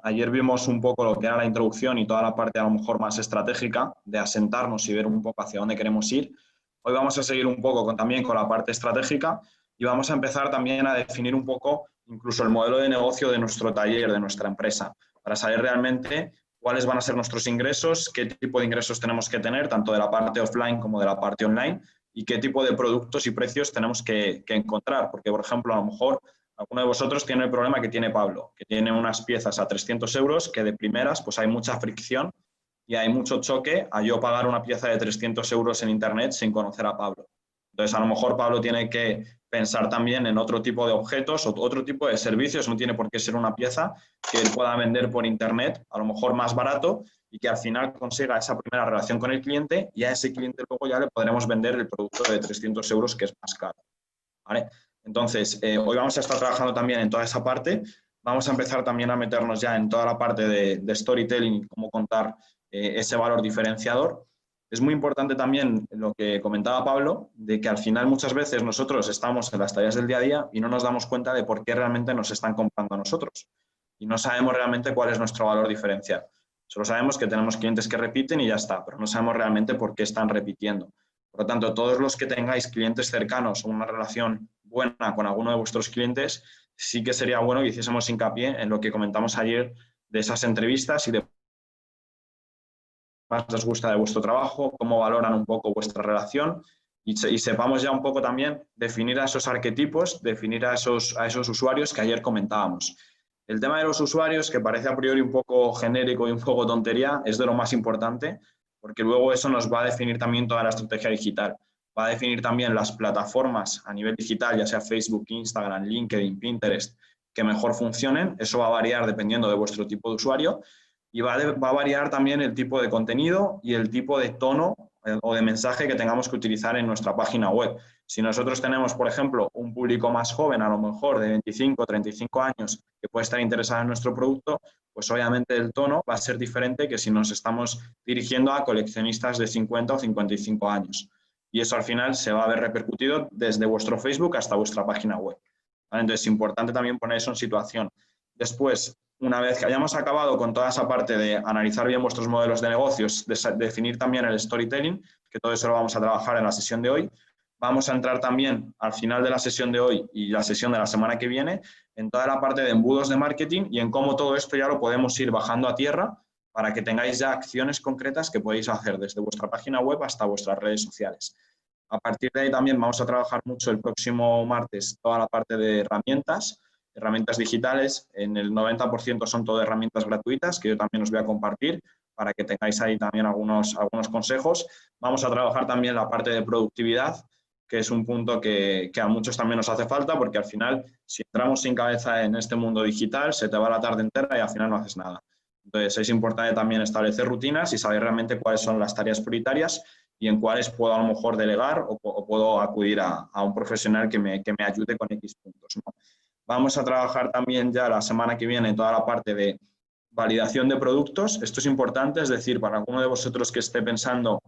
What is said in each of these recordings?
Ayer vimos un poco lo que era la introducción y toda la parte a lo mejor más estratégica de asentarnos y ver un poco hacia dónde queremos ir. Hoy vamos a seguir un poco también con la parte estratégica y vamos a empezar también a definir un poco incluso el modelo de negocio de nuestro taller, de nuestra empresa, para saber realmente cuáles van a ser nuestros ingresos, qué tipo de ingresos tenemos que tener, tanto de la parte offline como de la parte online, y qué tipo de productos y precios tenemos que encontrar. Porque, por ejemplo, a lo mejor alguno de vosotros tiene el problema que tiene Pablo, que tiene unas piezas a 300 euros que de primeras pues hay mucha fricción y hay mucho choque a yo pagar una pieza de 300 euros en Internet sin conocer a Pablo. Entonces, a lo mejor Pablo tiene que pensar también en otro tipo de objetos o otro tipo de servicios, no tiene por qué ser una pieza que él pueda vender por Internet, a lo mejor más barato, y que al final consiga esa primera relación con el cliente y a ese cliente luego ya le podremos vender el producto de 300 euros que es más caro. ¿Vale? Entonces, hoy vamos a estar trabajando también en toda esa parte. Vamos a empezar también a meternos ya en toda la parte de storytelling y cómo contar ese valor diferenciador. Es muy importante también lo que comentaba Pablo, de que al final muchas veces nosotros estamos en las tareas del día a día y no nos damos cuenta de por qué realmente nos están comprando a nosotros. Y no sabemos realmente cuál es nuestro valor diferencial. Solo sabemos que tenemos clientes que repiten y ya está, pero no sabemos realmente por qué están repitiendo. Por lo tanto, todos los que tengáis clientes cercanos o una relación buena con alguno de vuestros clientes, sí que sería bueno que hiciésemos hincapié en lo que comentamos ayer de esas entrevistas y de más les gusta de vuestro trabajo, cómo valoran un poco vuestra relación y sepamos ya un poco también definir a esos arquetipos, definir a esos usuarios que ayer comentábamos. El tema de los usuarios, que parece a priori un poco genérico y un poco tontería, es de lo más importante, porque luego eso nos va a definir también toda la estrategia digital. Va a definir también las plataformas a nivel digital, ya sea Facebook, Instagram, LinkedIn, Pinterest, que mejor funcionen. Eso va a variar dependiendo de vuestro tipo de usuario y va a variar también el tipo de contenido y el tipo de tono o de mensaje que tengamos que utilizar en nuestra página web. Si nosotros tenemos, por ejemplo, un público más joven, a lo mejor de 25 o 35 años, que puede estar interesado en nuestro producto, pues obviamente el tono va a ser diferente que si nos estamos dirigiendo a coleccionistas de 50 o 55 años. Y eso al final se va a ver repercutido desde vuestro Facebook hasta vuestra página web. ¿Vale? Entonces es importante también poner eso en situación. Después, una vez que hayamos acabado con toda esa parte de analizar bien vuestros modelos de negocios, definir también el storytelling, que todo eso lo vamos a trabajar en la sesión de hoy, vamos a entrar también al final de la sesión de hoy y la sesión de la semana que viene en toda la parte de embudos de marketing y en cómo todo esto ya lo podemos ir bajando a tierra para que tengáis ya acciones concretas que podéis hacer desde vuestra página web hasta vuestras redes sociales. A partir de ahí también vamos a trabajar mucho el próximo martes toda la parte de herramientas digitales. En el 90% son todo herramientas gratuitas que yo también os voy a compartir para que tengáis ahí también algunos consejos. Vamos a trabajar también la parte de productividad, que es un punto que a muchos también nos hace falta porque al final, si entramos sin cabeza en este mundo digital, se te va la tarde entera y al final no haces nada. Entonces, es importante también establecer rutinas y saber realmente cuáles son las tareas prioritarias y en cuáles puedo a lo mejor delegar o puedo acudir a un profesional que me ayude con X puntos, ¿no? Vamos a trabajar también ya la semana que viene toda la parte de validación de productos. Esto es importante, es decir, para alguno de vosotros que esté pensando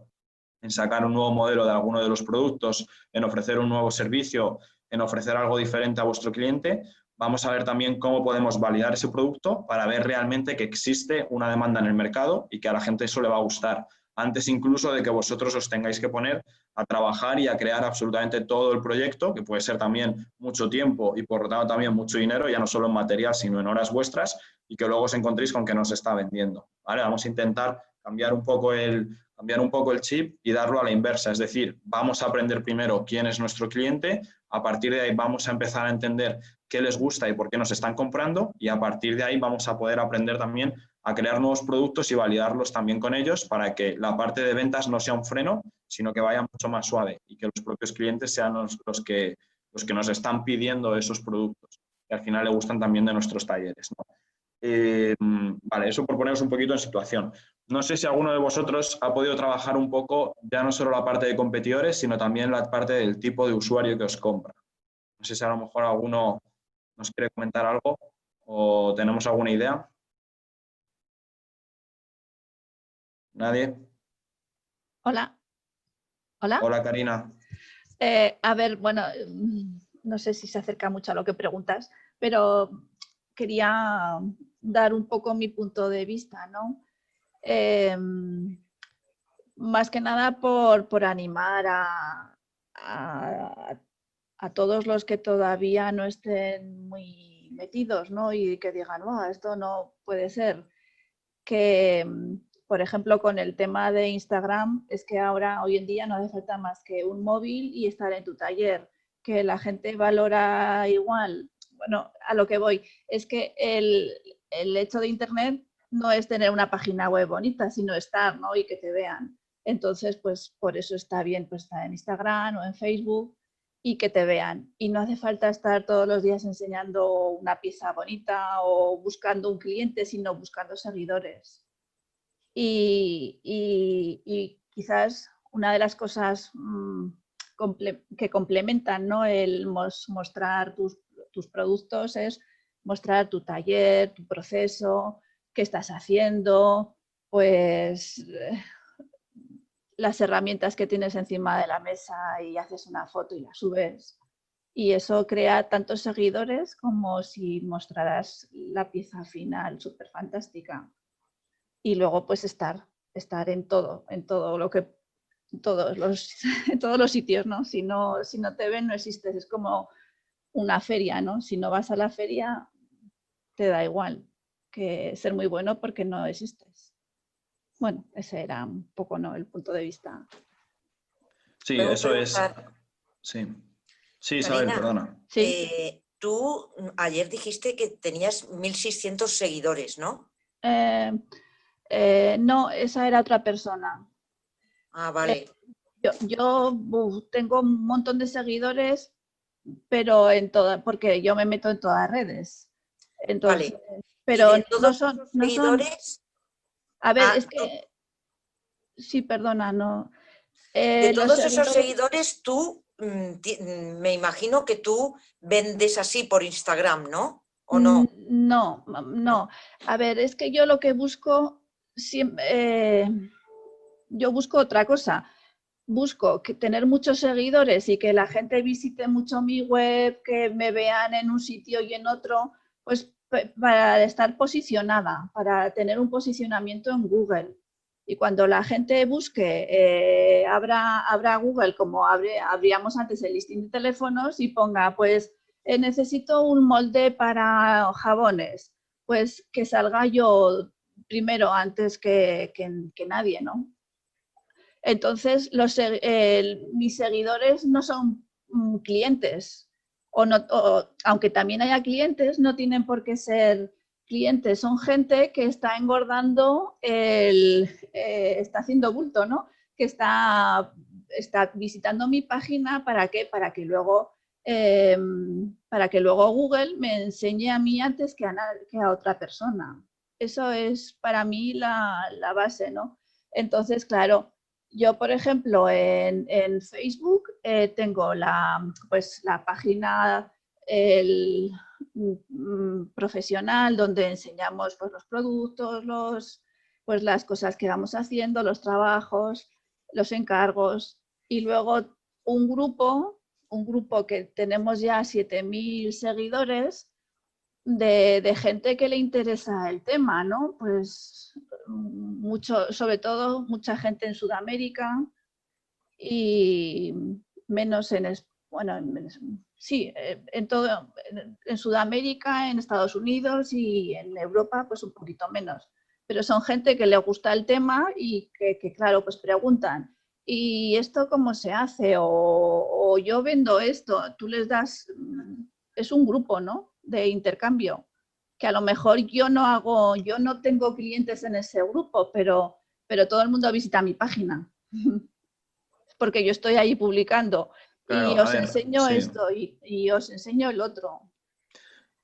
en sacar un nuevo modelo de alguno de los productos, en ofrecer un nuevo servicio, en ofrecer algo diferente a vuestro cliente, vamos a ver también cómo podemos validar ese producto para ver realmente que existe una demanda en el mercado y que a la gente eso le va a gustar, antes incluso de que vosotros os tengáis que poner a trabajar y a crear absolutamente todo el proyecto, que puede ser también mucho tiempo y por lo tanto también mucho dinero, ya no solo en material, sino en horas vuestras, y que luego os encontréis con que no se está vendiendo. ¿Vale? Vamos a intentar cambiar un poco el chip y darlo a la inversa, es decir, vamos a aprender primero quién es nuestro cliente, a partir de ahí vamos a empezar a entender qué les gusta y por qué nos están comprando y a partir de ahí vamos a poder aprender también a crear nuevos productos y validarlos también con ellos para que la parte de ventas no sea un freno, sino que vaya mucho más suave y que los propios clientes sean los que nos están pidiendo esos productos que al final le gustan también de nuestros talleres, ¿no? Vale, eso por poneros un poquito en situación. No sé si alguno de vosotros ha podido trabajar un poco ya no solo la parte de competidores, sino también la parte del tipo de usuario que os compra. No sé si a lo mejor alguno nos quiere comentar algo o tenemos alguna idea. ¿Nadie? Hola. Hola. Hola, Karina. A ver, bueno, no sé si se acerca mucho a lo que preguntas, pero quería dar un poco mi punto de vista, ¿no? Más que nada por animar a todos los que todavía no estén muy metidos, ¿no? Y que digan, esto no puede ser. Que, por ejemplo, con el tema de Instagram, es que ahora, hoy en día, no hace falta más que un móvil y estar en tu taller. Que la gente valora igual. Bueno, a lo que voy, es que el hecho de Internet no es tener una página web bonita, sino estar, ¿no? Y que te vean. Entonces, pues por eso está bien pues, estar en Instagram o en Facebook y que te vean. Y no hace falta estar todos los días enseñando una pieza bonita o buscando un cliente, sino buscando seguidores. Y quizás una de las cosas que complementan, ¿no? El mostrar tus productos es mostrar tu taller, tu proceso, qué estás haciendo, pues las herramientas que tienes encima de la mesa y haces una foto y la subes. Y eso crea tantos seguidores como si mostraras la pieza final súper fantástica. Y luego pues estar en todo lo que, en todos los sitios, ¿no? Si no te ven, no existes. Es como una feria, ¿no? Si no vas a la feria, te da igual que ser muy bueno porque no existes. Bueno, ese era un poco, ¿no? El punto de vista. Sí, eso es. Sí, sí, Isabel, Karina, perdona. ¿Sí? Tú ayer dijiste que tenías 1.600 seguidores, ¿no? No, esa era otra persona. Ah, vale. Yo tengo un montón de seguidores, pero porque yo me meto en todas las redes. Entonces, Vale. pero ¿Y de todos no son. A ver, es tú, que sí, perdona, no. de Los todos esos seguidores, tú me imagino que tú vendes así por Instagram, ¿no? ¿O no? No. A ver, es que yo lo que busco, yo busco otra cosa. Busco tener muchos seguidores y que la gente visite mucho mi web, que me vean en un sitio y en otro, pues para estar posicionada, para tener un posicionamiento en Google. Y cuando la gente busque, abra Google como abríamos antes el listín de teléfonos y ponga, pues necesito un molde para jabones, pues que salga yo primero antes que nadie, ¿no? Entonces, mis seguidores no son clientes, aunque también haya clientes, no tienen por qué ser clientes, son gente que está engordando, está haciendo bulto, ¿no? Que está visitando mi página, ¿para qué? Para que luego Google me enseñe a mí antes que a otra persona. Eso es para mí la base, ¿no? Entonces, claro, yo, por ejemplo, en Facebook tengo la página profesional donde enseñamos pues, los productos, pues, las cosas que vamos haciendo, los trabajos, los encargos. Y luego un grupo que tenemos ya 7.000 seguidores de gente que le interesa el tema, ¿no? Pues sobre todo mucha gente en Sudamérica y menos en Sudamérica, en Estados Unidos y en Europa, pues un poquito menos. Pero son gente que le gusta el tema y que claro, pues preguntan, ¿y esto cómo se hace? O yo vendo esto, tú les das, es un grupo, ¿no? De intercambio, que a lo mejor yo no tengo clientes en ese grupo, pero todo el mundo visita mi página, porque yo estoy ahí publicando y os enseño esto y os enseño el otro.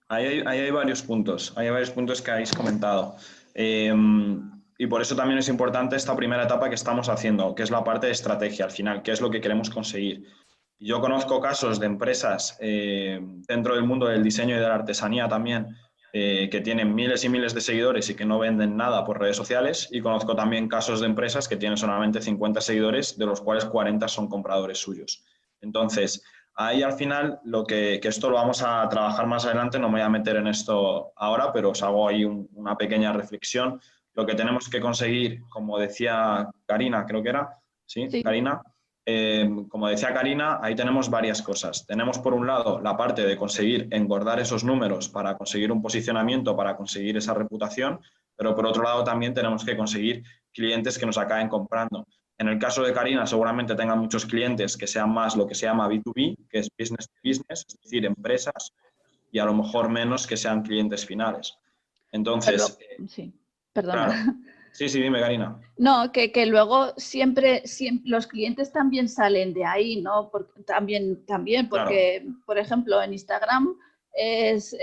Ahí hay varios puntos, que habéis comentado. Y por eso también es importante esta primera etapa que estamos haciendo, que es la parte de estrategia, al final, qué es lo que queremos conseguir. Yo conozco casos de empresas dentro del mundo del diseño y de la artesanía también, que tienen miles y miles de seguidores y que no venden nada por redes sociales, y conozco también casos de empresas que tienen solamente 50 seguidores, de los cuales 40 son compradores suyos. Entonces, Ahí al final, que esto lo vamos a trabajar más adelante, no me voy a meter en esto ahora, pero os hago ahí una pequeña reflexión. Lo que tenemos que conseguir, como decía Karina, creo que era, ¿sí? Sí. Karina, como decía Karina, ahí tenemos varias cosas. Tenemos por un lado la parte de conseguir engordar esos números para conseguir un posicionamiento, para conseguir esa reputación, pero por otro lado también tenemos que conseguir clientes que nos acaben comprando. En el caso de Karina, seguramente tenga muchos clientes que sean más lo que se llama B2B, que es business to business, es decir, empresas, y a lo mejor menos que sean clientes finales. Entonces, Sí, perdona. claro. Sí, dime, Karina. No, que luego siempre los clientes también salen de ahí, ¿no? También, porque, Claro. por ejemplo, en Instagram es...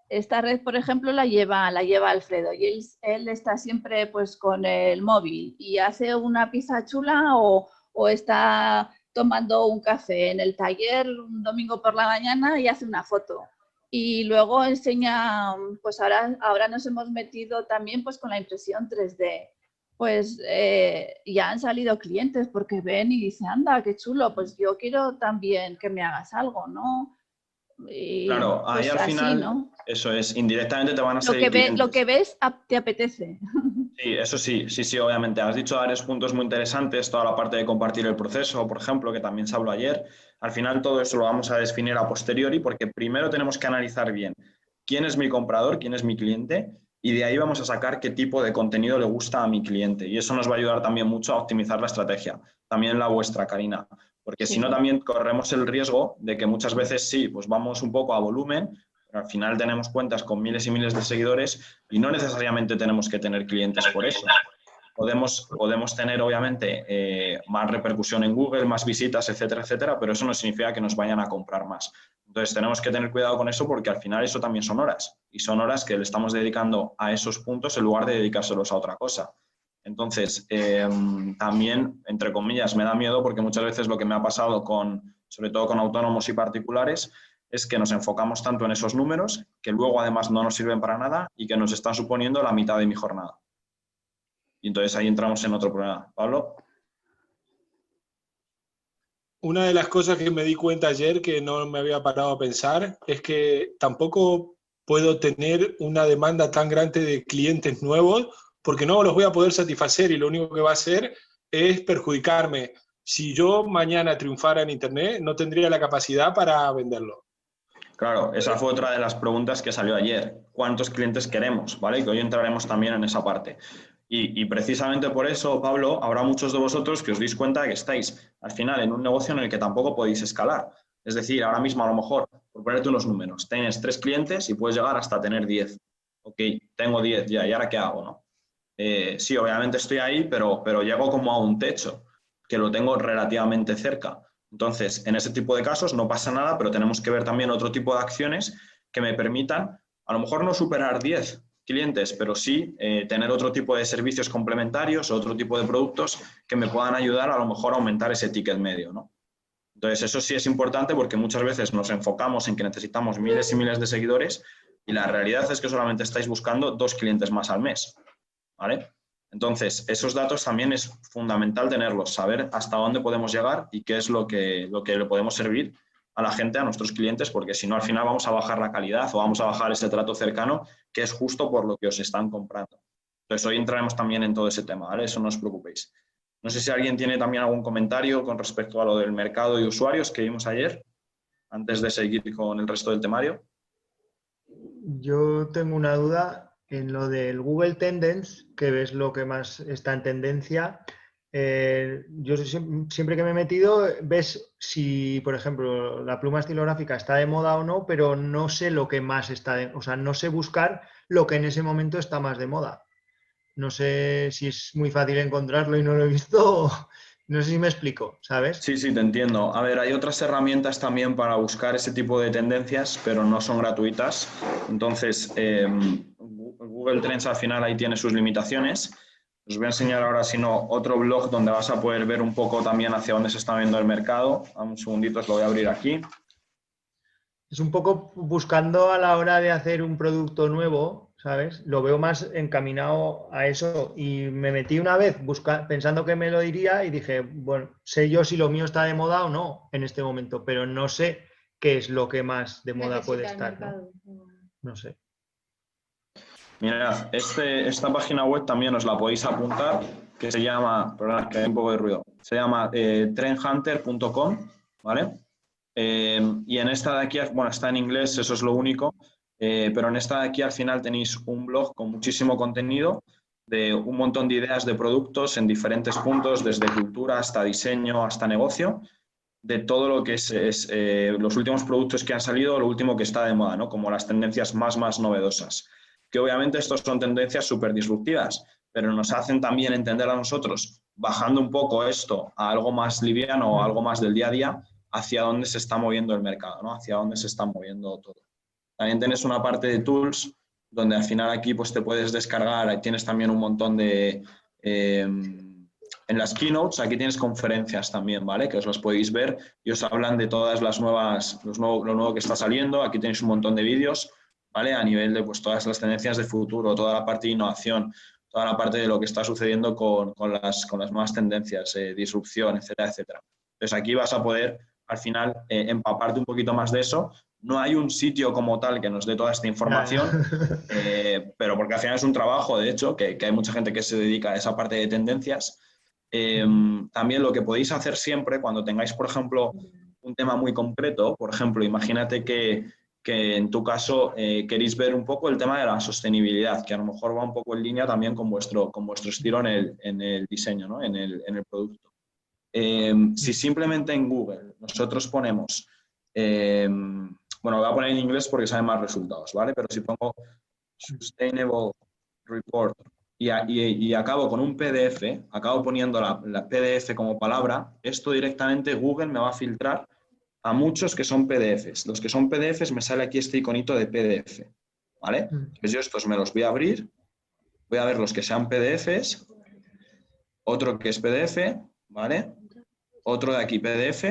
esta red, por ejemplo, la lleva Alfredo y él está siempre pues con el móvil y hace una pizza chula o está tomando un café en el taller un domingo por la mañana y hace una foto. Y luego enseña, pues ahora nos hemos metido también pues con la impresión 3D. Pues ya han salido clientes porque ven y dicen, anda, qué chulo, pues yo quiero también que me hagas algo, ¿no? Y Claro, ahí pues al así, final, ¿no? eso es, indirectamente te van a Lo salir lo que clientes. ves te apetece. Sí, eso sí, obviamente. Has dicho varios puntos muy interesantes, toda la parte de compartir el proceso, por ejemplo, que también se habló ayer. Al final todo eso lo vamos a definir a posteriori porque primero tenemos que analizar bien quién es mi comprador, quién es mi cliente y de ahí vamos a sacar qué tipo de contenido le gusta a mi cliente. Y eso nos va a ayudar también mucho a optimizar la estrategia, también la vuestra, Karina. Porque si no, Sí. también corremos el riesgo de que muchas veces sí, pues vamos un poco a volumen, pero al final tenemos cuentas con miles y miles de seguidores y no necesariamente tenemos que tener clientes por eso. Podemos tener, obviamente, más repercusión en Google, más visitas, etcétera, etcétera, pero eso no significa que nos vayan a comprar más. Entonces, tenemos que tener cuidado con eso porque al final eso también son horas y son horas que le estamos dedicando a esos puntos en lugar de dedicárselos a otra cosa. Entonces, también, entre comillas, me da miedo porque muchas veces lo que me ha pasado sobre todo con autónomos y particulares, es que nos enfocamos tanto en esos números que luego además no nos sirven para nada y que nos están suponiendo la mitad de mi jornada. Y entonces ahí entramos en otro problema. Pablo. Una de las cosas que me di cuenta ayer que no me había parado a pensar es que tampoco puedo tener una demanda tan grande de clientes nuevos porque no los voy a poder satisfacer y lo único que va a hacer es perjudicarme. Si yo mañana triunfara en Internet, no tendría la capacidad para venderlo. Claro, esa fue otra de las preguntas que salió ayer. ¿Cuántos clientes queremos? ¿Vale? Que hoy entraremos también en esa parte. Y precisamente por eso, Pablo, habrá muchos de vosotros que os deis cuenta de que estáis al final en un negocio en el que tampoco podéis escalar. Es decir, ahora mismo a lo mejor, por ponerte unos números, tienes 3 clientes y puedes llegar hasta tener 10. Ok, tengo 10 ya, ¿y ahora qué hago? ¿No? Sí, obviamente estoy ahí, pero llego como a un techo, que lo tengo relativamente cerca. Entonces, en ese tipo de casos no pasa nada, pero tenemos que ver también otro tipo de acciones que me permitan, a lo mejor no superar 10 clientes, pero sí tener otro tipo de servicios complementarios, otro tipo de productos que me puedan ayudar a lo mejor a aumentar ese ticket medio, ¿no? Entonces, eso sí es importante porque muchas veces nos enfocamos en que necesitamos miles y miles de seguidores y la realidad es que solamente estáis buscando 2 clientes más al mes, ¿vale? Entonces, esos datos también es fundamental tenerlos, saber hasta dónde podemos llegar y qué es lo que le podemos servir a la gente, a nuestros clientes, porque si no, al final vamos a bajar la calidad o vamos a bajar ese trato cercano, que es justo por lo que os están comprando. Entonces, hoy entraremos también en todo ese tema, ¿vale? Eso no os preocupéis. No sé si alguien tiene también algún comentario con respecto a lo del mercado de usuarios que vimos ayer, antes de seguir con el resto del temario. Yo tengo una duda en lo del Google Tendance, que ves lo que más está en tendencia. Yo siempre que me he metido, ves si, por ejemplo, la pluma estilográfica está de moda o no, pero no sé lo que más está o sea, no sé buscar lo que en ese momento está más de moda. No sé si es muy fácil encontrarlo y no lo he visto. No sé si me explico, ¿sabes? Sí, te entiendo. A ver, hay otras herramientas también para buscar ese tipo de tendencias, pero no son gratuitas. Entonces, Google Trends al final ahí tiene sus limitaciones. Os voy a enseñar ahora, si no, otro blog donde vas a poder ver un poco también hacia dónde se está viendo el mercado. Un segundito, os lo voy a abrir aquí. Es un poco buscando a la hora de hacer un producto nuevo, ¿sabes? Lo veo más encaminado a eso. Y me metí una vez pensando que me lo diría y dije, bueno, sé yo si lo mío está de moda o no en este momento, pero no sé qué es lo que más de moda puede estar, ¿no? No sé. Mirad, esta página web también os la podéis apuntar, que se llama, perdón, que hay un poco de ruido, se llama trendhunter.com, ¿vale? Y en esta de aquí, bueno, está en inglés, eso es lo único, pero en esta de aquí al final tenéis un blog con muchísimo contenido de un montón de ideas de productos en diferentes puntos, desde cultura hasta diseño, hasta negocio, de todo lo que es los últimos productos que han salido, lo último que está de moda, ¿no? Como las tendencias más novedosas. Que obviamente estos son tendencias súper disruptivas, pero nos hacen también entender a nosotros, bajando un poco esto a algo más liviano o algo más del día a día, hacia dónde se está moviendo el mercado, ¿no? Hacia dónde se está moviendo todo. También tienes una parte de tools, donde al final aquí pues, te puedes descargar, ahí tienes también un montón de... en las keynotes, aquí tienes conferencias también, ¿vale? Que os las podéis ver y os hablan de todas las nuevas, lo nuevo que está saliendo. Aquí tenéis un montón de vídeos, ¿vale? A nivel de pues, todas las tendencias de futuro, toda la parte de innovación, toda la parte de lo que está sucediendo con las nuevas tendencias, disrupción, etcétera, etcétera. Entonces aquí vas a poder, al final, empaparte un poquito más de eso. No hay un sitio como tal que nos dé toda esta información, pero porque al final es un trabajo, de hecho, que hay mucha gente que se dedica a esa parte de tendencias. También lo que podéis hacer siempre cuando tengáis, por ejemplo, un tema muy concreto, por ejemplo, imagínate que en tu caso queréis ver un poco el tema de la sostenibilidad, que a lo mejor va un poco en línea también con vuestro estilo en el diseño, ¿no? en el producto. Si simplemente en Google nosotros ponemos, bueno, voy a poner en inglés porque salen más resultados, ¿vale? Pero si pongo Sustainable Report y acabo con un PDF, acabo poniendo la PDF como palabra, esto directamente Google me va a filtrar a muchos que son PDFs. Los que son PDFs me sale aquí este iconito de PDF, ¿vale? Pues yo estos me los voy a abrir, voy a ver los que sean PDFs, otro que es PDF, ¿vale? Otro de aquí PDF,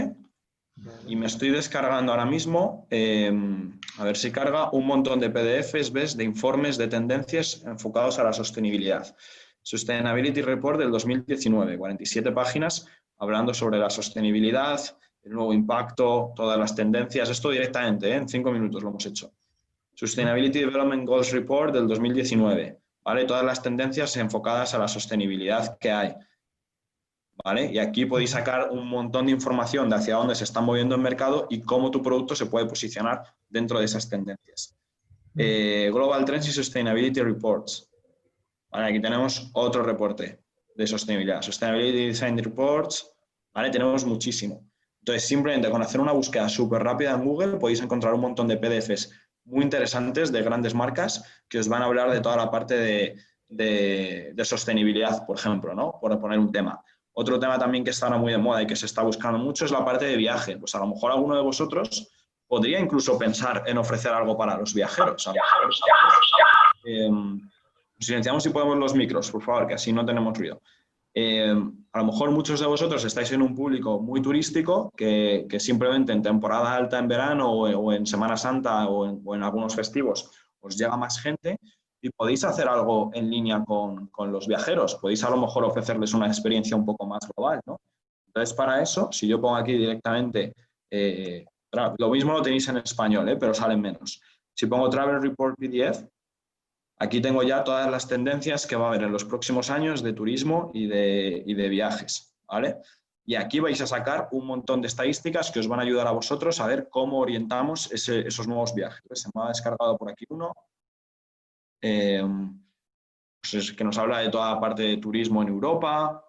y me estoy descargando ahora mismo, a ver si carga, un montón de PDFs, ¿ves? De informes de tendencias enfocados a la sostenibilidad. Sustainability Report del 2019, 47 páginas hablando sobre la sostenibilidad, el nuevo impacto, todas las tendencias, esto directamente, en 5 minutos lo hemos hecho. Sustainability Development Goals Report del 2019, ¿vale? Todas las tendencias enfocadas a la sostenibilidad que hay, ¿vale? Y aquí podéis sacar un montón de información de hacia dónde se está moviendo el mercado y cómo tu producto se puede posicionar dentro de esas tendencias. Global Trends y Sustainability Reports. ¿Vale? Aquí tenemos otro reporte de sostenibilidad. Sustainability Design Reports, ¿vale? Tenemos muchísimo. Entonces, simplemente con hacer una búsqueda súper rápida en Google podéis encontrar un montón de PDFs muy interesantes de grandes marcas que os van a hablar de toda la parte de sostenibilidad, por ejemplo, ¿no? Por poner un tema. Otro tema también que está ahora muy de moda y que se está buscando mucho es la parte de viaje. Pues a lo mejor alguno de vosotros podría incluso pensar en ofrecer algo para los viajeros. Silenciamos si podemos los micros, por favor, que así no tenemos ruido. A lo mejor muchos de vosotros estáis en un público muy turístico que simplemente en temporada alta en verano o en Semana Santa o en algunos festivos os llega más gente y podéis hacer algo en línea con los viajeros. Podéis a lo mejor ofrecerles una experiencia un poco más global, ¿no? Entonces, para eso, si yo pongo aquí directamente, lo mismo lo tenéis en español, pero salen menos. Si pongo Travel Report PDF, aquí tengo ya todas las tendencias que va a haber en los próximos años de turismo y de viajes, ¿vale? Y aquí vais a sacar un montón de estadísticas que os van a ayudar a vosotros a ver cómo orientamos esos nuevos viajes. Se me ha descargado por aquí uno, pues que nos habla de toda la parte de turismo en Europa,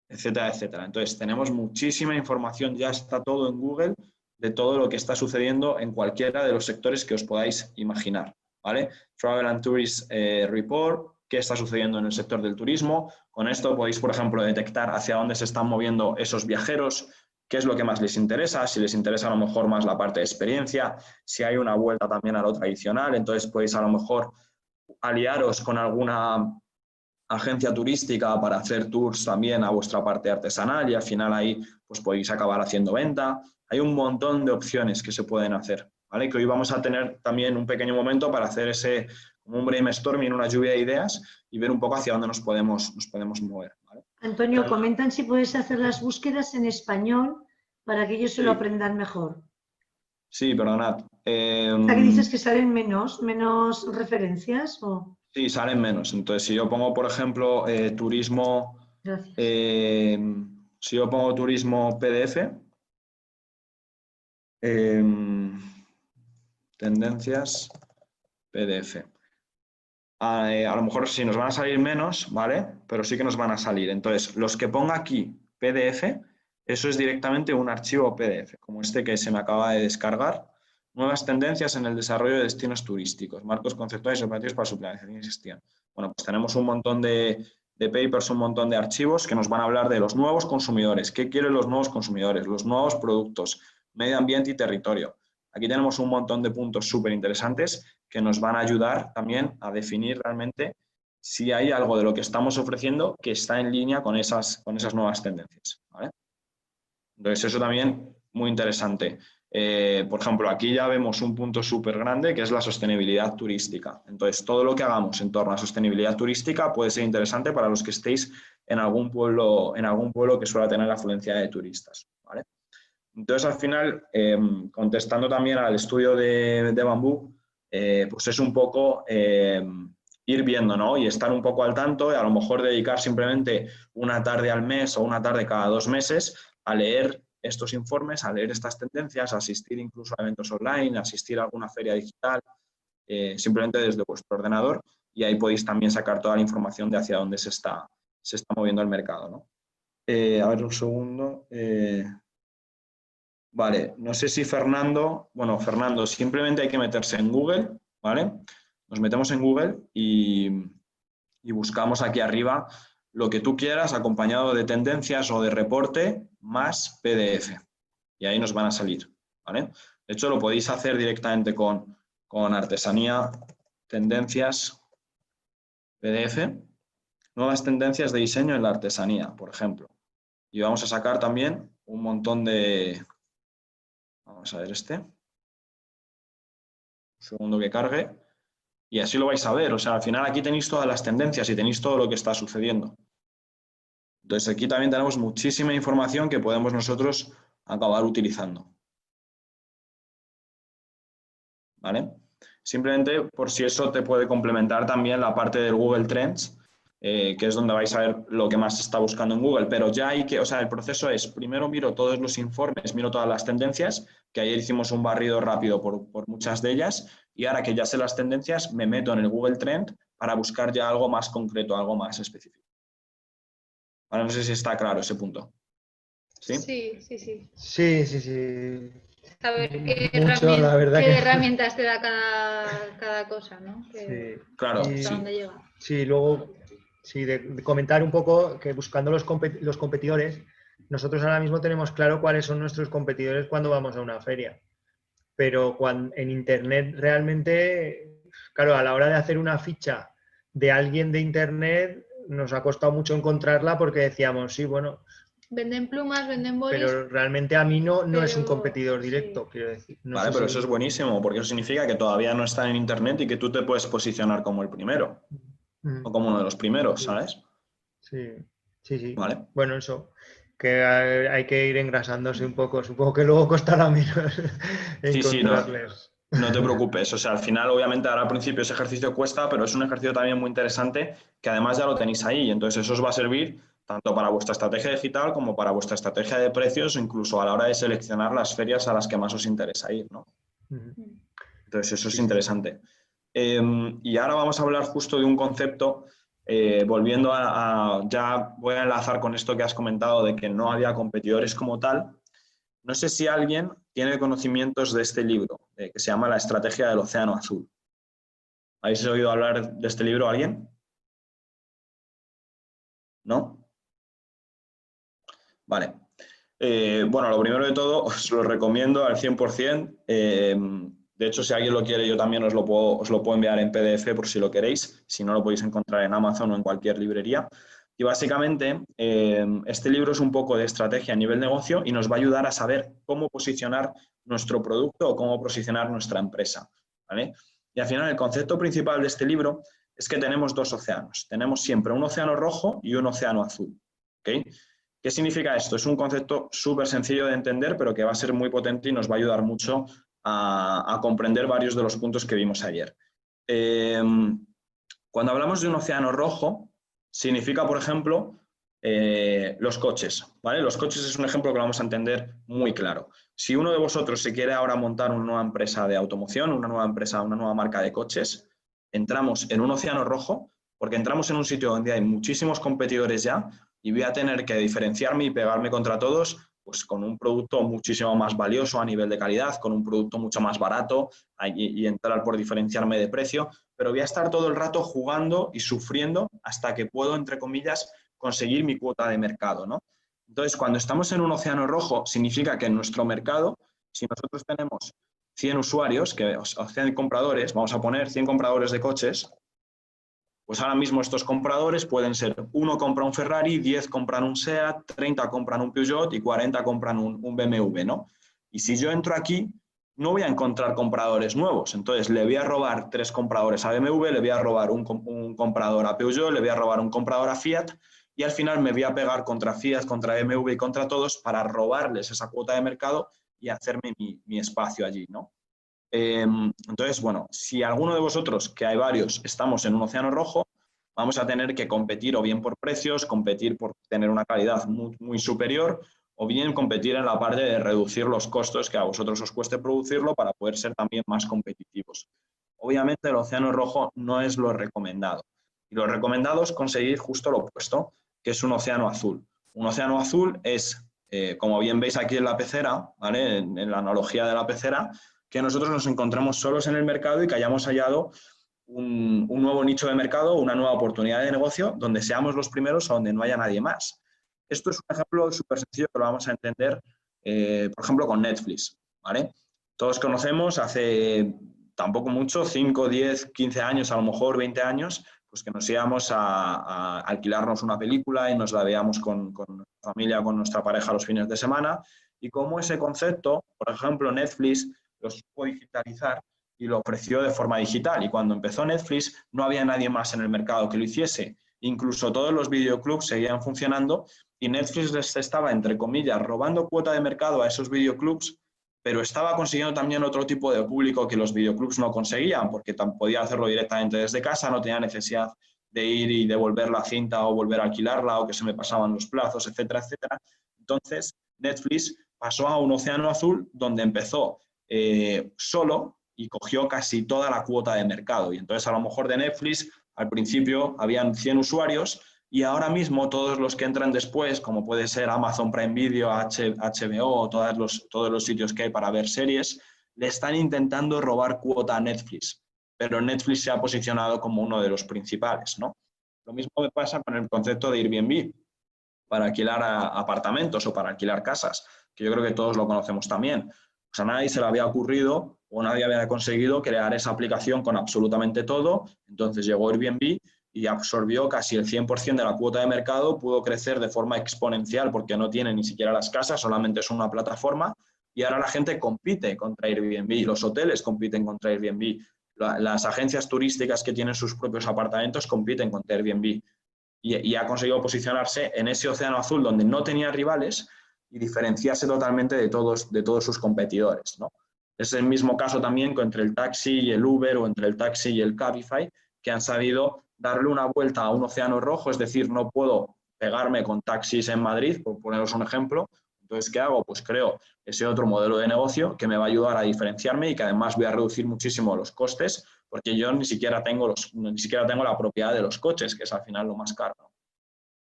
etcétera, etcétera. Entonces, tenemos muchísima información, ya está todo en Google, de todo lo que está sucediendo en cualquiera de los sectores que os podáis imaginar, ¿vale? Travel and Tourist Report, qué está sucediendo en el sector del turismo. Con esto podéis, por ejemplo, detectar hacia dónde se están moviendo esos viajeros, qué es lo que más les interesa, si les interesa a lo mejor más la parte de experiencia, si hay una vuelta también a lo tradicional, entonces podéis a lo mejor aliaros con alguna agencia turística para hacer tours también a vuestra parte artesanal y al final ahí pues podéis acabar haciendo venta. Hay un montón de opciones que se pueden hacer, ¿vale? Que hoy vamos a tener también un pequeño momento para hacer ese, como un brainstorming, una lluvia de ideas y ver un poco hacia dónde nos podemos mover, ¿vale? Antonio, comentan si puedes hacer las búsquedas en español para que ellos se lo Sí. aprendan mejor. Sí, perdonad. O sea, que dices que salen menos referencias o... Sí, salen menos. Entonces, si yo pongo, por ejemplo, turismo, Gracias. si yo pongo turismo PDF, tendencias PDF. A lo mejor sí nos van a salir menos, ¿vale? Pero sí que nos van a salir. Entonces, los que ponga aquí PDF, eso es directamente un archivo PDF, como este que se me acaba de descargar. Nuevas tendencias en el desarrollo de destinos turísticos, marcos conceptuales y operativos para su planificación y gestión. Bueno, pues tenemos un montón de papers, un montón de archivos que nos van a hablar de los nuevos consumidores, qué quieren los nuevos consumidores, los nuevos productos, medio ambiente y territorio. Aquí tenemos un montón de puntos súper interesantes que nos van a ayudar también a definir realmente si hay algo de lo que estamos ofreciendo que está en línea con esas nuevas tendencias, ¿vale? Entonces, eso también muy interesante. Por ejemplo, aquí ya vemos un punto súper grande que es la sostenibilidad turística. Entonces, todo lo que hagamos en torno a sostenibilidad turística puede ser interesante para los que estéis en algún pueblo que suele tener afluencia de turistas, ¿vale? Entonces, al final, contestando también al estudio de Bambú, pues es un poco ir viendo, ¿no? Y estar un poco al tanto y a lo mejor dedicar simplemente una tarde al mes o una tarde cada 2 meses a leer estos informes, a leer estas tendencias, a asistir incluso a eventos online, a asistir a alguna feria digital, simplemente desde vuestro ordenador, y ahí podéis también sacar toda la información de hacia dónde se está moviendo el mercado, ¿no? A ver, un segundo. Vale, no sé si Fernando, simplemente hay que meterse en Google, ¿vale? Nos metemos en Google y buscamos aquí arriba lo que tú quieras, acompañado de tendencias o de reporte, más PDF. Y ahí nos van a salir, ¿vale? De hecho, lo podéis hacer directamente con artesanía, tendencias, PDF, nuevas tendencias de diseño en la artesanía, por ejemplo. Y vamos a sacar también un montón de... Vamos a ver este. Un segundo que cargue. Y así lo vais a ver. O sea, al final aquí tenéis todas las tendencias y tenéis todo lo que está sucediendo. Entonces aquí también tenemos muchísima información que podemos nosotros acabar utilizando. ¿Vale? Simplemente por si eso te puede complementar también la parte del Google Trends, que es donde vais a ver lo que más se está buscando en Google. Pero ya hay que, o sea, el proceso es, primero miro todos los informes, miro todas las tendencias, que ayer hicimos un barrido rápido por muchas de ellas, y ahora que ya sé las tendencias, me meto en el Google Trend para buscar ya algo más concreto, algo más específico. Ahora no sé si está claro ese punto. ¿Sí? Sí, sí, sí. Sí. A ver qué, Mucho, la verdad qué que... herramientas te da cada cosa, ¿no? Sí. Claro, Hasta sí. dónde llega. Sí, luego, sí, de comentar un poco que buscando los competidores, nosotros ahora mismo tenemos claro cuáles son nuestros competidores cuando vamos a una feria. Pero en Internet realmente, claro, a la hora de hacer una ficha de alguien de Internet, nos ha costado mucho encontrarla porque decíamos, sí, bueno... Venden plumas, venden bolis. Pero realmente a mí no es un pero, competidor directo, sí. quiero decir. No Vale, sé pero si... eso es buenísimo, porque eso significa que todavía no está en Internet y que tú te puedes posicionar como el primero, o como uno de los primeros, ¿sabes? Sí. Vale. Bueno, eso, que hay que ir engrasándose un poco. Supongo que luego costará menos Sí, encontrarles. no te preocupes. O sea, al final, obviamente, ahora al principio ese ejercicio cuesta, pero es un ejercicio también muy interesante que además ya lo tenéis ahí. Entonces, eso os va a servir tanto para vuestra estrategia digital como para vuestra estrategia de precios, incluso a la hora de seleccionar las ferias a las que más os interesa ir, ¿no? Entonces, eso es interesante. Y ahora vamos a hablar justo de un concepto, volviendo ya voy a enlazar con esto que has comentado de que no había competidores como tal. No sé si alguien tiene conocimientos de este libro, que se llama La Estrategia del Océano Azul. ¿Habéis oído hablar de este libro alguien? ¿No? Vale. Bueno, lo primero de todo, os lo recomiendo al 100%. De hecho, si alguien lo quiere, yo también os lo puedo enviar en PDF por si lo queréis. Si no, lo podéis encontrar en Amazon o en cualquier librería. Y básicamente este libro es un poco de estrategia a nivel negocio y nos va a ayudar a saber cómo posicionar nuestro producto o cómo posicionar nuestra empresa, ¿vale? Y al final el concepto principal de este libro es que tenemos dos océanos. Tenemos siempre un océano rojo y un océano azul, ¿ok? ¿Qué significa esto? Es un concepto súper sencillo de entender, pero que va a ser muy potente y nos va a ayudar mucho a comprender varios de los puntos que vimos ayer. Cuando hablamos de un océano rojo, significa, por ejemplo, los coches, ¿vale? Los coches es un ejemplo que lo vamos a entender muy claro. Si uno de vosotros se quiere ahora montar una nueva empresa de automoción, una nueva empresa, una nueva marca de coches, entramos en un océano rojo porque entramos en un sitio donde hay muchísimos competidores ya y voy a tener que diferenciarme y pegarme contra todos pues con un producto muchísimo más valioso a nivel de calidad, con un producto mucho más barato y entrar por diferenciarme de precio, pero voy a estar todo el rato jugando y sufriendo hasta que puedo, entre comillas, conseguir mi cuota de mercado, ¿no? Entonces, cuando estamos en un océano rojo, significa que en nuestro mercado, si nosotros tenemos 100 usuarios, o 100 compradores, vamos a poner 100 compradores de coches, pues ahora mismo estos compradores pueden ser, uno compra un Ferrari, 10 compran un SEAT, 30 compran un Peugeot y 40 compran un BMW, ¿no? Y si yo entro aquí, no voy a encontrar compradores nuevos. Entonces, le voy a robar 3 compradores a BMW, le voy a robar un comprador a Peugeot, le voy a robar un comprador a Fiat y al final me voy a pegar contra Fiat, contra BMW y contra todos para robarles esa cuota de mercado y hacerme mi espacio allí, ¿no? Entonces, bueno, si alguno de vosotros, que hay varios, estamos en un océano rojo, vamos a tener que competir o bien por precios, competir por tener una calidad muy, muy superior, o bien competir en la parte de reducir los costos que a vosotros os cueste producirlo para poder ser también más competitivos. Obviamente el océano rojo no es lo recomendado. Y lo recomendado es conseguir justo lo opuesto, que es un océano azul. Un océano azul es, como bien veis aquí en la pecera, ¿vale? En la analogía de la pecera, que nosotros nos encontramos solos en el mercado y que hayamos hallado un nuevo nicho de mercado, una nueva oportunidad de negocio donde seamos los primeros o donde no haya nadie más. Esto es un ejemplo súper sencillo que lo vamos a entender, por ejemplo, con Netflix, ¿vale? Todos conocemos hace tampoco mucho, 5, 10, 15 años, a lo mejor 20 años, pues que nos íbamos a alquilarnos una película y nos la veíamos con nuestra familia, con nuestra pareja los fines de semana, y cómo ese concepto, por ejemplo, Netflix lo supo digitalizar y lo ofreció de forma digital. Y cuando empezó Netflix no había nadie más en el mercado que lo hiciese. Incluso todos los videoclubs seguían funcionando y Netflix les estaba, entre comillas, robando cuota de mercado a esos videoclubs, pero estaba consiguiendo también otro tipo de público que los videoclubs no conseguían, porque podía hacerlo directamente desde casa, no tenía necesidad de ir y devolver la cinta o volver a alquilarla o que se me pasaban los plazos, etcétera, etcétera. Entonces, Netflix pasó a un océano azul donde empezó solo y cogió casi toda la cuota de mercado. Y entonces a lo mejor de Netflix al principio habían 100 usuarios y ahora mismo todos los que entran después, como puede ser Amazon Prime Video, HBO o todos los sitios que hay para ver series, le están intentando robar cuota a Netflix. Pero Netflix se ha posicionado como uno de los principales, ¿no? Lo mismo me pasa con el concepto de Airbnb para alquilar apartamentos o para alquilar casas, que yo creo que todos lo conocemos también. Pues a nadie se le había ocurrido o nadie había conseguido crear esa aplicación con absolutamente todo. Entonces llegó Airbnb y absorbió casi el 100% de la cuota de mercado, pudo crecer de forma exponencial porque no tiene ni siquiera las casas, solamente es una plataforma y ahora la gente compite contra Airbnb, los hoteles compiten contra Airbnb, las agencias turísticas que tienen sus propios apartamentos compiten contra Airbnb y ha conseguido posicionarse en ese océano azul donde no tenía rivales y diferenciarse totalmente de todos sus competidores, ¿no? Es el mismo caso también entre el taxi y el Uber o entre el taxi y el Cabify, que han sabido darle una vuelta a un océano rojo, es decir, no puedo pegarme con taxis en Madrid, por poneros un ejemplo. Entonces, ¿qué hago? Pues creo ese otro modelo de negocio que me va a ayudar a diferenciarme y que además voy a reducir muchísimo los costes, porque yo ni siquiera tengo la propiedad de los coches, que es al final lo más caro,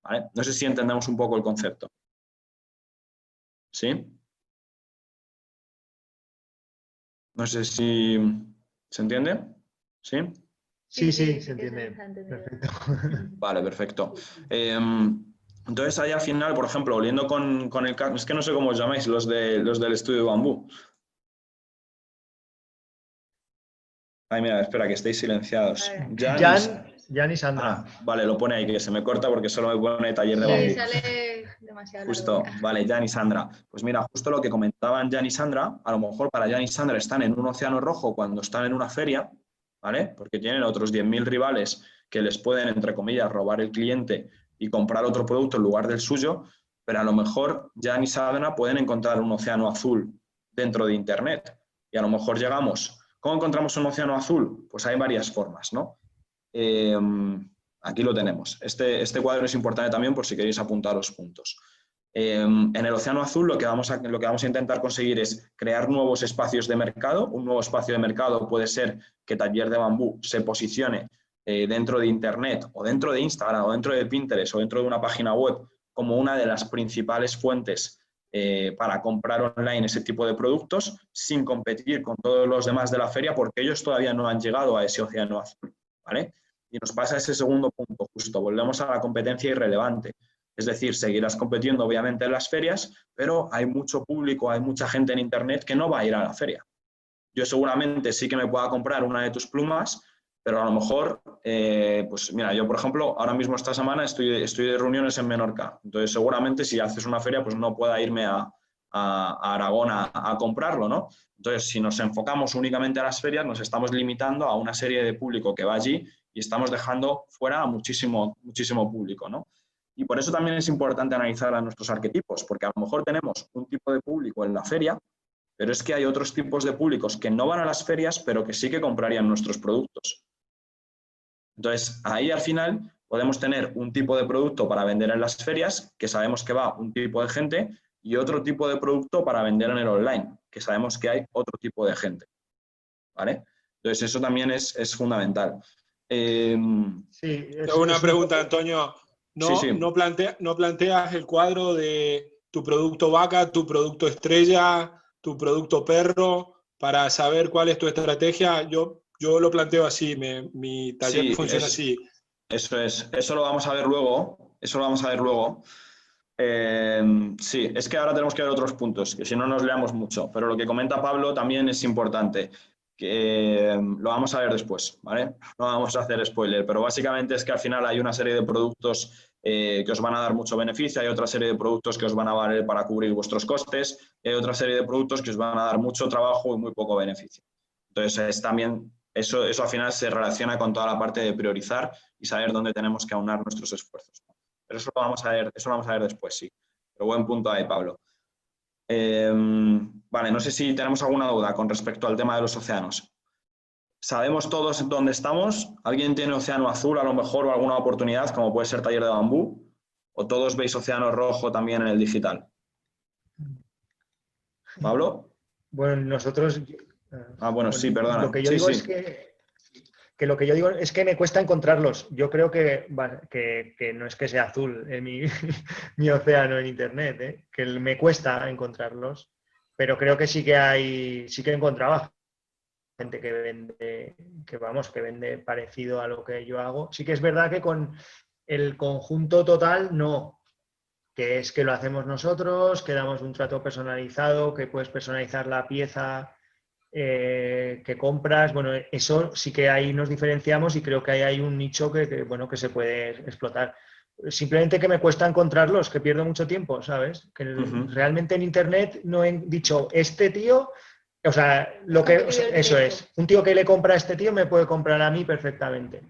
¿vale? No sé si entendemos un poco el concepto. ¿Sí? No sé si se entiende. ¿Sí? Sí, se entiende. Perfecto. Vale, perfecto. Entonces ahí al final, por ejemplo, volviendo con el caso, es que no sé cómo os llamáis, los del estudio Bambú. Ay, mira, espera, que estéis silenciados. Jan Jan y Sandra. Ah, vale, lo pone ahí, que se me corta porque solo me pone taller de Sí, bambú. sale demasiado Justo, largo. vale, Jan y Sandra. Pues mira, justo lo que comentaban Jan y Sandra, a lo mejor para Jan y Sandra están en un océano rojo cuando están en una feria, ¿vale? Porque tienen otros 10.000 rivales que les pueden, entre comillas, robar el cliente y comprar otro producto en lugar del suyo, pero a lo mejor Jan y Sandra pueden encontrar un océano azul dentro de Internet. Y a lo mejor llegamos. ¿Cómo encontramos un océano azul? Pues hay varias formas, ¿no? Aquí lo tenemos. Este cuadro es importante también por si queréis apuntar los puntos. En el océano azul lo que vamos a intentar conseguir es crear nuevos espacios de mercado. Un nuevo espacio de mercado puede ser que Taller de Bambú se posicione dentro de Internet o dentro de Instagram o dentro de Pinterest o dentro de una página web como una de las principales fuentes para comprar online ese tipo de productos sin competir con todos los demás de la feria porque ellos todavía no han llegado a ese océano azul, ¿vale? Y nos pasa ese segundo punto justo, volvemos a la competencia irrelevante. Es decir, seguirás compitiendo obviamente en las ferias, pero hay mucho público, hay mucha gente en Internet que no va a ir a la feria. Yo seguramente sí que me pueda comprar una de tus plumas, pero a lo mejor, pues mira, yo por ejemplo, ahora mismo esta semana estoy de reuniones en Menorca. Entonces seguramente si haces una feria, pues no pueda irme a Aragón a comprarlo, ¿no? Entonces, si nos enfocamos únicamente a las ferias, nos estamos limitando a una serie de público que va allí y estamos dejando fuera a muchísimo público, ¿no? Y por eso también es importante analizar a nuestros arquetipos, porque a lo mejor tenemos un tipo de público en la feria, pero es que hay otros tipos de públicos que no van a las ferias, pero que sí que comprarían nuestros productos. Entonces, ahí al final podemos tener un tipo de producto para vender en las ferias, que sabemos que va un tipo de gente, y otro tipo de producto para vender en el online, que sabemos que hay otro tipo de gente, ¿vale? Entonces, eso también es fundamental. Sí, Tengo una pregunta, Antonio. Sí. ¿No planteas el cuadro de tu producto vaca, tu producto estrella, tu producto perro, para saber cuál es tu estrategia? Yo lo planteo así, mi taller funciona así. Eso lo vamos a ver luego. Sí, es que ahora tenemos que ver otros puntos, que si no nos leamos mucho, pero lo que comenta Pablo también es importante, que lo vamos a ver después, ¿vale? No vamos a hacer spoiler, pero básicamente es que al final hay una serie de productos que os van a dar mucho beneficio, hay otra serie de productos que os van a valer para cubrir vuestros costes, y hay otra serie de productos que os van a dar mucho trabajo y muy poco beneficio. Entonces, también eso al final se relaciona con toda la parte de priorizar y saber dónde tenemos que aunar nuestros esfuerzos. Pero eso lo vamos a ver después, sí. Pero buen punto ahí, Pablo. Vale, no sé si tenemos alguna duda con respecto al tema de los océanos. ¿Sabemos todos dónde estamos? ¿Alguien tiene océano azul a lo mejor o alguna oportunidad, como puede ser Taller de Bambú? ¿O todos veis océano rojo también en el digital? ¿Pablo? Bueno, nosotros... Bueno, sí, perdona. Lo que yo digo es que lo que yo digo es que me cuesta encontrarlos. Yo creo que no es que sea azul mi océano en Internet, que me cuesta encontrarlos, pero creo que sí que encontraba gente que vende parecido a lo que yo hago. Sí que es verdad que con el conjunto total no, que es que lo hacemos nosotros, que damos un trato personalizado, que puedes personalizar la pieza que compras. Bueno, eso sí que ahí nos diferenciamos y creo que ahí hay un nicho que se puede explotar. Simplemente que me cuesta encontrarlos, que pierdo mucho tiempo, ¿sabes? Que realmente en Internet no he dicho, este tío, o sea, eso es, un tío que le compra a este tío me puede comprar a mí perfectamente.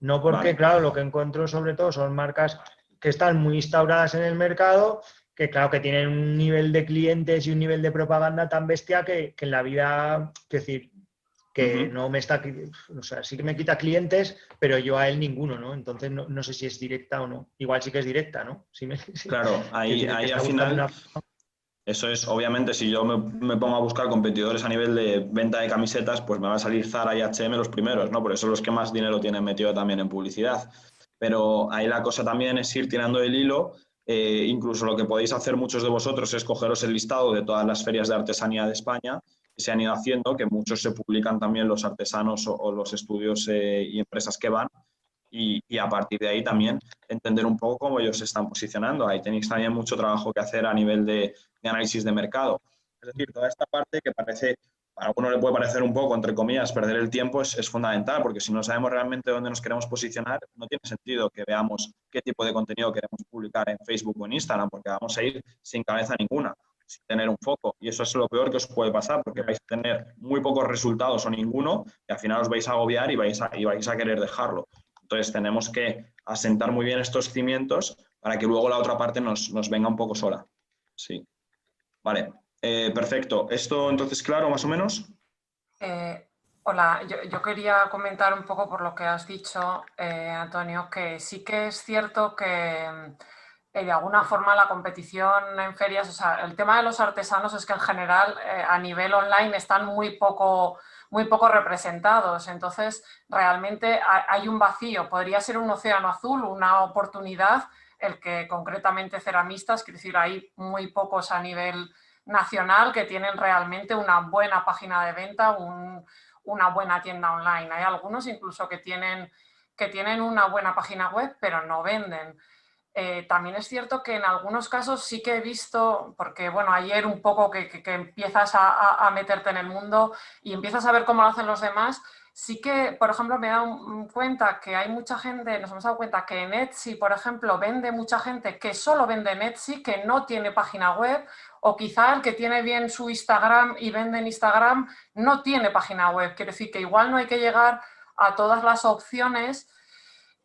No porque, Vale. claro, lo que encuentro sobre todo son marcas que están muy instauradas en el mercado, que claro, que tienen un nivel de clientes y un nivel de propaganda tan bestia que en la vida, es decir, que no me está, o sea, sí que me quita clientes, pero yo a él ninguno, ¿no? Entonces no sé si es directa o no. Igual sí que es directa, ¿no? Claro, ahí al final, eso es, obviamente, si yo me pongo a buscar competidores a nivel de venta de camisetas, pues me va a salir Zara y H&M los primeros, ¿no? Por eso los que más dinero tienen metido también en publicidad. Pero ahí la cosa también es ir tirando el hilo. Incluso lo que podéis hacer muchos de vosotros es cogeros el listado de todas las ferias de artesanía de España que se han ido haciendo, que muchos se publican también los artesanos o los estudios y empresas que van, y a partir de ahí también entender un poco cómo ellos se están posicionando. Ahí tenéis también mucho trabajo que hacer a nivel de análisis de mercado. Es decir, toda esta parte que parece para uno le puede parecer un poco, entre comillas, perder el tiempo es fundamental, porque si no sabemos realmente dónde nos queremos posicionar, no tiene sentido que veamos qué tipo de contenido queremos publicar en Facebook o en Instagram, porque vamos a ir sin cabeza ninguna, sin tener un foco. Y eso es lo peor que os puede pasar, porque vais a tener muy pocos resultados o ninguno, y al final os vais a agobiar y vais a querer dejarlo. Entonces tenemos que asentar muy bien estos cimientos para que luego la otra parte nos venga un poco sola. Sí. Vale. Perfecto. ¿Esto entonces claro, más o menos? Hola, yo quería comentar un poco por lo que has dicho, Antonio, que sí que es cierto que de alguna forma la competición en ferias, o sea, el tema de los artesanos es que en general a nivel online están muy poco representados, entonces realmente hay un vacío, podría ser un océano azul, una oportunidad, el que concretamente ceramistas, quiero decir, hay muy pocos a nivel nacional que tienen realmente una buena página de venta, una buena tienda online. Hay algunos incluso que tienen una buena página web, pero no venden. También es cierto que en algunos casos sí que he visto, porque bueno, ayer un poco que empiezas a meterte en el mundo y empiezas a ver cómo lo hacen los demás, sí que, por ejemplo, me he dado cuenta que hay mucha gente, nos hemos dado cuenta que en Etsy, por ejemplo, vende mucha gente que solo vende en Etsy, que no tiene página web, o quizá el que tiene bien su Instagram y vende en Instagram no tiene página web. Quiere decir que igual no hay que llegar a todas las opciones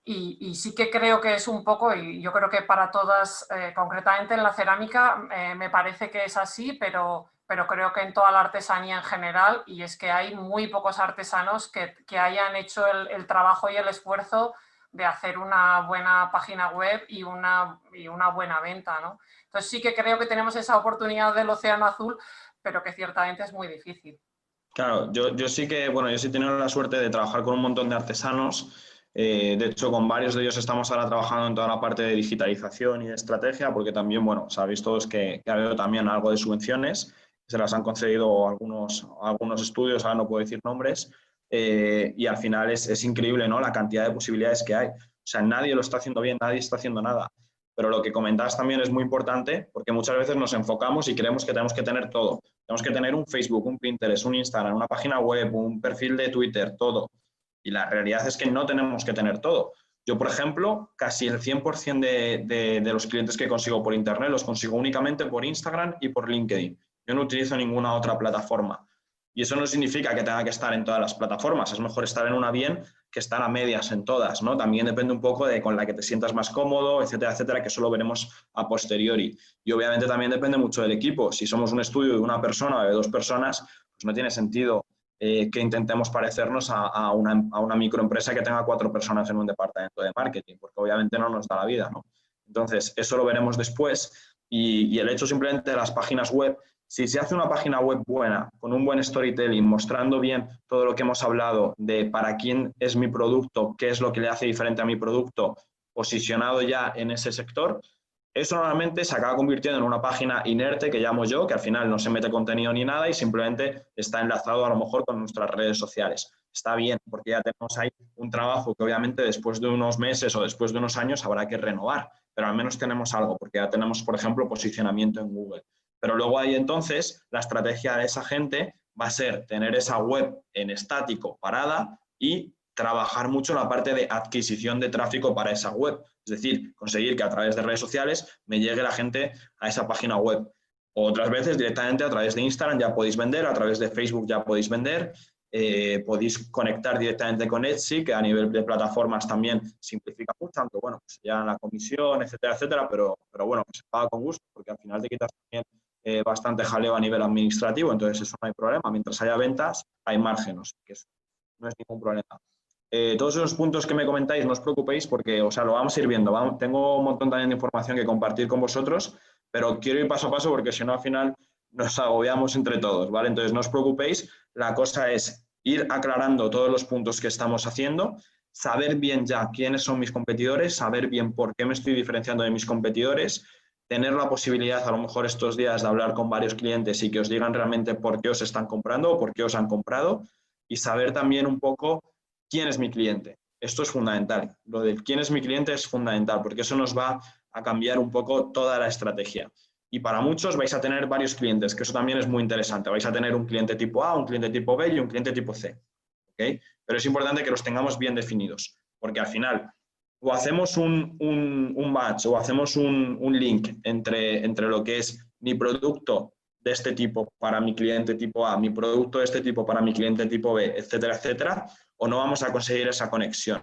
y sí que creo que es un poco, y yo creo que para todas, concretamente en la cerámica, me parece que es así, pero creo que en toda la artesanía en general, y es que hay muy pocos artesanos que hayan hecho el trabajo y el esfuerzo de hacer una buena página web y una buena venta, ¿no? Entonces sí que creo que tenemos esa oportunidad del océano azul, pero que ciertamente es muy difícil. Claro, yo sí que, bueno, yo sí he tenido la suerte de trabajar con un montón de artesanos. De hecho, con varios de ellos estamos ahora trabajando en toda la parte de digitalización y de estrategia, porque también, bueno, sabéis todos que ha habido también algo de subvenciones, se las han concedido algunos estudios, ahora no puedo decir nombres, y al final es increíble, ¿no?, la cantidad de posibilidades que hay. O sea, nadie lo está haciendo bien, nadie está haciendo nada. Pero lo que comentabas también es muy importante, porque muchas veces nos enfocamos y creemos que tenemos que tener todo. Tenemos que tener un Facebook, un Pinterest, un Instagram, una página web, un perfil de Twitter, todo. Y la realidad es que no tenemos que tener todo. Yo, por ejemplo, casi el 100% de los clientes que consigo por Internet los consigo únicamente por Instagram y por LinkedIn. Yo no utilizo ninguna otra plataforma. Y eso no significa que tenga que estar en todas las plataformas. Es mejor estar en una bien que estar a medias en todas, ¿no? También depende un poco de con la que te sientas más cómodo, etcétera, etcétera, que eso lo veremos a posteriori. Y obviamente también depende mucho del equipo. Si somos un estudio de una persona o de dos personas, pues no tiene sentido que intentemos parecernos a una microempresa que tenga 4 personas en un departamento de marketing, porque obviamente no nos da la vida, ¿no? Entonces, eso lo veremos después y el hecho simplemente de las páginas web, si se hace una página web buena, con un buen storytelling, mostrando bien todo lo que hemos hablado de para quién es mi producto, qué es lo que le hace diferente a mi producto, posicionado ya en ese sector, eso normalmente se acaba convirtiendo en una página inerte que llamo yo, que al final no se mete contenido ni nada y simplemente está enlazado a lo mejor con nuestras redes sociales. Está bien, porque ya tenemos ahí un trabajo que obviamente después de unos meses o después de unos años habrá que renovar, pero al menos tenemos algo, porque ya tenemos, por ejemplo, posicionamiento en Google. Pero luego ahí entonces la estrategia de esa gente va a ser tener esa web en estático, parada, y trabajar mucho en la parte de adquisición de tráfico para esa web. Es decir, conseguir que a través de redes sociales me llegue la gente a esa página web. O otras veces directamente a través de Instagram ya podéis vender, a través de Facebook ya podéis vender, podéis conectar directamente con Etsy, que a nivel de plataformas también simplifica mucho, aunque bueno, pues ya la comisión, etcétera, etcétera, pero bueno, se paga con gusto, porque al final te quitas también bastante jaleo a nivel administrativo, entonces eso no hay problema. Mientras haya ventas, hay márgenes, que eso no es ningún problema. Todos esos puntos que me comentáis, no os preocupéis porque, o sea, lo vamos a ir viendo. Tengo un montón también de información que compartir con vosotros, pero quiero ir paso a paso porque si no, al final nos agobiamos entre todos, ¿vale? Entonces, no os preocupéis. La cosa es ir aclarando todos los puntos que estamos haciendo, saber bien ya quiénes son mis competidores, saber bien por qué me estoy diferenciando de mis competidores, tener la posibilidad a lo mejor estos días de hablar con varios clientes y que os digan realmente por qué os están comprando o por qué os han comprado y saber también un poco quién es mi cliente. Esto es fundamental. Lo de quién es mi cliente es fundamental porque eso nos va a cambiar un poco toda la estrategia. Y para muchos vais a tener varios clientes, que eso también es muy interesante. Vais a tener un cliente tipo A, un cliente tipo B y un cliente tipo C. ¿Okay? Pero es importante que los tengamos bien definidos, porque al final o hacemos un match o hacemos un link entre lo que es mi producto de este tipo para mi cliente tipo A, mi producto de este tipo para mi cliente tipo B, etcétera, etcétera, o no vamos a conseguir esa conexión.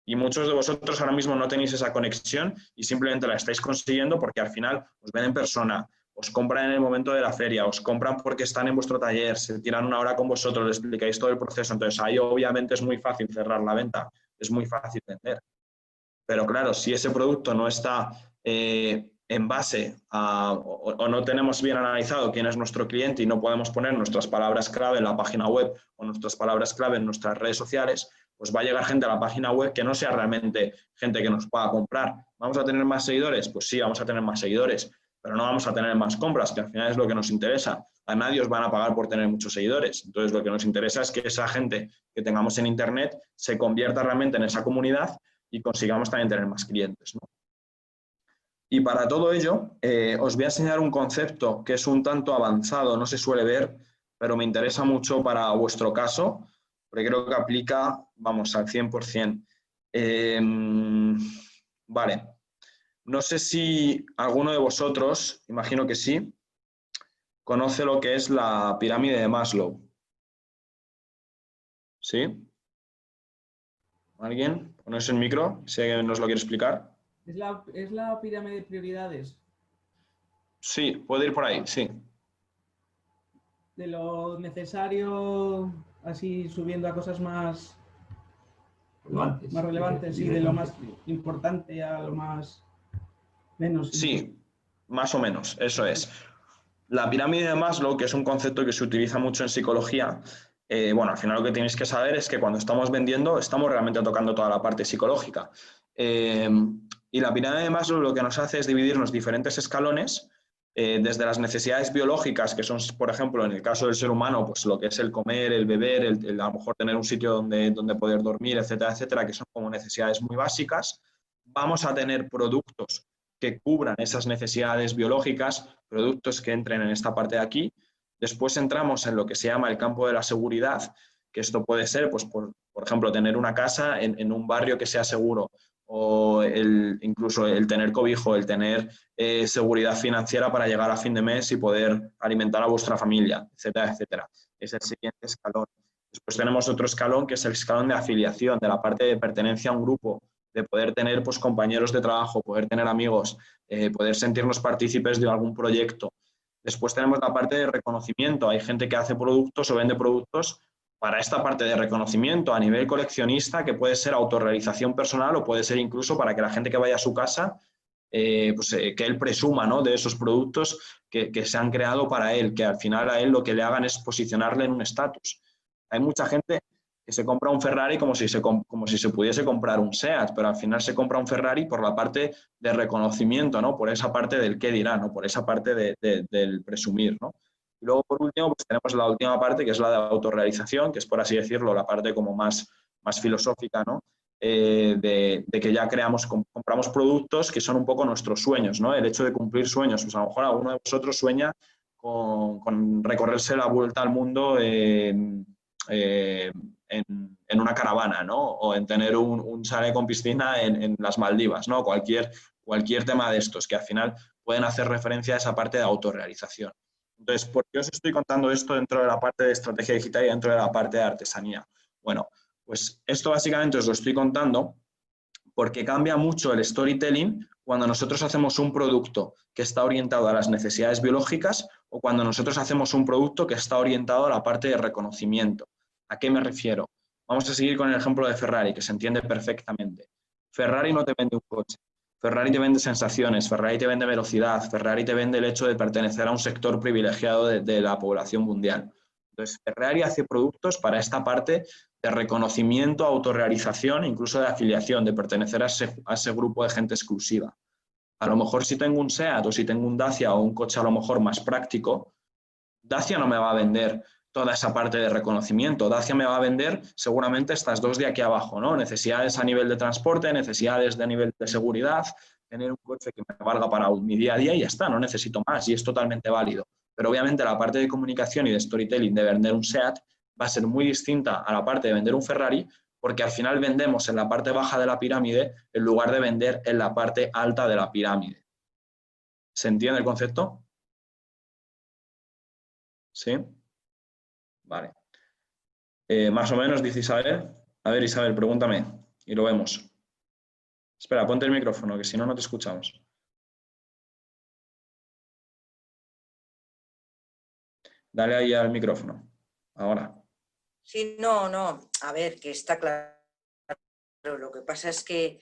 Y muchos de vosotros ahora mismo no tenéis esa conexión y simplemente la estáis consiguiendo porque al final os ven en persona, os compran en el momento de la feria, os compran porque están en vuestro taller, se tiran una hora con vosotros, les explicáis todo el proceso. Entonces ahí obviamente es muy fácil cerrar la venta, es muy fácil vender. Pero claro, si ese producto no está en base a, o no tenemos bien analizado quién es nuestro cliente y no podemos poner nuestras palabras clave en la página web o nuestras palabras clave en nuestras redes sociales, pues va a llegar gente a la página web que no sea realmente gente que nos pueda comprar. ¿Vamos a tener más seguidores? Pues sí, vamos a tener más seguidores, pero no vamos a tener más compras, que al final es lo que nos interesa. A nadie os van a pagar por tener muchos seguidores. Entonces, lo que nos interesa es que esa gente que tengamos en Internet se convierta realmente en esa comunidad y consigamos también tener más clientes, ¿no? Y para todo ello, os voy a enseñar un concepto que es un tanto avanzado, no se suele ver, pero me interesa mucho para vuestro caso, porque creo que aplica, vamos, al 100%. Vale. No sé si alguno de vosotros, imagino que sí, conoce lo que es la pirámide de Maslow. ¿Sí? ¿Alguien? ¿Ponéis el micro? Si alguien nos lo quiere explicar. ¿Es la pirámide de prioridades? Sí, puede ir por ahí, sí. De lo necesario, así subiendo a cosas más relevantes y de lo más importante a lo más menos. Sí, más o menos, eso es. La pirámide de Maslow, que es un concepto que se utiliza mucho en psicología, bueno, al final lo que tenéis que saber es que cuando estamos vendiendo estamos realmente tocando toda la parte psicológica. Y la pirámide de Maslow lo que nos hace es dividirnos diferentes escalones, desde las necesidades biológicas, que son, por ejemplo, en el caso del ser humano, pues lo que es el comer, el beber, a lo mejor tener un sitio donde poder dormir, etcétera, etcétera, que son como necesidades muy básicas. Vamos a tener productos que cubran esas necesidades biológicas, productos que entren en esta parte de aquí. Después entramos en lo que se llama el campo de la seguridad, que esto puede ser, pues, por ejemplo, tener una casa en un barrio que sea seguro, o incluso el tener cobijo, el tener seguridad financiera para llegar a fin de mes y poder alimentar a vuestra familia, etcétera, etcétera. Es el siguiente escalón. Después tenemos otro escalón, que es el escalón de afiliación, de la parte de pertenencia a un grupo, de poder tener, pues, compañeros de trabajo, poder tener amigos, poder sentirnos partícipes de algún proyecto. Después tenemos la parte de reconocimiento. Hay gente que hace productos o vende productos para esta parte de reconocimiento a nivel coleccionista, que puede ser autorrealización personal o puede ser incluso para que la gente que vaya a su casa, que él presuma, ¿no?, de esos productos que se han creado para él, que al final a él lo que le hagan es posicionarle en un estatus. Hay mucha gente que se compra un Ferrari como si se pudiese comprar un Seat, pero al final se compra un Ferrari por la parte de reconocimiento, ¿no?, por esa parte del qué dirá, ¿no?, por esa parte del presumir, ¿no? Y luego, por último, pues tenemos la última parte, que es la de autorrealización, que es, por así decirlo, la parte como más filosófica, ¿no?, de que ya compramos productos que son un poco nuestros sueños, ¿no? El hecho de cumplir sueños. Pues a lo mejor alguno de vosotros sueña con recorrerse la vuelta al mundo en una caravana, ¿no?, o en tener un chalet con piscina en las Maldivas, ¿no? Cualquier tema de estos, que al final pueden hacer referencia a esa parte de autorrealización. Entonces, ¿por qué os estoy contando esto dentro de la parte de estrategia digital y dentro de la parte de artesanía? Bueno, pues esto básicamente os lo estoy contando porque cambia mucho el storytelling cuando nosotros hacemos un producto que está orientado a las necesidades biológicas o cuando nosotros hacemos un producto que está orientado a la parte de reconocimiento. ¿A qué me refiero? Vamos a seguir con el ejemplo de Ferrari, que se entiende perfectamente. Ferrari no te vende un coche. Ferrari te vende sensaciones, Ferrari te vende velocidad, Ferrari te vende el hecho de pertenecer a un sector privilegiado de la población mundial. Entonces, Ferrari hace productos para esta parte de reconocimiento, autorrealización, incluso de afiliación, de pertenecer a ese grupo de gente exclusiva. A lo mejor si tengo un Seat o si tengo un Dacia o un coche a lo mejor más práctico, Dacia no me va a vender toda esa parte de reconocimiento. Dacia me va a vender seguramente estas dos de aquí abajo, ¿no? Necesidades a nivel de transporte, necesidades de nivel de seguridad, genere un coche que me valga para mi día a día y ya está, no necesito más y es totalmente válido. Pero obviamente la parte de comunicación y de storytelling de vender un SEAT va a ser muy distinta a la parte de vender un Ferrari, porque al final vendemos en la parte baja de la pirámide en lugar de vender en la parte alta de la pirámide. ¿Se entiende el concepto? ¿Sí? Vale. Más o menos, dice Isabel. A ver, Isabel, pregúntame y lo vemos. Espera, ponte el micrófono, que si no, no te escuchamos. Dale ahí al micrófono. Ahora. Sí, no, a ver, que está claro. Lo que pasa es que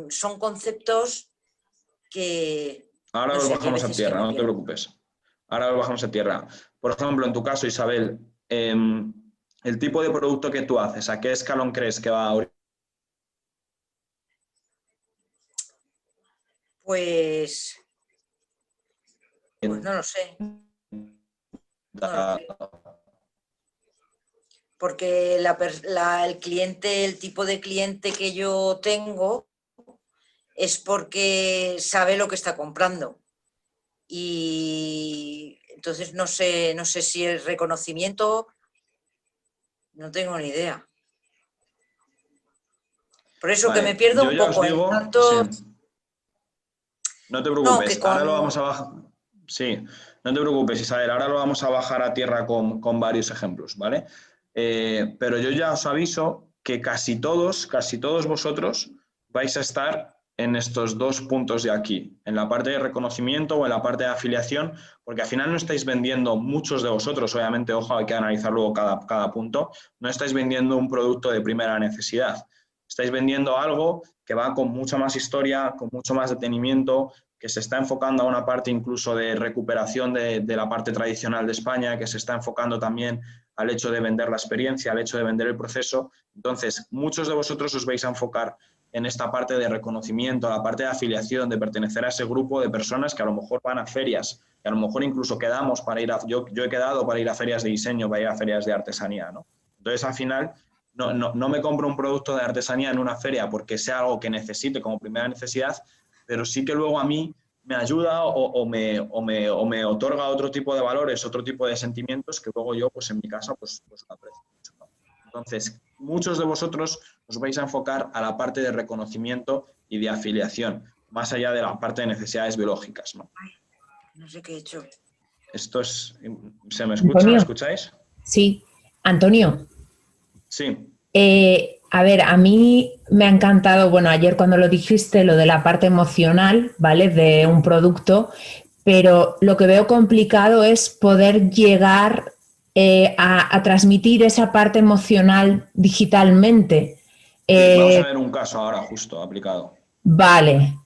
son conceptos que... Ahora no los sé, hay bajamos a veces que tierra, me no te pierdo. preocupes. Ahora los bajamos a tierra. Por ejemplo, en tu caso, Isabel, el tipo de producto que tú haces, ¿a qué escalón crees que va a...? Pues no lo sé. No lo sé. Porque el cliente, el tipo de cliente que yo tengo es porque sabe lo que está comprando. Y entonces no sé si el reconocimiento, no tengo ni idea. Por eso Vale, que me pierdo yo un ya os poco en digo, tanto... sí. No te No, que preocupes, ahora lo vamos a bajar. Sí, no te preocupes, Isabel, ahora lo vamos a bajar a tierra con varios ejemplos, ¿vale? Pero yo ya os aviso que casi todos vosotros vais a estar en estos dos puntos de aquí, en la parte de reconocimiento o en la parte de afiliación, porque al final no estáis vendiendo, muchos de vosotros, obviamente, ojo, hay que analizar luego cada punto, no estáis vendiendo un producto de primera necesidad, estáis vendiendo algo que va con mucha más historia, con mucho más detenimiento, que se está enfocando a una parte incluso de recuperación de la parte tradicional de España, que se está enfocando también al hecho de vender la experiencia, al hecho de vender el proceso. Entonces, muchos de vosotros os vais a enfocar en esta parte de reconocimiento, la parte de afiliación, de pertenecer a ese grupo de personas que a lo mejor van a ferias, que a lo mejor incluso quedamos para ir a... Yo he quedado para ir a ferias de diseño, para ir a ferias de artesanía, ¿no? Entonces, al final, no me compro un producto de artesanía en una feria porque sea algo que necesite como primera necesidad, pero sí que luego a mí me ayuda o me otorga otro tipo de valores, otro tipo de sentimientos que luego yo, pues en mi casa, pues aprecio mucho, ¿no? Entonces, muchos de vosotros os vais a enfocar a la parte de reconocimiento y de afiliación, más allá de la parte de necesidades biológicas, ¿no? No sé qué he hecho. Esto es... ¿Se me escucha? Antonio. ¿Me escucháis? Sí. Antonio. Sí. A ver, a mí me ha encantado, bueno, ayer cuando lo dijiste, lo de la parte emocional, ¿vale? De un producto, pero lo que veo complicado es poder llegar a transmitir esa parte emocional digitalmente. Sí, vamos a ver un caso ahora justo aplicado. Vale.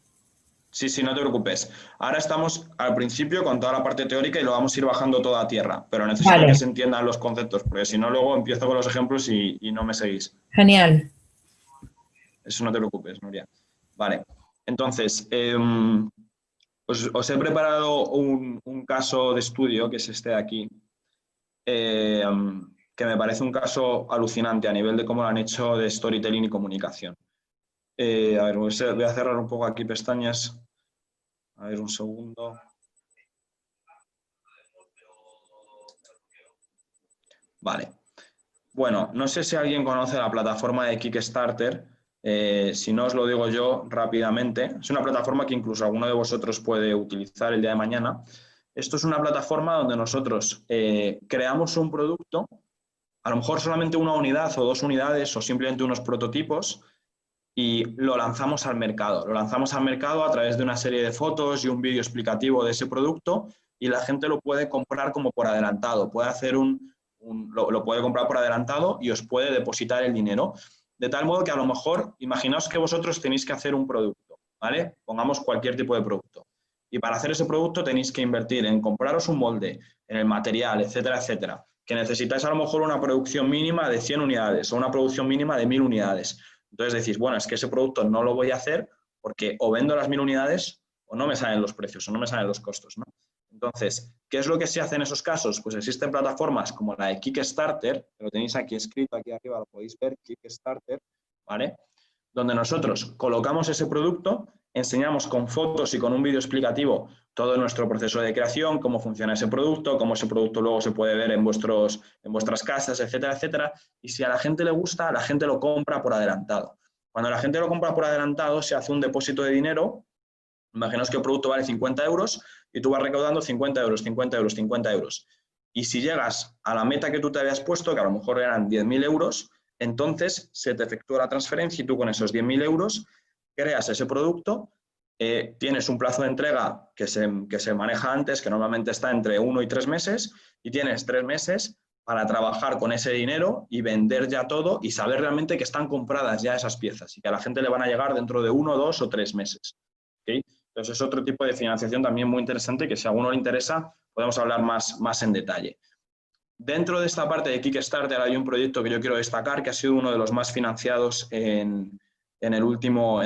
Sí, no te preocupes. Ahora estamos al principio con toda la parte teórica y lo vamos a ir bajando todo a tierra, pero necesito que se entiendan los conceptos, porque si no luego empiezo con los ejemplos y no me seguís. Genial. Eso no te preocupes, Nuria. Vale, entonces, os he preparado un caso de estudio, que es este de aquí, que me parece un caso alucinante a nivel de cómo lo han hecho de storytelling y comunicación. A ver, voy a cerrar un poco aquí pestañas. A ver, un segundo. Vale. Bueno, no sé si alguien conoce la plataforma de Kickstarter. Si no, os lo digo yo rápidamente. Es una plataforma que incluso alguno de vosotros puede utilizar el día de mañana. Esto es una plataforma donde nosotros creamos un producto, a lo mejor solamente una unidad o dos unidades o simplemente unos prototipos, y lo lanzamos al mercado. Lo lanzamos al mercado a través de una serie de fotos y un vídeo explicativo de ese producto y la gente lo puede comprar como por adelantado. Puede hacer lo puede comprar por adelantado y os puede depositar el dinero. De tal modo que a lo mejor, imaginaos que vosotros tenéis que hacer un producto, ¿vale? Pongamos cualquier tipo de producto. Y para hacer ese producto tenéis que invertir en compraros un molde, en el material, etcétera, etcétera. Que necesitáis a lo mejor una producción mínima de 100 unidades o una producción mínima de 1000 unidades. Entonces decís, bueno, es que ese producto no lo voy a hacer porque o vendo las 1000 unidades o no me salen los precios o no me salen los costos, ¿no? Entonces, ¿qué es lo que se hace en esos casos? Pues existen plataformas como la de Kickstarter, que lo tenéis aquí escrito, aquí arriba lo podéis ver, Kickstarter, ¿vale? Donde nosotros colocamos ese producto enseñamos con fotos y con un vídeo explicativo todo nuestro proceso de creación, cómo funciona ese producto, cómo ese producto luego se puede ver en vuestras casas, etcétera, etcétera. Y si a la gente le gusta, la gente lo compra por adelantado. Cuando la gente lo compra por adelantado, se hace un depósito de dinero. Imaginaos que el producto vale 50 euros y tú vas recaudando 50 euros, 50 euros, 50 euros. Y si llegas a la meta que tú te habías puesto, que a lo mejor eran 10.000 euros, entonces se te efectúa la transferencia y tú con esos 10.000 euros creas ese producto, tienes un plazo de entrega que se maneja antes, que normalmente está entre 1 y 3 meses, y tienes 3 meses para trabajar con ese dinero y vender ya todo y saber realmente que están compradas ya esas piezas y que a la gente le van a llegar dentro de 1, 2 o 3 meses. ¿Okay? Entonces es otro tipo de financiación también muy interesante que si a alguno le interesa podemos hablar más en detalle. Dentro de esta parte de Kickstarter hay un proyecto que yo quiero destacar que ha sido uno de los más financiados en el último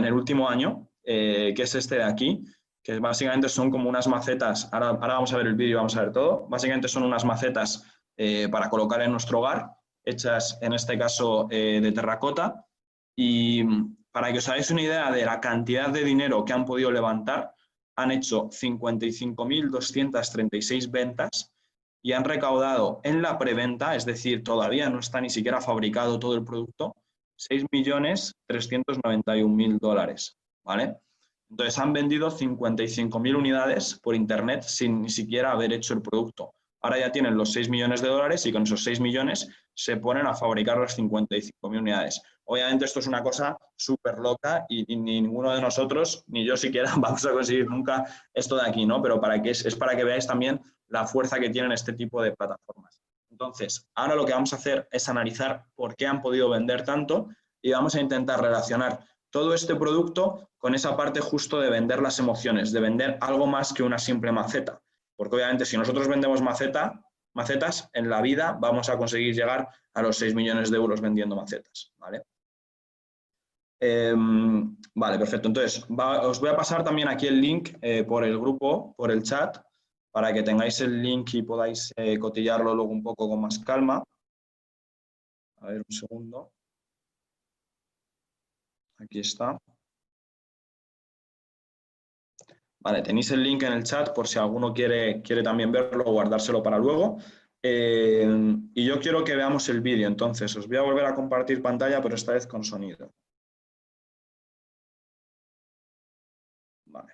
año, que es este de aquí, que básicamente son como unas macetas. Ahora vamos a ver el vídeo y vamos a ver todo. Básicamente son unas macetas para colocar en nuestro hogar, hechas en este caso de terracota. Y para que os hagáis una idea de la cantidad de dinero que han podido levantar, han hecho 55.236 ventas y han recaudado en la preventa, es decir, todavía no está ni siquiera fabricado todo el producto, 6.391.000 dólares, ¿vale? Entonces han vendido 55.000 unidades por internet sin ni siquiera haber hecho el producto. Ahora ya tienen los 6 millones de dólares y con esos 6 millones se ponen a fabricar las 55.000 unidades. Obviamente esto es una cosa súper loca y ni ninguno de nosotros, ni yo siquiera, vamos a conseguir nunca esto de aquí, ¿no? Pero es para que veáis también la fuerza que tienen este tipo de plataformas. Entonces, ahora lo que vamos a hacer es analizar por qué han podido vender tanto y vamos a intentar relacionar todo este producto con esa parte justo de vender las emociones, de vender algo más que una simple maceta. Porque obviamente si nosotros vendemos macetas, en la vida vamos a conseguir llegar a los 6 millones de euros vendiendo macetas, ¿vale? Vale, perfecto. Entonces, os voy a pasar también aquí el link por el grupo, por el chat, para que tengáis el link y podáis cotillarlo luego un poco con más calma. A ver, un segundo. Aquí está. Vale, tenéis el link en el chat por si alguno quiere también verlo o guardárselo para luego. Y yo quiero que veamos el vídeo, entonces os voy a volver a compartir pantalla, pero esta vez con sonido. Vale.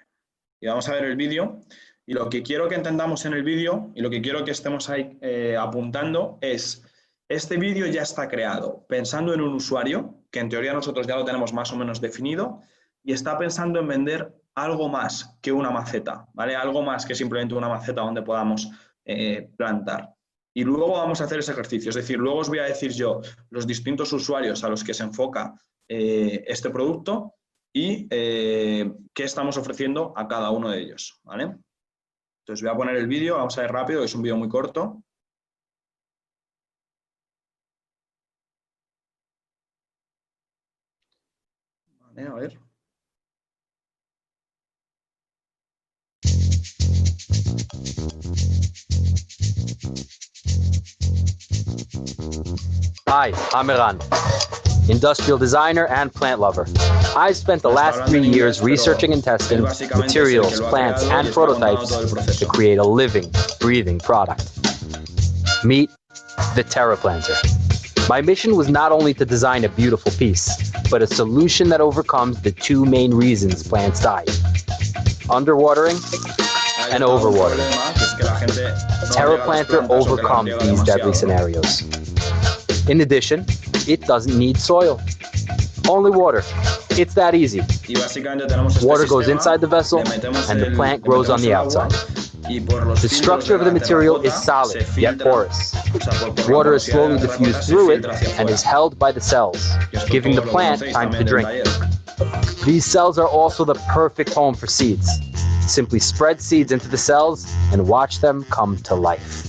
Y vamos a ver el vídeo. Y lo que quiero que entendamos en el vídeo y lo que quiero que estemos ahí apuntando es, este vídeo ya está creado pensando en un usuario, que en teoría nosotros ya lo tenemos más o menos definido, y está pensando en vender algo más que una maceta, ¿vale? Algo más que simplemente una maceta donde podamos plantar. Y luego vamos a hacer ese ejercicio, es decir, luego os voy a decir yo los distintos usuarios a los que se enfoca este producto y qué estamos ofreciendo a cada uno de ellos, ¿vale? Entonces voy a poner el vídeo, vamos a ver rápido, que es un vídeo muy corto. Vale, a ver. Hi, I'm Eran, industrial designer and plant lover. I've spent the last 3 years researching and testing materials, plants, and prototypes to create a living, breathing product. Meet the TerraPlanter. My mission was not only to design a beautiful piece, but a solution that overcomes the 2 main reasons plants die: underwatering and overwatering. TerraPlanter overcomes these deadly scenarios. In addition, it doesn't need soil, only water. It's that easy. Water goes inside the vessel and the plant grows on the outside. The structure of the material is solid, yet porous. Water is slowly diffused through it and is held by the cells, giving the plant time to drink. These cells are also the perfect home for seeds. Simply spread seeds into the cells and watch them come to life.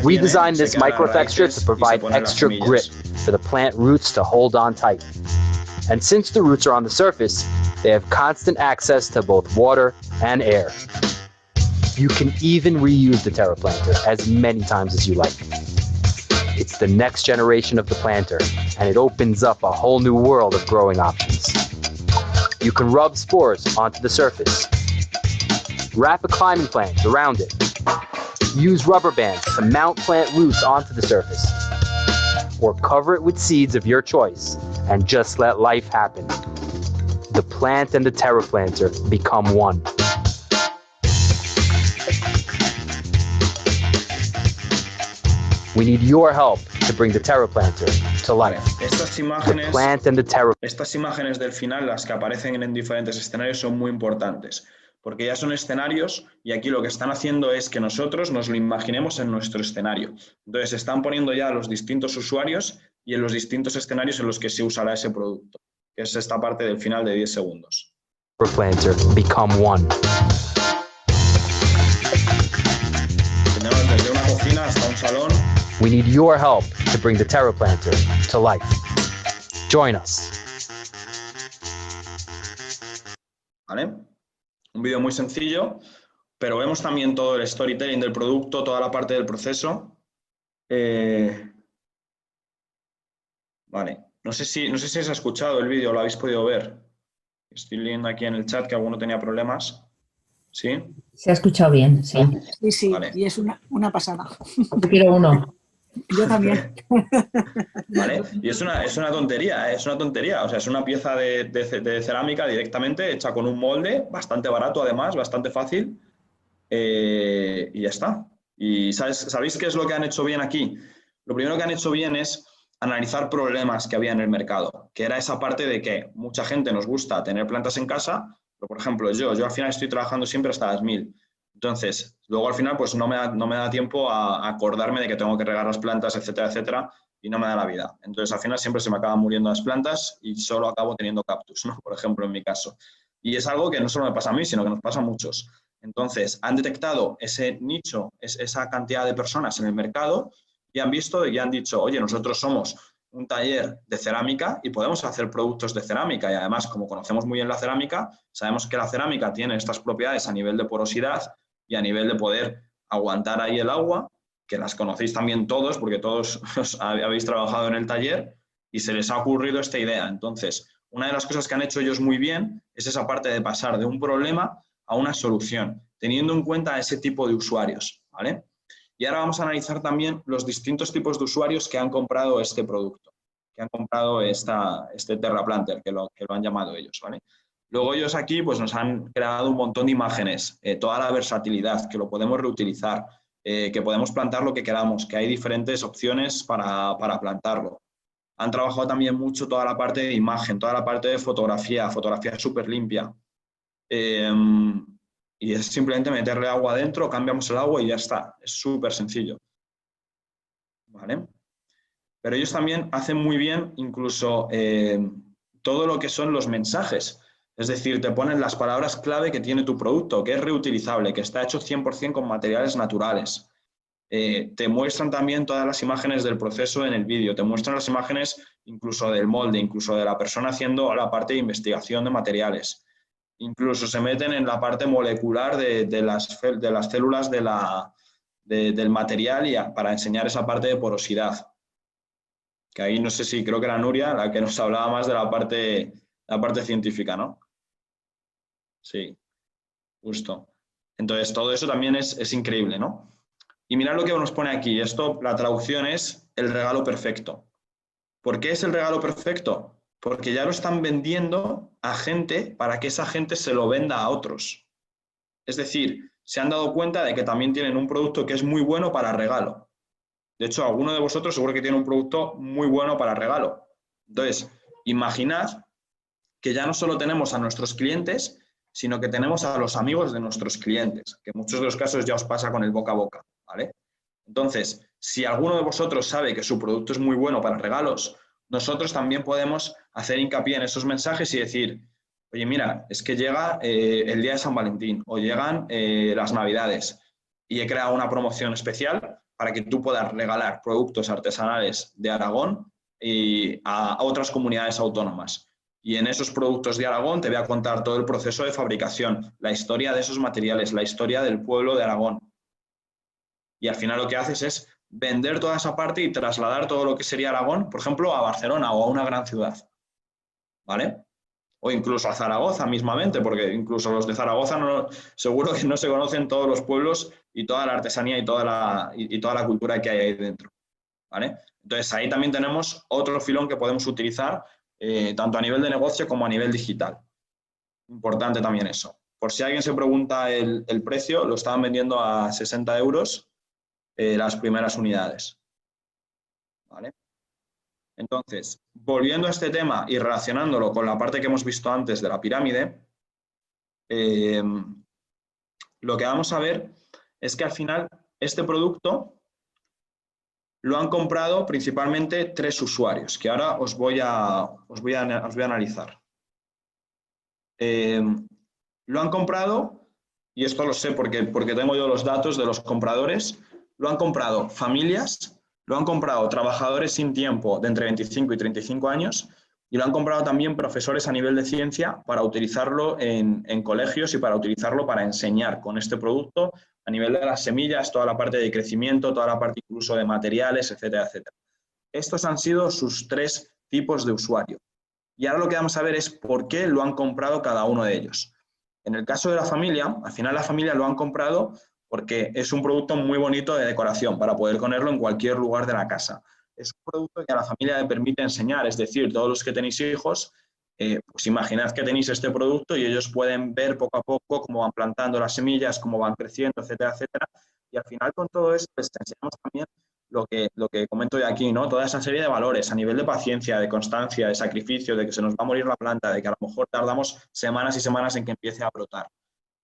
We designed this microtexture to provide extra grip for the plant roots to hold on tight. And since the roots are on the surface, they have constant access to both water and air. You can even reuse the TerraPlanter as many times as you like. It's the next generation of the planter, and it opens up a whole new world of growing options. you can rub spores onto the surface. Wrap a climbing plant around it. Use rubber bands to mount plant roots onto the surface. Or cover it with seeds of your choice and just let life happen. The plant and the TerraPlanter become one. We need your help to bring the TerraPlanter to life. Estas The plant and the Terra. Estas imágenes del final, las que aparecen en diferentes escenarios, son muy importantes, porque ya son escenarios y aquí lo que están haciendo es que nosotros nos lo imaginemos en nuestro escenario. Entonces están poniendo ya los distintos usuarios y en los distintos escenarios en los que se usará ese producto, que es esta parte del final de 10 segundos. TerraPlanter become one. Tenemos desde una cocina hasta un salón. We need your help to bring the TerraPlanter to life. Join us. ¿Vale? Un vídeo muy sencillo, pero vemos también todo el storytelling del producto, toda la parte del proceso. Vale, no sé si se ha escuchado el vídeo, lo habéis podido ver. Estoy leyendo aquí en el chat que alguno tenía problemas. ¿Sí? Se ha escuchado bien, sí. Sí, sí, Vale. y es una pasada. Yo quiero uno. Yo también. ¿Vale? Y es una tontería, es una tontería. O sea, es una pieza de cerámica directamente hecha con un molde, bastante barato además, bastante fácil. Y ya está. ¿Y sabéis qué es lo que han hecho bien aquí? Lo primero que han hecho bien es analizar problemas que había en el mercado, que era esa parte de que mucha gente nos gusta tener plantas en casa, pero por ejemplo yo al final estoy trabajando siempre hasta las 1000. Entonces, luego al final pues no me da tiempo a acordarme de que tengo que regar las plantas, etcétera, etcétera, y no me da la vida. Entonces, al final siempre se me acaban muriendo las plantas y solo acabo teniendo cactus, ¿no? Por ejemplo, en mi caso. Y es algo que no solo me pasa a mí, sino que nos pasa a muchos. Entonces, han detectado ese nicho, esa cantidad de personas en el mercado y han visto y han dicho, oye, nosotros somos un taller de cerámica y podemos hacer productos de cerámica. Y además, como conocemos muy bien la cerámica, sabemos que la cerámica tiene estas propiedades a nivel de porosidad y a nivel de poder aguantar ahí el agua, que las conocéis también todos, porque todos habéis trabajado en el taller, y se les ha ocurrido esta idea. Entonces, una de las cosas que han hecho ellos muy bien es esa parte de pasar de un problema a una solución, teniendo en cuenta ese tipo de usuarios, ¿vale? Y ahora vamos a analizar también los distintos tipos de usuarios que han comprado este producto, que han comprado este TerraPlanter, que lo han llamado ellos, ¿vale? Luego ellos aquí pues, nos han creado un montón de imágenes, toda la versatilidad, que lo podemos reutilizar, que podemos plantar lo que queramos, que hay diferentes opciones para plantarlo. Han trabajado también mucho toda la parte de imagen, toda la parte de fotografía súper limpia. Y es simplemente meterle agua adentro, cambiamos el agua y ya está. Es súper sencillo. ¿Vale? Pero ellos también hacen muy bien incluso todo lo que son los mensajes. Es decir, te ponen las palabras clave que tiene tu producto, que es reutilizable, que está hecho 100% con materiales naturales. Te muestran también todas las imágenes del proceso en el vídeo, te muestran las imágenes incluso del molde, incluso de la persona haciendo la parte de investigación de materiales. Incluso se meten en la parte molecular de las células del material para enseñar esa parte de porosidad. Que ahí no sé si creo que era Nuria la que nos hablaba más de la parte científica, ¿no? Sí, justo. Entonces, todo eso también es increíble, ¿no? Y mirad lo que nos pone aquí. Esto, la traducción es el regalo perfecto. ¿Por qué es el regalo perfecto? Porque ya lo están vendiendo a gente para que esa gente se lo venda a otros. Es decir, se han dado cuenta de que también tienen un producto que es muy bueno para regalo. De hecho, alguno de vosotros seguro que tiene un producto muy bueno para regalo. Entonces, imaginad que ya no solo tenemos a nuestros clientes, sino que tenemos a los amigos de nuestros clientes, que en muchos de los casos ya os pasa con el boca a boca, ¿vale? Entonces, si alguno de vosotros sabe que su producto es muy bueno para regalos, nosotros también podemos hacer hincapié en esos mensajes y decir, oye, mira, es que llega el día de San Valentín o llegan las Navidades y he creado una promoción especial para que tú puedas regalar productos artesanales de Aragón a otras comunidades autónomas. Y en esos productos de Aragón te voy a contar todo el proceso de fabricación, la historia de esos materiales, la historia del pueblo de Aragón. Y al final lo que haces es vender toda esa parte y trasladar todo lo que sería Aragón, por ejemplo, a Barcelona o a una gran ciudad. ¿Vale? o incluso a Zaragoza mismamente, porque incluso los de Zaragoza seguro que no se conocen todos los pueblos y toda la artesanía y toda la cultura que hay ahí dentro, ¿vale? Entonces ahí también tenemos otro filón que podemos utilizar tanto a nivel de negocio como a nivel digital. Importante también eso. Por si alguien se pregunta el precio, lo estaban vendiendo a 60 euros las primeras unidades, ¿vale? Entonces, volviendo a este tema y relacionándolo con la parte que hemos visto antes de la pirámide, lo que vamos a ver es que al final este producto lo han comprado principalmente 3 usuarios, que ahora os voy a analizar. Lo han comprado, y esto lo sé porque tengo yo los datos de los compradores, lo han comprado familias, lo han comprado trabajadores sin tiempo de entre 25 y 35 años y lo han comprado también profesores a nivel de ciencia para utilizarlo en colegios y para utilizarlo para enseñar con este producto a nivel de las semillas, toda la parte de crecimiento, toda la parte incluso de materiales, etcétera, etcétera. Estos han sido sus 3 tipos de usuario. Y ahora lo que vamos a ver es por qué lo han comprado cada uno de ellos. En el caso de la familia, al final la familia lo han comprado porque es un producto muy bonito de decoración para poder ponerlo en cualquier lugar de la casa. Es un producto que a la familia le permite enseñar, es decir, todos los que tenéis hijos, pues imaginad que tenéis este producto y ellos pueden ver poco a poco cómo van plantando las semillas, cómo van creciendo, etcétera, etcétera. Y al final con todo esto les enseñamos también lo que comento de aquí, ¿no? Toda esa serie de valores a nivel de paciencia, de constancia, de sacrificio, de que se nos va a morir la planta, de que a lo mejor tardamos semanas y semanas en que empiece a brotar.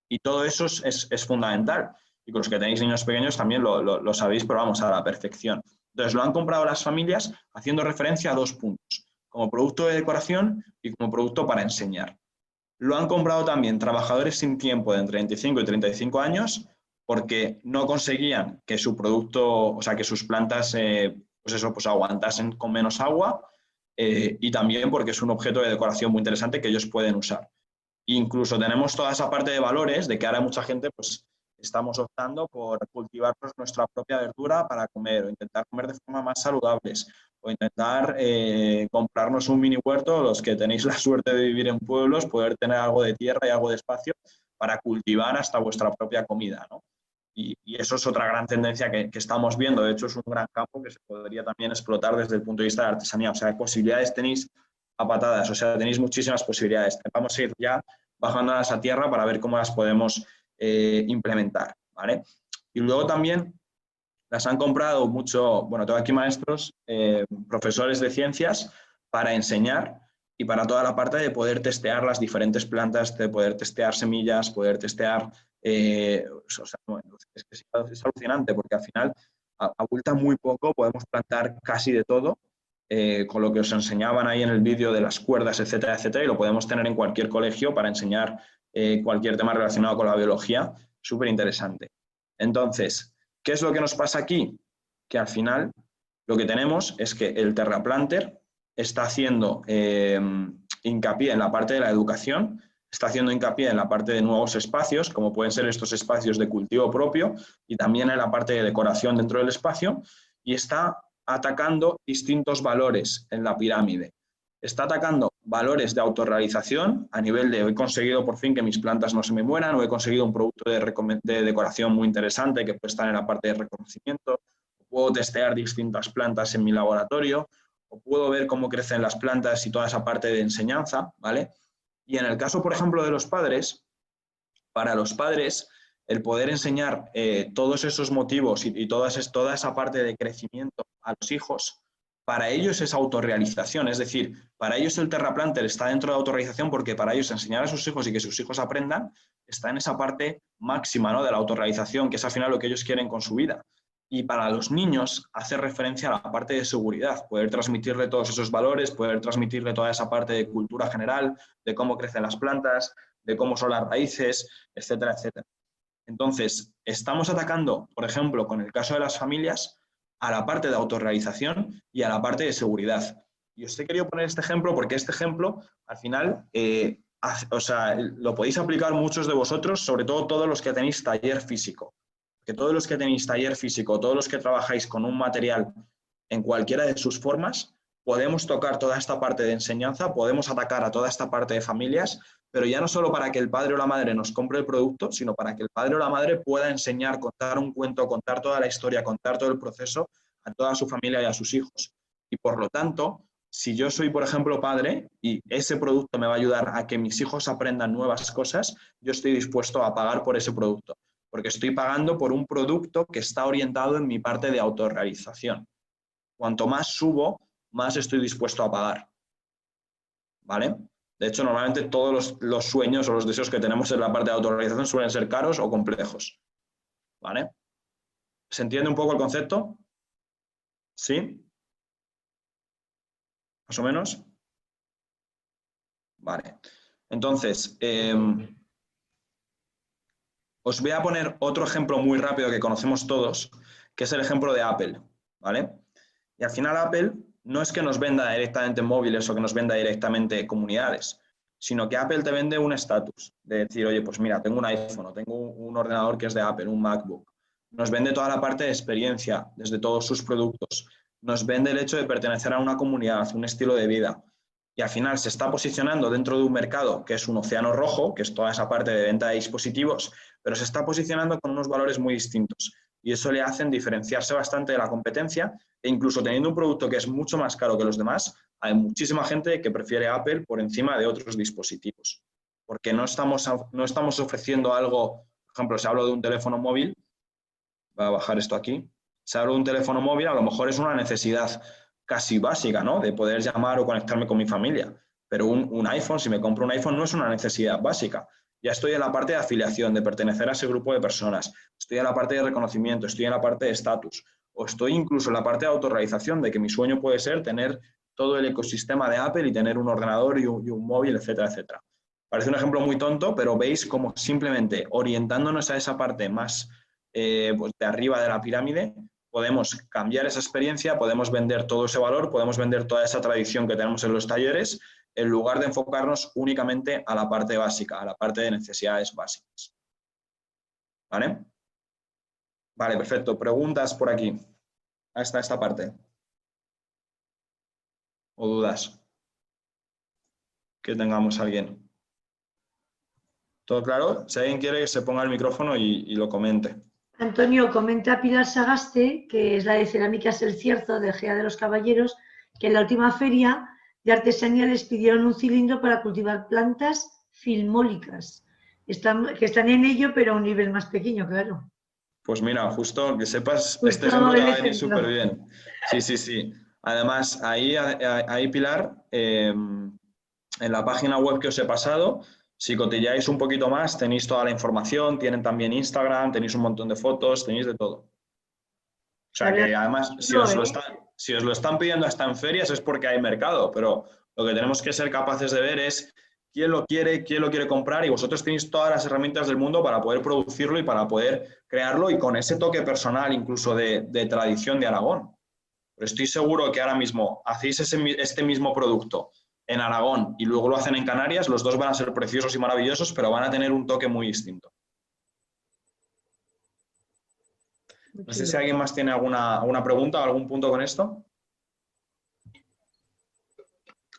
Y todo eso es fundamental. Y con los que tenéis niños pequeños también lo sabéis, pero vamos, a la perfección. Entonces, lo han comprado las familias haciendo referencia a 2 puntos, como producto de decoración y como producto para enseñar. Lo han comprado también trabajadores sin tiempo de entre 25 y 35 años porque no conseguían que su producto, o sea, que sus plantas pues aguantasen con menos agua y también porque es un objeto de decoración muy interesante que ellos pueden usar. Incluso tenemos toda esa parte de valores de que ahora mucha gente pues estamos optando por cultivar nuestra propia verdura para comer o intentar comer de forma más saludables o intentar comprarnos un mini huerto, los que tenéis la suerte de vivir en pueblos, poder tener algo de tierra y algo de espacio para cultivar hasta vuestra propia comida, ¿no? Y eso es otra gran tendencia que estamos viendo. De hecho, es un gran campo que se podría también explotar desde el punto de vista de la artesanía. O sea, posibilidades tenéis a patadas, o sea, tenéis muchísimas posibilidades. Vamos a ir ya bajándolas a tierra para ver cómo las podemos implementar, ¿vale? Y luego también las han comprado mucho, bueno, tengo aquí maestros, profesores de ciencias para enseñar y para toda la parte de poder testear las diferentes plantas, de poder testear semillas, poder testear, o sea, bueno, es alucinante porque al final a vuelta muy poco podemos plantar casi de todo, con lo que os enseñaban ahí en el vídeo de las cuerdas, etcétera, etcétera, y lo podemos tener en cualquier colegio para enseñar cualquier tema relacionado con la biología, súper interesante. Entonces, ¿qué es lo que nos pasa aquí? Que al final lo que tenemos es que el Terraplanter está haciendo hincapié en la parte de la educación, está haciendo hincapié en la parte de nuevos espacios, como pueden ser estos espacios de cultivo propio, y también en la parte de decoración dentro del espacio, y está atacando distintos valores en la pirámide. Está atacando valores de autorrealización a nivel de he conseguido por fin que mis plantas no se me mueran o he conseguido un producto de decoración muy interesante que puede estar en la parte de reconocimiento, puedo testear distintas plantas en mi laboratorio o puedo ver cómo crecen las plantas y toda esa parte de enseñanza, ¿vale? Y en el caso, por ejemplo, de los padres, para los padres el poder enseñar todos esos motivos y toda esa parte de crecimiento a los hijos, para ellos es autorrealización, es decir, para ellos el Terraplanter está dentro de autorrealización porque para ellos enseñar a sus hijos y que sus hijos aprendan está en esa parte máxima, ¿no?, de la autorrealización, que es al final lo que ellos quieren con su vida. Y para los niños hace referencia a la parte de seguridad, poder transmitirle todos esos valores, poder transmitirle toda esa parte de cultura general, de cómo crecen las plantas, de cómo son las raíces, etcétera, etcétera. Entonces, estamos atacando, por ejemplo, con el caso de las familias, a la parte de autorrealización y a la parte de seguridad. Y os he querido poner este ejemplo porque este ejemplo, al final, o sea, lo podéis aplicar muchos de vosotros, sobre todo todos los que tenéis taller físico. Que todos los que tenéis taller físico, todos los que trabajáis con un material en cualquiera de sus formas, podemos tocar toda esta parte de enseñanza, podemos atacar a toda esta parte de familias, pero ya no solo para que el padre o la madre nos compre el producto, sino para que el padre o la madre pueda enseñar, contar un cuento, contar toda la historia, contar todo el proceso a toda su familia y a sus hijos. Y por lo tanto, si yo soy, por ejemplo, padre y ese producto me va a ayudar a que mis hijos aprendan nuevas cosas, yo estoy dispuesto a pagar por ese producto, porque estoy pagando por un producto que está orientado en mi parte de autorrealización. Cuanto más subo, más estoy dispuesto a pagar. ¿Vale? De hecho, normalmente todos los sueños o los deseos que tenemos en la parte de autorrealización suelen ser caros o complejos. ¿Vale? ¿Se entiende un poco el concepto? ¿Sí? ¿Más o menos? Vale. Entonces, os voy a poner otro ejemplo muy rápido que conocemos todos, que es el ejemplo de Apple. ¿Vale? Y al final Apple no es que nos venda directamente móviles o que nos venda directamente comunidades, sino que Apple te vende un estatus de decir, oye, pues mira, tengo un iPhone o tengo un ordenador que es de Apple, un MacBook. Nos vende toda la parte de experiencia desde todos sus productos. Nos vende el hecho de pertenecer a una comunidad, un estilo de vida. Y al final se está posicionando dentro de un mercado que es un océano rojo, que es toda esa parte de venta de dispositivos, pero se está posicionando con unos valores muy distintos. Y eso le hacen diferenciarse bastante de la competencia e incluso teniendo un producto que es mucho más caro que los demás, hay muchísima gente que prefiere Apple por encima de otros dispositivos. Porque no estamos ofreciendo algo, por ejemplo, si hablo de un teléfono móvil, voy a bajar esto aquí, si hablo de un teléfono móvil, a lo mejor es una necesidad casi básica, ¿no? De poder llamar o conectarme con mi familia. Pero un iPhone, si me compro un iPhone, no es una necesidad básica. Ya estoy en la parte de afiliación, de pertenecer a ese grupo de personas. Estoy en la parte de reconocimiento, estoy en la parte de estatus. O estoy incluso en la parte de autorrealización, de que mi sueño puede ser tener todo el ecosistema de Apple y tener un ordenador y un móvil, etcétera, etcétera. Parece un ejemplo muy tonto, pero veis cómo simplemente orientándonos a esa parte más pues de arriba de la pirámide, podemos cambiar esa experiencia, podemos vender todo ese valor, podemos vender toda esa tradición que tenemos en los talleres, en lugar de enfocarnos únicamente a la parte básica, a la parte de necesidades básicas. ¿Vale? Vale, perfecto. Preguntas por aquí, hasta esta parte. ¿O dudas? Que tengamos a alguien. ¿Todo claro? Si alguien quiere que se ponga el micrófono y lo comente. Antonio, comenta Pilar Sagaste, que es la de Cerámicas El Cierzo, de Gea de los Caballeros, que en la última feria de artesanía les pidieron un cilindro para cultivar plantas filmólicas. Que están en ello, pero a un nivel más pequeño, claro. Pues mira, justo que sepas, este ejemplo te va a venir súper bien. Sí, sí, sí. Además, ahí Pilar, en la página web que os he pasado, si cotilleáis un poquito más, tenéis toda la información, tienen también Instagram, tenéis un montón de fotos, tenéis de todo. O sea que además, si os lo están pidiendo hasta en ferias es porque hay mercado, pero lo que tenemos que ser capaces de ver es quién lo quiere comprar y vosotros tenéis todas las herramientas del mundo para poder producirlo y para poder crearlo y con ese toque personal incluso de tradición de Aragón. Pero estoy seguro que ahora mismo hacéis este mismo producto en Aragón y luego lo hacen en Canarias, los dos van a ser preciosos y maravillosos, pero van a tener un toque muy distinto. No sé si alguien más tiene alguna pregunta o algún punto con esto.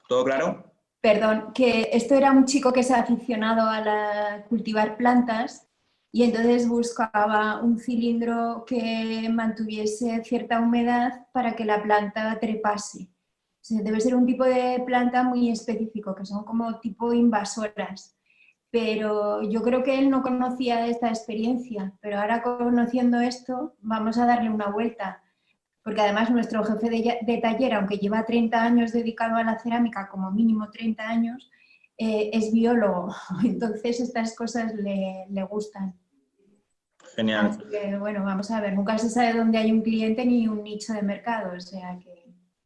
¿Todo claro? Perdón, que esto era un chico que es aficionado a cultivar plantas y entonces buscaba un cilindro que mantuviese cierta humedad para que la planta trepase. O sea, debe ser un tipo de planta muy específico, que son como tipo invasoras. Pero yo creo que él no conocía esta experiencia, pero ahora conociendo esto vamos a darle una vuelta. Porque además nuestro jefe de taller, aunque lleva 30 años dedicado a la cerámica, como mínimo 30 años, es biólogo. Entonces estas cosas le gustan. Genial. Así que, bueno, vamos a ver, nunca se sabe dónde hay un cliente ni un nicho de mercado, o sea que...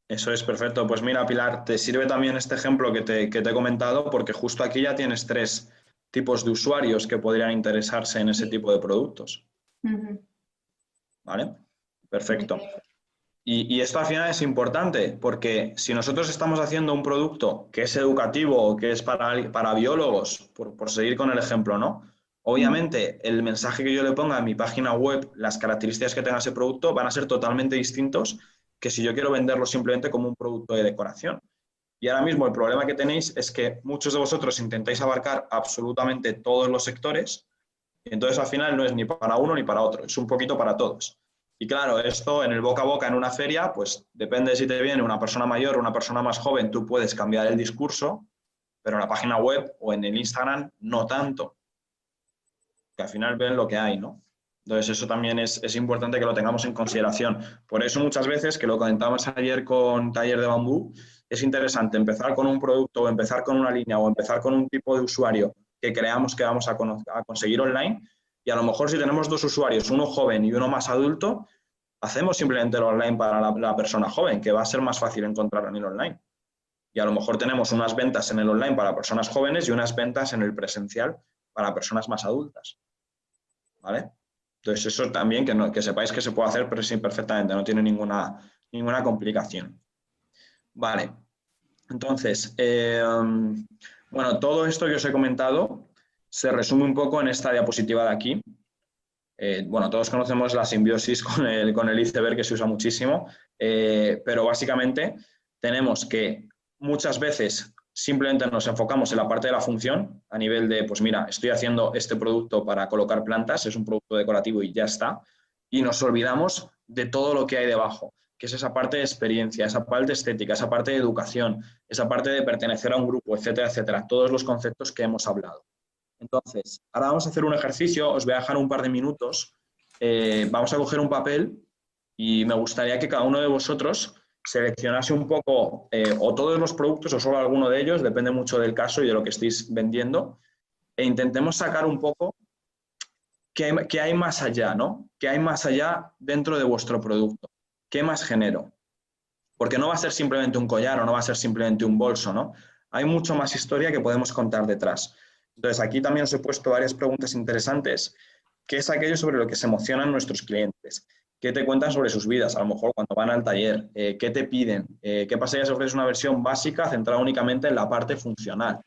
Eso es perfecto. Pues mira, Pilar, te sirve también este ejemplo que te he comentado porque justo aquí ya tienes 3 tipos de usuarios que podrían interesarse en ese tipo de productos. ¿Vale? Perfecto. Y esto al final es importante porque si nosotros estamos haciendo un producto que es educativo o que es para biólogos, por seguir con el ejemplo, ¿no? Obviamente el mensaje que yo le ponga en mi página web, las características que tenga ese producto van a ser totalmente distintos que si yo quiero venderlo simplemente como un producto de decoración. Y ahora mismo el problema que tenéis es que muchos de vosotros intentáis abarcar absolutamente todos los sectores, y entonces al final no es ni para uno ni para otro, es un poquito para todos. Y claro, esto en el boca a boca en una feria, pues depende de si te viene una persona mayor o una persona más joven, tú puedes cambiar el discurso, pero en la página web o en el Instagram no tanto, que al final ven lo que hay, ¿no? Entonces eso también es importante que lo tengamos en consideración. Por eso muchas veces, que lo comentábamos ayer con Taller de Bambú, es interesante empezar con un producto o empezar con una línea o empezar con un tipo de usuario que creamos que vamos a conseguir online, y a lo mejor si tenemos dos usuarios, uno joven y uno más adulto, hacemos simplemente el online para la persona joven, que va a ser más fácil encontrar en el online. Y a lo mejor tenemos unas ventas en el online para personas jóvenes y unas ventas en el presencial para personas más adultas. ¿Vale? Entonces eso también, que sepáis que se puede hacer perfectamente, no tiene ninguna complicación. Vale, entonces, bueno, todo esto que os he comentado se resume un poco en esta diapositiva de aquí. Bueno, todos conocemos la simbiosis con el iceberg, que se usa muchísimo, pero básicamente tenemos que muchas veces simplemente nos enfocamos en la parte de la función, a nivel de, pues mira, estoy haciendo este producto para colocar plantas, es un producto decorativo y ya está, y nos olvidamos de todo lo que hay debajo, que es esa parte de experiencia, esa parte estética, esa parte de educación, esa parte de pertenecer a un grupo, etcétera, etcétera, todos los conceptos que hemos hablado. Entonces, ahora vamos a hacer un ejercicio, os voy a dejar un par de minutos, vamos a coger un papel y me gustaría que cada uno de vosotros seleccionase un poco o todos los productos o solo alguno de ellos, depende mucho del caso y de lo que estéis vendiendo, e intentemos sacar un poco qué hay más allá, ¿no? ¿Qué hay más allá dentro de vuestro producto? ¿Qué más genero? Porque no va a ser simplemente un collar o no va a ser simplemente un bolso, ¿no? Hay mucho más historia que podemos contar detrás. Entonces, aquí también os he puesto varias preguntas interesantes. ¿Qué es aquello sobre lo que se emocionan nuestros clientes? ¿Qué te cuentan sobre sus vidas? A lo mejor cuando van al taller. ¿Qué te piden? ¿Qué pasaría si ofreces una versión básica centrada únicamente en la parte funcional?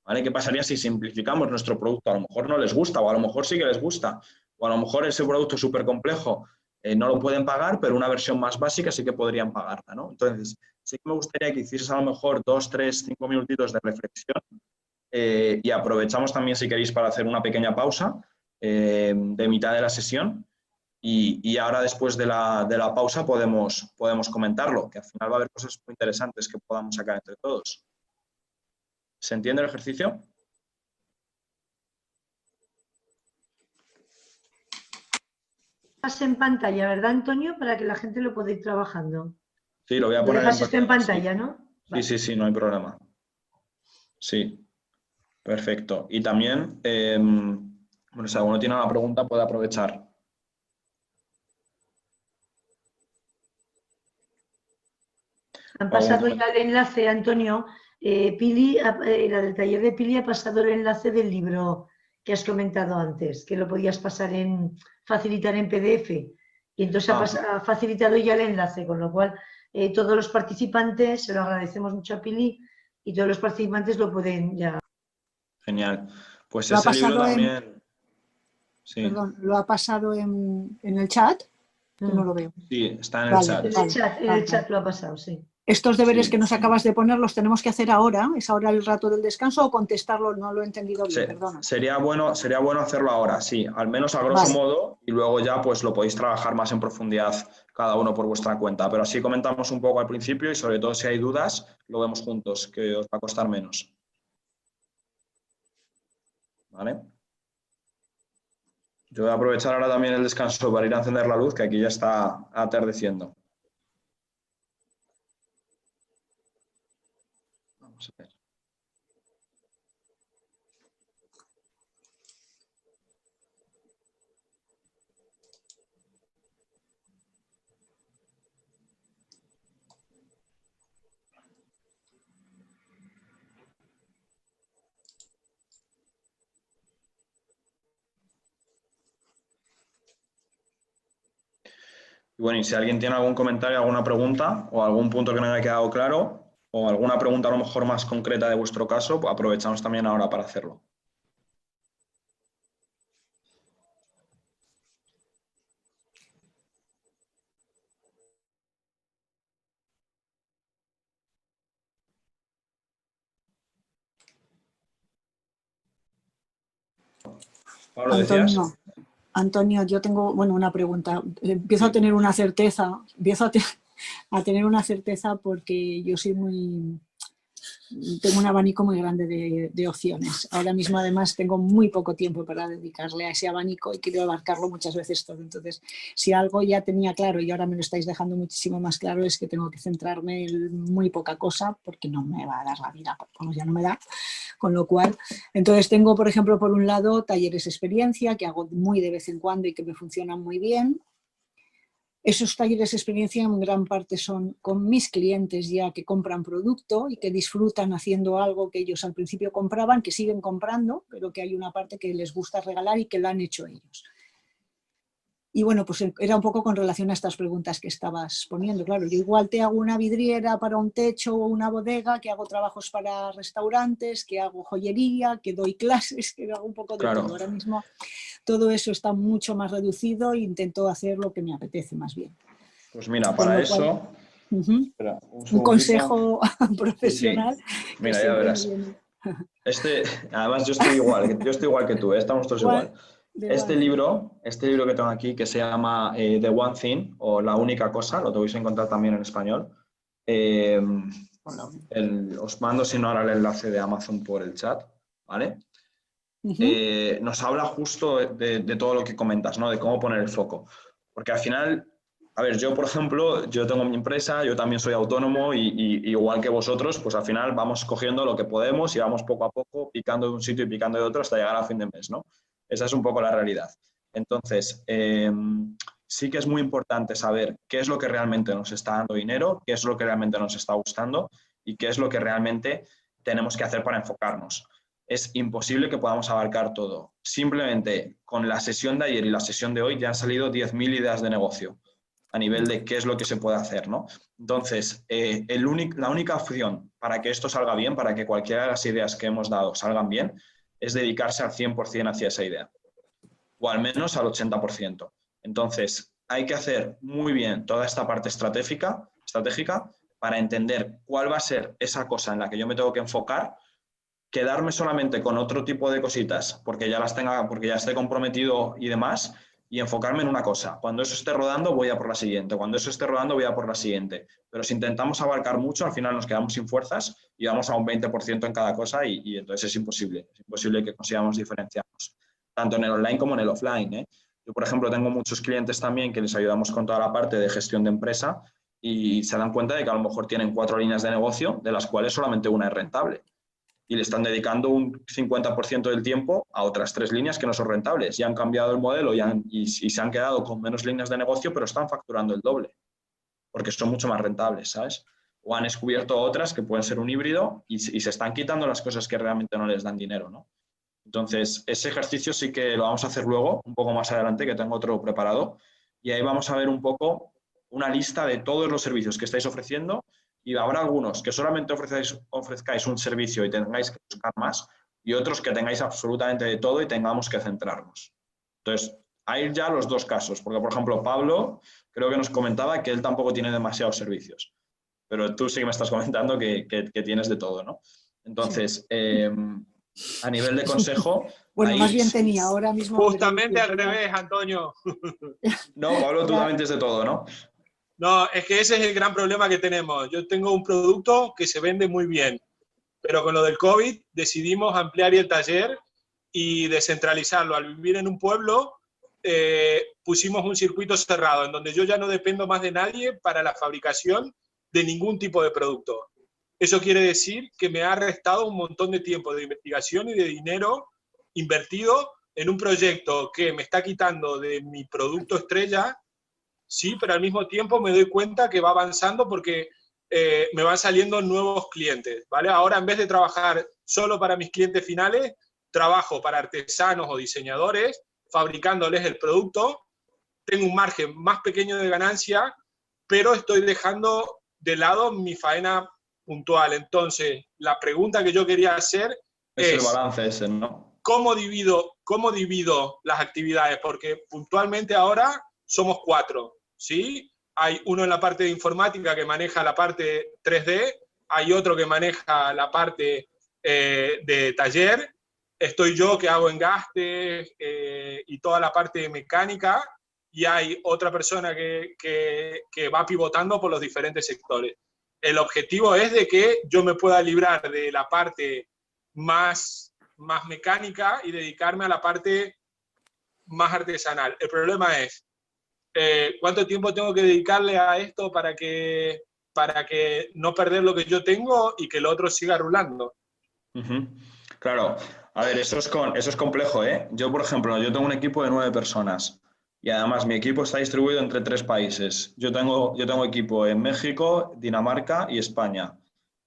¿Vale? ¿Qué pasaría si simplificamos nuestro producto? A lo mejor no les gusta, o a lo mejor sí que les gusta, o a lo mejor ese producto es súper complejo, no lo pueden pagar, pero una versión más básica sí que podrían pagarla, ¿no? Entonces, sí que me gustaría que hicieses a lo mejor 2, 3, 5 minutitos de reflexión y aprovechamos también, si queréis, para hacer una pequeña pausa de mitad de la sesión y ahora, después de la pausa, podemos comentarlo, que al final va a haber cosas muy interesantes que podamos sacar entre todos. ¿Se entiende el ejercicio? Estás en pantalla, ¿verdad, Antonio? Para que la gente lo pueda ir trabajando. Sí, lo voy a Lo poner dejas esto en pantalla, sí. ¿no? Vale. Sí, no hay problema. Sí, perfecto. Y también, bueno, si alguno tiene una pregunta, puede aprovechar. Han pasado ya el enlace, Antonio. Pili, la del taller de Pili ha pasado el enlace del libro que has comentado antes, que lo podías facilitar en PDF. Y entonces ha facilitado ya el enlace, con lo cual todos los participantes, se lo agradecemos mucho a Pili, y todos los participantes lo pueden ya. Genial. Pues ese libro también... Sí. Perdón, ¿lo ha pasado en el chat? Que no lo veo. Sí, está en el chat. En el chat lo ha pasado, sí. Estos deberes que nos acabas de poner los tenemos que hacer ahora. ¿Es ahora el rato del descanso o contestarlo? No lo he entendido bien, perdona. Sería bueno hacerlo ahora, sí, al menos a grosso modo, y luego ya pues lo podéis trabajar más en profundidad cada uno por vuestra cuenta. Pero así comentamos un poco al principio y sobre todo si hay dudas, lo vemos juntos, que os va a costar menos. ¿Vale? Yo voy a aprovechar ahora también el descanso para ir a encender la luz, que aquí ya está atardeciendo. Vamos a ver. Y bueno, y si alguien tiene algún comentario, alguna pregunta o algún punto que no haya quedado claro o alguna pregunta a lo mejor más concreta de vuestro caso, pues aprovechamos también ahora para hacerlo. Pablo, ¿decías? Antonio, yo tengo, bueno, una pregunta. Empiezo a tener una certeza, a tener una certeza porque yo soy tengo un abanico muy grande de opciones. Ahora mismo, además, tengo muy poco tiempo para dedicarle a ese abanico y quiero abarcarlo muchas veces todo. Entonces, si algo ya tenía claro y ahora me lo estáis dejando muchísimo más claro, es que tengo que centrarme en muy poca cosa porque no me va a dar la vida, vamos, ya no me da. Con lo cual, entonces tengo, por ejemplo, por un lado, talleres de experiencia que hago muy de vez en cuando y que me funcionan muy bien. Esos talleres de experiencia en gran parte son con mis clientes ya que compran producto y que disfrutan haciendo algo que ellos al principio compraban, que siguen comprando, pero que hay una parte que les gusta regalar y que lo han hecho ellos. Y bueno, pues era un poco con relación a estas preguntas que estabas poniendo. Claro, yo igual te hago una vidriera para un techo o una bodega, que hago trabajos para restaurantes, que hago joyería, que doy clases, que hago un poco de todo. Ahora mismo todo eso está mucho más reducido e intento hacer lo que me apetece más bien. Pues mira, para eso... Espera, un consejo profesional. Sí. Mira, ya verás. Además, yo estoy igual que tú, estamos todos igual. Este libro que tengo aquí, que se llama The One Thing, o La Única Cosa, lo vais a encontrar también en español. Os mando, si no, ahora el enlace de Amazon por el chat, ¿vale? Nos habla justo de todo lo que comentas, ¿no? De cómo poner el foco. Porque al final, a ver, yo, por ejemplo, yo tengo mi empresa, yo también soy autónomo y igual que vosotros, pues al final vamos cogiendo lo que podemos y vamos poco a poco picando de un sitio y picando de otro hasta llegar a fin de mes, ¿no? Esa es un poco la realidad. Entonces, sí que es muy importante saber qué es lo que realmente nos está dando dinero, qué es lo que realmente nos está gustando y qué es lo que realmente tenemos que hacer para enfocarnos. Es imposible que podamos abarcar todo. Simplemente con la sesión de ayer y la sesión de hoy ya han salido 10.000 ideas de negocio a nivel de qué es lo que se puede hacer, ¿no? Entonces, la única opción para que esto salga bien, para que cualquiera de las ideas que hemos dado salgan bien, es dedicarse al 100% hacia esa idea, o al menos al 80%. Entonces, hay que hacer muy bien toda esta parte estratégica para entender cuál va a ser esa cosa en la que yo me tengo que enfocar, quedarme solamente con otro tipo de cositas porque ya esté comprometido y demás, y enfocarme en una cosa. Cuando eso esté rodando, voy a por la siguiente. Cuando eso esté rodando, voy a por la siguiente. Pero si intentamos abarcar mucho, al final nos quedamos sin fuerzas y vamos a un 20% en cada cosa y entonces es imposible. Es imposible que consigamos diferenciarnos, tanto en el online como en el offline, ¿eh? Yo, por ejemplo, tengo muchos clientes también que les ayudamos con toda la parte de gestión de empresa y se dan cuenta de que a lo mejor tienen 4 líneas de negocio, de las cuales solamente una es rentable. Y le están dedicando un 50% del tiempo a otras 3 líneas que no son rentables. Ya han cambiado el modelo y se han quedado con menos líneas de negocio, pero están facturando el doble, porque son mucho más rentables, ¿sabes? O han descubierto otras que pueden ser un híbrido y se están quitando las cosas que realmente no les dan dinero, ¿no? Entonces, ese ejercicio sí que lo vamos a hacer luego, un poco más adelante, que tengo otro preparado, y ahí vamos a ver un poco una lista de todos los servicios que estáis ofreciendo. Y habrá algunos que solamente ofrezcáis un servicio y tengáis que buscar más, y otros que tengáis absolutamente de todo y tengamos que centrarnos. Entonces, hay ya los dos casos, porque, por ejemplo, Pablo creo que nos comentaba que él tampoco tiene demasiados servicios, pero tú sí que me estás comentando que tienes de todo, ¿no? Entonces, a nivel de consejo... Bueno, más bien tenía, ahora mismo... Justamente al revés, Antonio. No, Pablo, tú también tienes de todo, ¿no? No, es que ese es el gran problema que tenemos. Yo tengo un producto que se vende muy bien, pero con lo del COVID decidimos ampliar el taller y descentralizarlo. Al vivir en un pueblo, pusimos un circuito cerrado en donde yo ya no dependo más de nadie para la fabricación de ningún tipo de producto. Eso quiere decir que me ha restado un montón de tiempo de investigación y de dinero invertido en un proyecto que me está quitando de mi producto estrella. Sí, pero al mismo tiempo me doy cuenta que va avanzando porque me van saliendo nuevos clientes, ¿vale? Ahora, en vez de trabajar solo para mis clientes finales, trabajo para artesanos o diseñadores, fabricándoles el producto. Tengo un margen más pequeño de ganancia, pero estoy dejando de lado mi faena puntual. Entonces, la pregunta que yo quería hacer es el balance ese, ¿no? ¿Cómo divido las actividades? Porque puntualmente ahora somos 4. ¿Sí? Hay uno en la parte de informática que maneja la parte 3D, hay otro que maneja la parte de taller, estoy yo que hago engastes y toda la parte de mecánica, y hay otra persona que va pivotando por los diferentes sectores. El objetivo es de que yo me pueda librar de la parte más mecánica y dedicarme a la parte más artesanal. El problema es cuánto tiempo tengo que dedicarle a esto para que no perder lo que yo tengo y que el otro siga rulando. Claro, a ver, eso es complejo, ¿eh? Yo, por ejemplo, yo tengo un equipo de 9 personas y además mi equipo está distribuido entre 3 países. Yo tengo equipo en México, Dinamarca y España.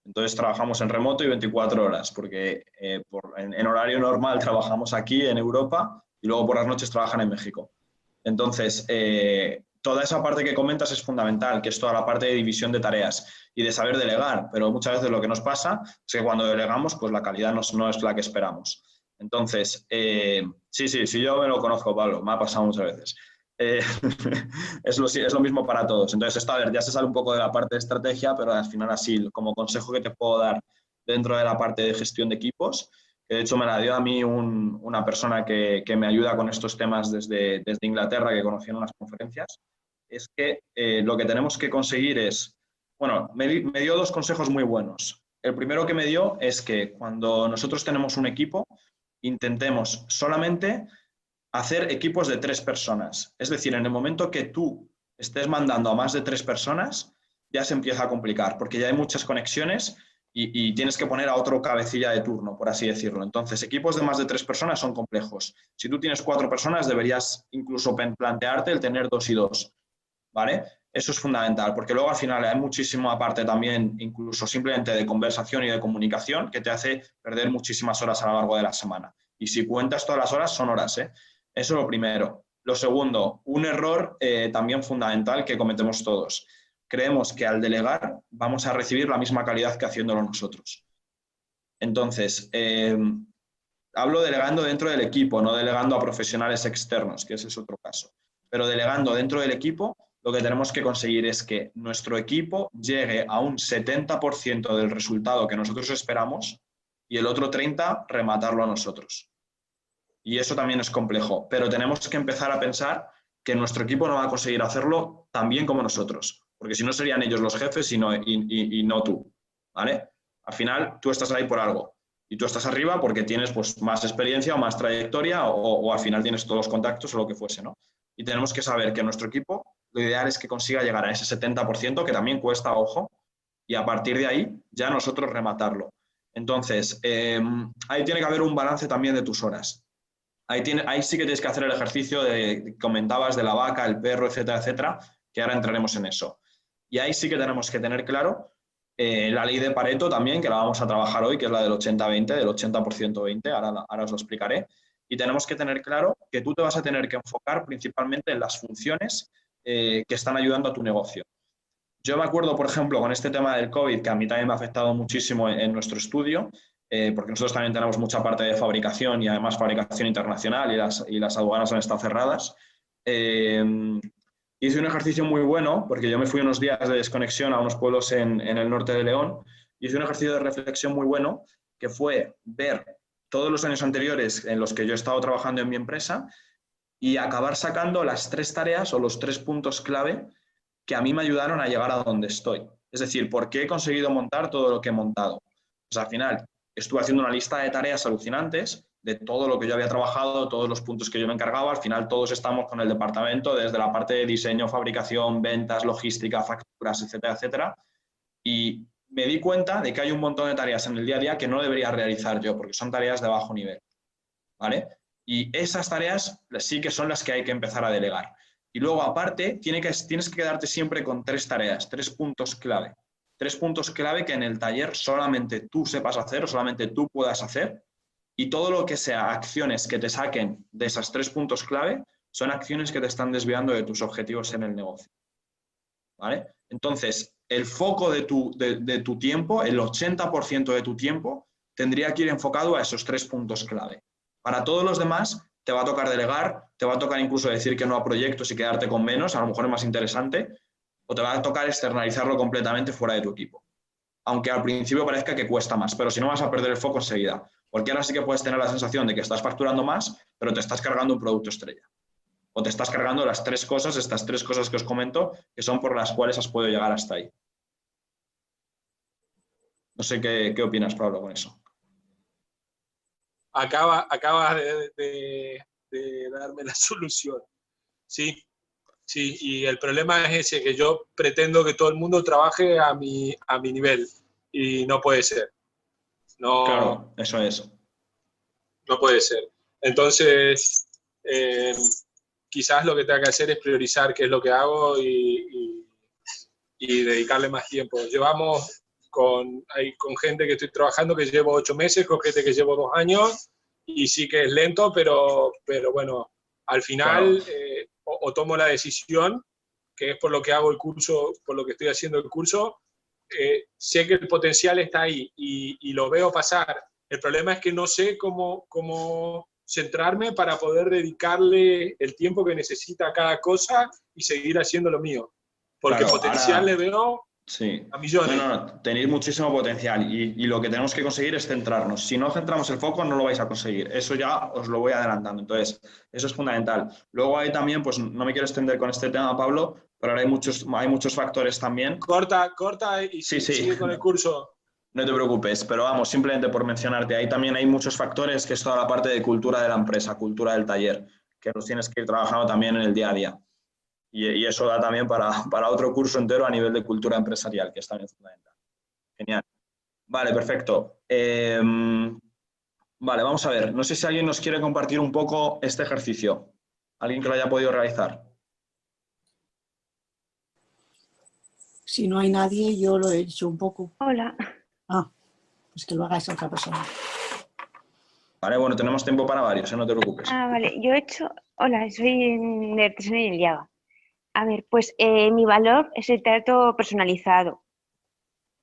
Entonces trabajamos en remoto y 24 horas, porque en horario normal trabajamos aquí en Europa y luego por las noches trabajan en México. Entonces, toda esa parte que comentas es fundamental, que es toda la parte de división de tareas y de saber delegar, pero muchas veces lo que nos pasa es que cuando delegamos, pues la calidad no es la que esperamos. Entonces, sí, yo me lo conozco, Pablo, me ha pasado muchas veces. Es lo mismo para todos. Entonces, esto, a ver, ya se sale un poco de la parte de estrategia, pero al final así, como consejo que te puedo dar dentro de la parte de gestión de equipos, que de hecho me la dio a mí una persona que me ayuda con estos temas desde Inglaterra, que conocí en unas conferencias, es que lo que tenemos que conseguir es, bueno, me dio 2 consejos muy buenos. El primero que me dio es que cuando nosotros tenemos un equipo, intentemos solamente hacer equipos de 3 personas. Es decir, en el momento que tú estés mandando a más de 3 personas, ya se empieza a complicar, porque ya hay muchas conexiones y tienes que poner a otro cabecilla de turno, por así decirlo. Entonces, equipos de más de 3 personas son complejos. Si tú tienes 4 personas, deberías incluso plantearte el tener 2 y 2, ¿vale? Eso es fundamental, porque luego al final hay muchísima parte también, incluso simplemente de conversación y de comunicación, que te hace perder muchísimas horas a lo largo de la semana. Y si cuentas todas las horas, son horas, ¿eh? Eso es lo primero. Lo segundo, un error también fundamental que cometemos todos. Creemos que al delegar vamos a recibir la misma calidad que haciéndolo nosotros. Entonces, hablo delegando dentro del equipo, no delegando a profesionales externos, que ese es otro caso. Pero delegando dentro del equipo, lo que tenemos que conseguir es que nuestro equipo llegue a un 70% del resultado que nosotros esperamos y el otro 30% rematarlo a nosotros. Y eso también es complejo, pero tenemos que empezar a pensar que nuestro equipo no va a conseguir hacerlo tan bien como nosotros, porque si no serían ellos los jefes y no tú, ¿vale? Al final tú estás ahí por algo y tú estás arriba porque tienes pues, más experiencia o más trayectoria o al final tienes todos los contactos o lo que fuese, ¿no? Y tenemos que saber que nuestro equipo, lo ideal es que consiga llegar a ese 70%, que también cuesta, ojo, y a partir de ahí ya nosotros rematarlo. Entonces, ahí tiene que haber un balance también de tus horas. Ahí sí que tienes que hacer el ejercicio que comentabas de la vaca, el perro, etcétera, etcétera, que ahora entraremos en eso. Y ahí sí que tenemos que tener claro la ley de Pareto también, que la vamos a trabajar hoy, que es la del 80-20, del 80% 20, ahora os lo explicaré. Y tenemos que tener claro que tú te vas a tener que enfocar principalmente en las funciones que están ayudando a tu negocio. Yo me acuerdo, por ejemplo, con este tema del COVID, que a mí también me ha afectado muchísimo en nuestro estudio, porque nosotros también tenemos mucha parte de fabricación y además fabricación internacional y las aduanas han estado cerradas. Hice un ejercicio muy bueno, porque yo me fui unos días de desconexión a unos pueblos en el norte de León, y hice un ejercicio de reflexión muy bueno, que fue ver todos los años anteriores en los que yo he estado trabajando en mi empresa y acabar sacando las 3 tareas o los 3 puntos clave que a mí me ayudaron a llegar a donde estoy. Es decir, ¿por qué he conseguido montar todo lo que he montado? Pues al final estuve haciendo una lista de tareas alucinantes de todo lo que yo había trabajado, todos los puntos que yo me encargaba. Al final todos estamos con el departamento desde la parte de diseño, fabricación, ventas, logística, facturas, etcétera, etcétera. Y me di cuenta de que hay un montón de tareas en el día a día que no debería realizar yo, porque son tareas de bajo nivel, ¿vale? Y esas tareas sí que son las que hay que empezar a delegar. Y luego, aparte, tienes que quedarte siempre con 3 tareas, 3 puntos clave. 3 puntos clave que en el taller solamente tú sepas hacer o solamente tú puedas hacer. Y todo lo que sea acciones que te saquen de esos 3 puntos clave son acciones que te están desviando de tus objetivos en el negocio, ¿vale? Entonces, el foco de tu tiempo, el 80% de tu tiempo, tendría que ir enfocado a esos 3 puntos clave. Para todos los demás, te va a tocar delegar, te va a tocar incluso decir que no a proyectos y quedarte con menos, a lo mejor es más interesante, o te va a tocar externalizarlo completamente fuera de tu equipo. Aunque al principio parezca que cuesta más, pero si no vas a perder el foco enseguida. Porque ahora sí que puedes tener la sensación de que estás facturando más, pero te estás cargando un producto estrella. O te estás cargando las tres cosas, estas tres cosas que os comento, que son por las cuales has podido llegar hasta ahí. No sé qué opinas, Pablo, con eso. Acabas de darme la solución. Sí, y el problema es ese, que yo pretendo que todo el mundo trabaje a mi nivel y no puede ser. No, claro, eso es. No puede ser. Entonces, quizás lo que tenga que hacer es priorizar qué es lo que hago y dedicarle más tiempo. Llevamos con gente que estoy trabajando que llevo 8 meses, con gente que llevo 2 años, y sí que es lento, pero bueno, al final claro. O tomo la decisión, que es por lo que hago el curso, por lo que estoy haciendo el curso, sé que el potencial está ahí y lo veo pasar. El problema es que no sé cómo centrarme para poder dedicarle el tiempo que necesita a cada cosa y seguir haciendo lo mío. Porque claro, potencial ahora, le veo sí. a millones. No, tenéis muchísimo potencial y lo que tenemos que conseguir es centrarnos. Si no centramos el foco, no lo vais a conseguir. Eso ya os lo voy adelantando. Entonces, eso es fundamental. Luego hay también, pues no me quiero extender con este tema, Pablo, pero ahora hay muchos factores también. Corta y sigue con el curso. No te preocupes, pero vamos, simplemente por mencionarte, ahí también hay muchos factores que es toda la parte de cultura de la empresa, cultura del taller, que los tienes que ir trabajando también en el día a día. Y eso da también para otro curso entero a nivel de cultura empresarial, que es también fundamental. Genial. Vale, perfecto. Vale, vamos a ver. No sé si alguien nos quiere compartir un poco este ejercicio. ¿Alguien que lo haya podido realizar? Si no hay nadie, yo lo he hecho un poco. Hola. Ah, pues que lo haga esa otra persona. Vale, bueno, tenemos tiempo para varios, no te preocupes. Ah, vale. Yo he hecho... Hola, soy de artesanía y Java. A ver, pues mi valor es el trato personalizado.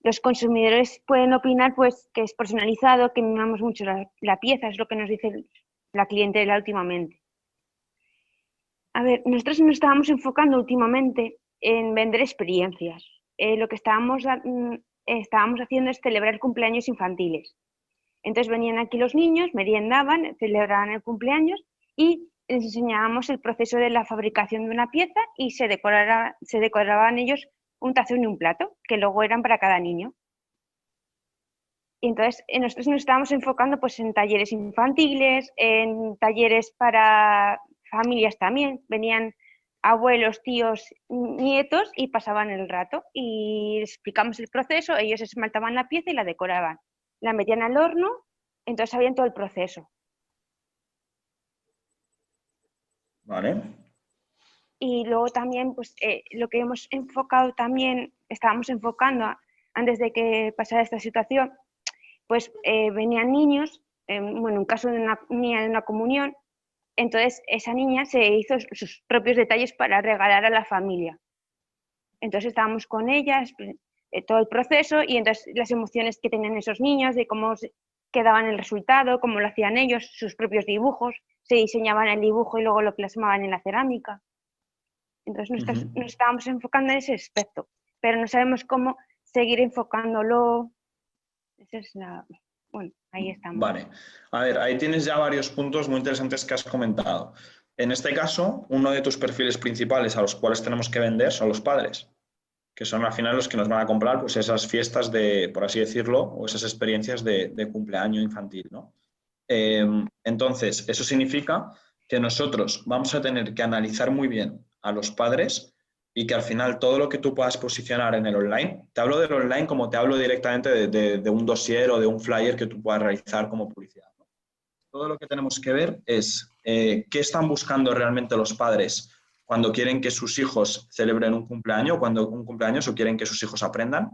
Los consumidores pueden opinar pues que es personalizado, que mimamos mucho la pieza, es lo que nos dice la clientela últimamente. A ver, nosotros nos estábamos enfocando últimamente en vender experiencias. Lo que estábamos haciendo es celebrar cumpleaños infantiles. Entonces venían aquí los niños, meriendaban, celebraban el cumpleaños y les enseñábamos el proceso de la fabricación de una pieza y se decoraban ellos un tazón y un plato, que luego eran para cada niño. Y entonces nosotros nos estábamos enfocando pues, en talleres infantiles, en talleres para familias también. Venían abuelos, tíos, nietos y pasaban el rato. Y les explicamos el proceso, ellos esmaltaban la pieza y la decoraban. La metían al horno, entonces sabían todo el proceso. Vale. Y luego también, pues lo que hemos enfocado también, estábamos enfocando antes de que pasara esta situación, pues venían niños, bueno, en caso de una niña de una comunión, entonces esa niña se hizo sus propios detalles para regalar a la familia. Entonces estábamos con ellas, todo el proceso y entonces las emociones que tenían esos niños, de cómo quedaban el resultado, cómo lo hacían ellos, sus propios dibujos, se diseñaban el dibujo y luego lo plasmaban en la cerámica. Entonces nos estábamos enfocando en ese aspecto, pero no sabemos cómo seguir enfocándolo. Esa es bueno, ahí estamos. Vale. A ver, ahí tienes ya varios puntos muy interesantes que has comentado. En este caso, uno de tus perfiles principales a los cuales tenemos que vender son los padres, que son al final los que nos van a comprar pues, esas fiestas de, por así decirlo, o esas experiencias de cumpleaños infantil, ¿no? Entonces, eso significa que nosotros vamos a tener que analizar muy bien a los padres y que al final todo lo que tú puedas posicionar en el online, te hablo del online como te hablo directamente de un dossier o de un flyer que tú puedas realizar como publicidad, ¿no? Todo lo que tenemos que ver es qué están buscando realmente los padres cuando quieren que sus hijos celebren un cumpleaños o quieren que sus hijos aprendan.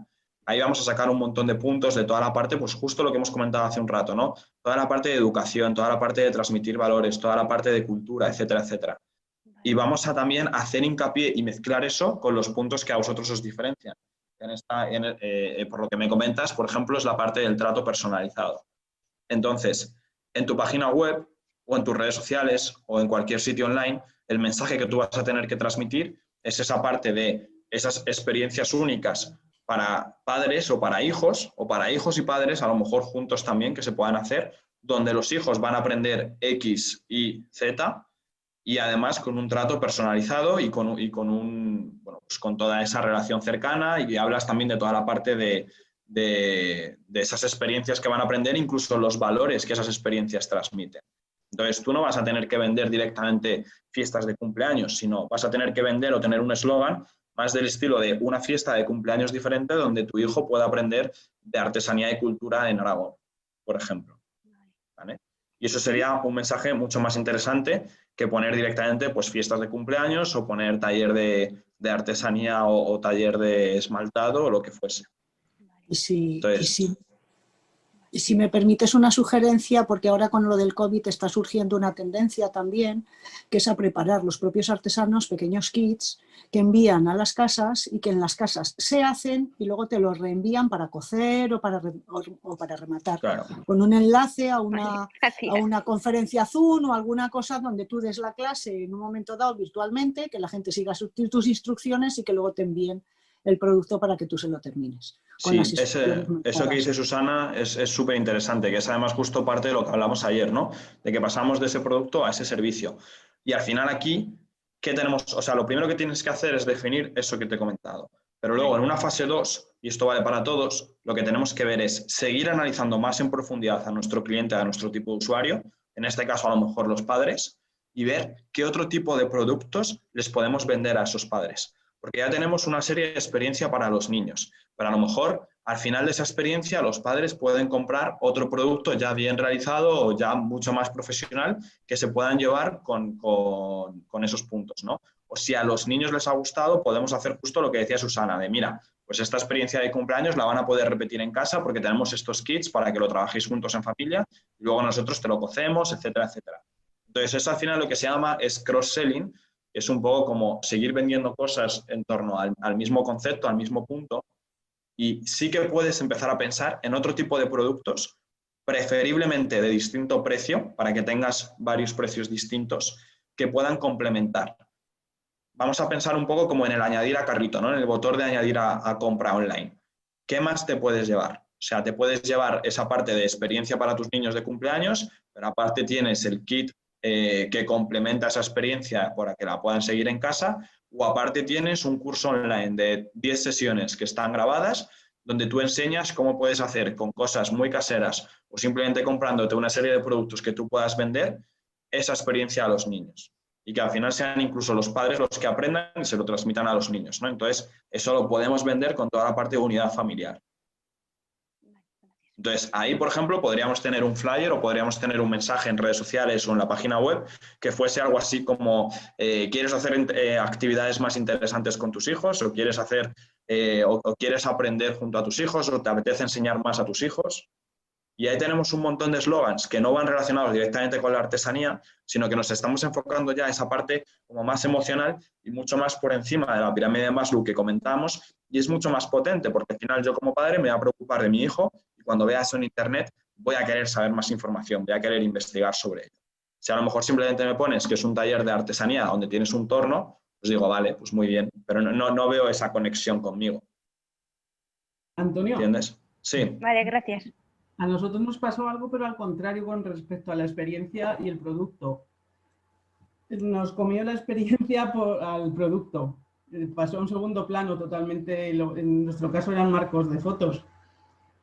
Ahí vamos a sacar un montón de puntos de toda la parte, pues justo lo que hemos comentado hace un rato, ¿no? Toda la parte de educación, toda la parte de transmitir valores, toda la parte de cultura, etcétera, etcétera. Y vamos a también hacer hincapié y mezclar eso con los puntos que a vosotros os diferencian. Por lo que me comentas, por ejemplo, es la parte del trato personalizado. Entonces, en tu página web o en tus redes sociales o en cualquier sitio online, el mensaje que tú vas a tener que transmitir es esa parte de esas experiencias únicas para padres o para hijos y padres, a lo mejor juntos también, que se puedan hacer, donde los hijos van a aprender X y Z, y además con un trato personalizado y con toda esa relación cercana, y hablas también de toda la parte de esas experiencias que van a aprender, incluso los valores que esas experiencias transmiten. Entonces, tú no vas a tener que vender directamente fiestas de cumpleaños, sino vas a tener que vender o tener un eslogan más del estilo de una fiesta de cumpleaños diferente donde tu hijo pueda aprender de artesanía y cultura en Aragón, por ejemplo. ¿Vale? Y eso sería un mensaje mucho más interesante que poner directamente pues, fiestas de cumpleaños o poner taller de artesanía o taller de esmaltado o lo que fuese. Y si, Entonces, y si me permites una sugerencia, porque ahora con lo del COVID está surgiendo una tendencia también, que es a preparar los propios artesanos pequeños kits que envían a las casas y que en las casas se hacen y luego te los reenvían para cocer o para rematar. Claro. Con un enlace a una conferencia Zoom o alguna cosa donde tú des la clase en un momento dado virtualmente, que la gente siga tus instrucciones y que luego te envíen el producto para que tú se lo termines. Sí, eso que dice Susana es súper interesante, que es además justo parte de lo que hablamos ayer, ¿no? De que pasamos de ese producto a ese servicio. Y al final aquí, ¿qué tenemos? O sea, lo primero que tienes que hacer es definir eso que te he comentado. Pero luego en una fase 2, y esto vale para todos, lo que tenemos que ver es seguir analizando más en profundidad a nuestro cliente, a nuestro tipo de usuario, en este caso a lo mejor los padres, y ver qué otro tipo de productos les podemos vender a esos padres. Porque ya tenemos una serie de experiencia para los niños, pero a lo mejor al final de esa experiencia los padres pueden comprar otro producto ya bien realizado o ya mucho más profesional que se puedan llevar con esos puntos, ¿no? O si a los niños les ha gustado, podemos hacer justo lo que decía Susana, de mira, pues esta experiencia de cumpleaños la van a poder repetir en casa porque tenemos estos kits para que lo trabajéis juntos en familia y luego nosotros te lo cocemos, etcétera, etcétera. Entonces eso al final lo que se llama es cross-selling. Es un poco como seguir vendiendo cosas en torno al mismo concepto, al mismo punto, y sí que puedes empezar a pensar en otro tipo de productos, preferiblemente de distinto precio, para que tengas varios precios distintos que puedan complementar. Vamos a pensar un poco como en el añadir a carrito, ¿no? En el botón de añadir a compra online. ¿Qué más te puedes llevar? O sea, te puedes llevar esa parte de experiencia para tus niños de cumpleaños, pero aparte tienes el kit que complementa esa experiencia para que la puedan seguir en casa, o aparte tienes un curso online de 10 sesiones que están grabadas, donde tú enseñas cómo puedes hacer con cosas muy caseras o simplemente comprándote una serie de productos que tú puedas vender, esa experiencia a los niños. Y que al final sean incluso los padres los que aprendan y se lo transmitan a los niños, ¿no? Entonces, eso lo podemos vender con toda la parte de unidad familiar. Entonces, ahí, por ejemplo, podríamos tener un flyer o podríamos tener un mensaje en redes sociales o en la página web que fuese algo así como ¿quieres hacer actividades más interesantes con tus hijos? ¿O quieres hacer o quieres aprender junto a tus hijos? ¿O te apetece enseñar más a tus hijos? Y ahí tenemos un montón de eslogans que no van relacionados directamente con la artesanía, sino que nos estamos enfocando ya a esa parte como más emocional y mucho más por encima de la pirámide de Maslow que comentamos, y es mucho más potente porque al final yo como padre me voy a preocupar de mi hijo y cuando vea eso en internet voy a querer saber más información, voy a querer investigar sobre ello. Si a lo mejor simplemente me pones que es un taller de artesanía donde tienes un torno, pues digo, vale, pues muy bien, pero no veo esa conexión conmigo. Antonio. ¿Entiendes? Sí. Vale, gracias. A nosotros nos pasó algo, pero al contrario con respecto a la experiencia y el producto. Nos comió la experiencia al producto. Pasó a un segundo plano totalmente, en nuestro caso eran marcos de fotos.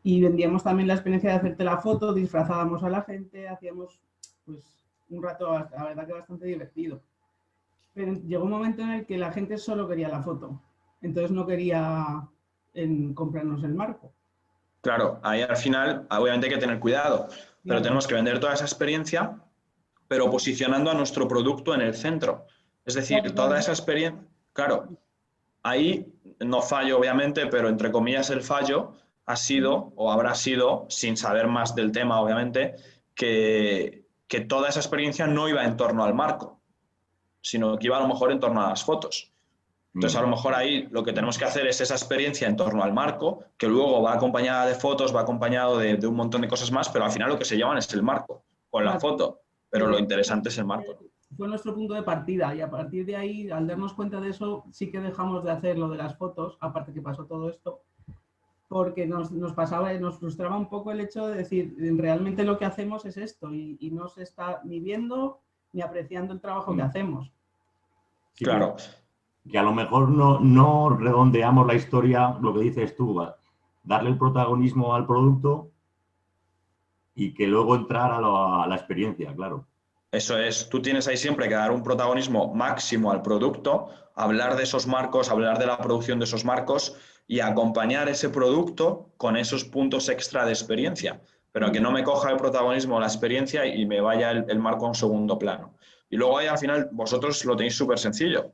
Y vendíamos también la experiencia de hacerte la foto, disfrazábamos a la gente, hacíamos pues un rato, la verdad que bastante divertido. Pero llegó un momento en el que la gente solo quería la foto, entonces no quería comprarnos el marco. Claro, ahí al final obviamente hay que tener cuidado, pero tenemos que vender toda esa experiencia, pero posicionando a nuestro producto en el centro. Es decir, toda esa experiencia, claro, ahí no fallo obviamente, pero entre comillas el fallo ha sido, o habrá sido, sin saber más del tema obviamente, que toda esa experiencia no iba en torno al marco, sino que iba a lo mejor en torno a las fotos. Entonces, a lo mejor ahí lo que tenemos que hacer es esa experiencia en torno al marco, que luego va acompañada de fotos, va acompañado de un montón de cosas más, pero al final lo que se llevan es el marco, con la foto. Pero lo interesante es el marco. Fue nuestro punto de partida y a partir de ahí, al darnos cuenta de eso, sí que dejamos de hacer lo de las fotos, aparte que pasó todo esto, porque nos pasaba, nos frustraba un poco el hecho de decir, realmente lo que hacemos es esto y no se está ni viendo ni apreciando el trabajo que hacemos. Sí, claro. Que a lo mejor no redondeamos la historia, lo que dices tú, darle el protagonismo al producto y que luego entrar a la experiencia, claro. Eso es, tú tienes ahí siempre que dar un protagonismo máximo al producto, hablar de esos marcos, hablar de la producción de esos marcos y acompañar ese producto con esos puntos extra de experiencia, pero que no me coja el protagonismo la experiencia y me vaya el marco a un segundo plano. Y luego ahí al final vosotros lo tenéis súper sencillo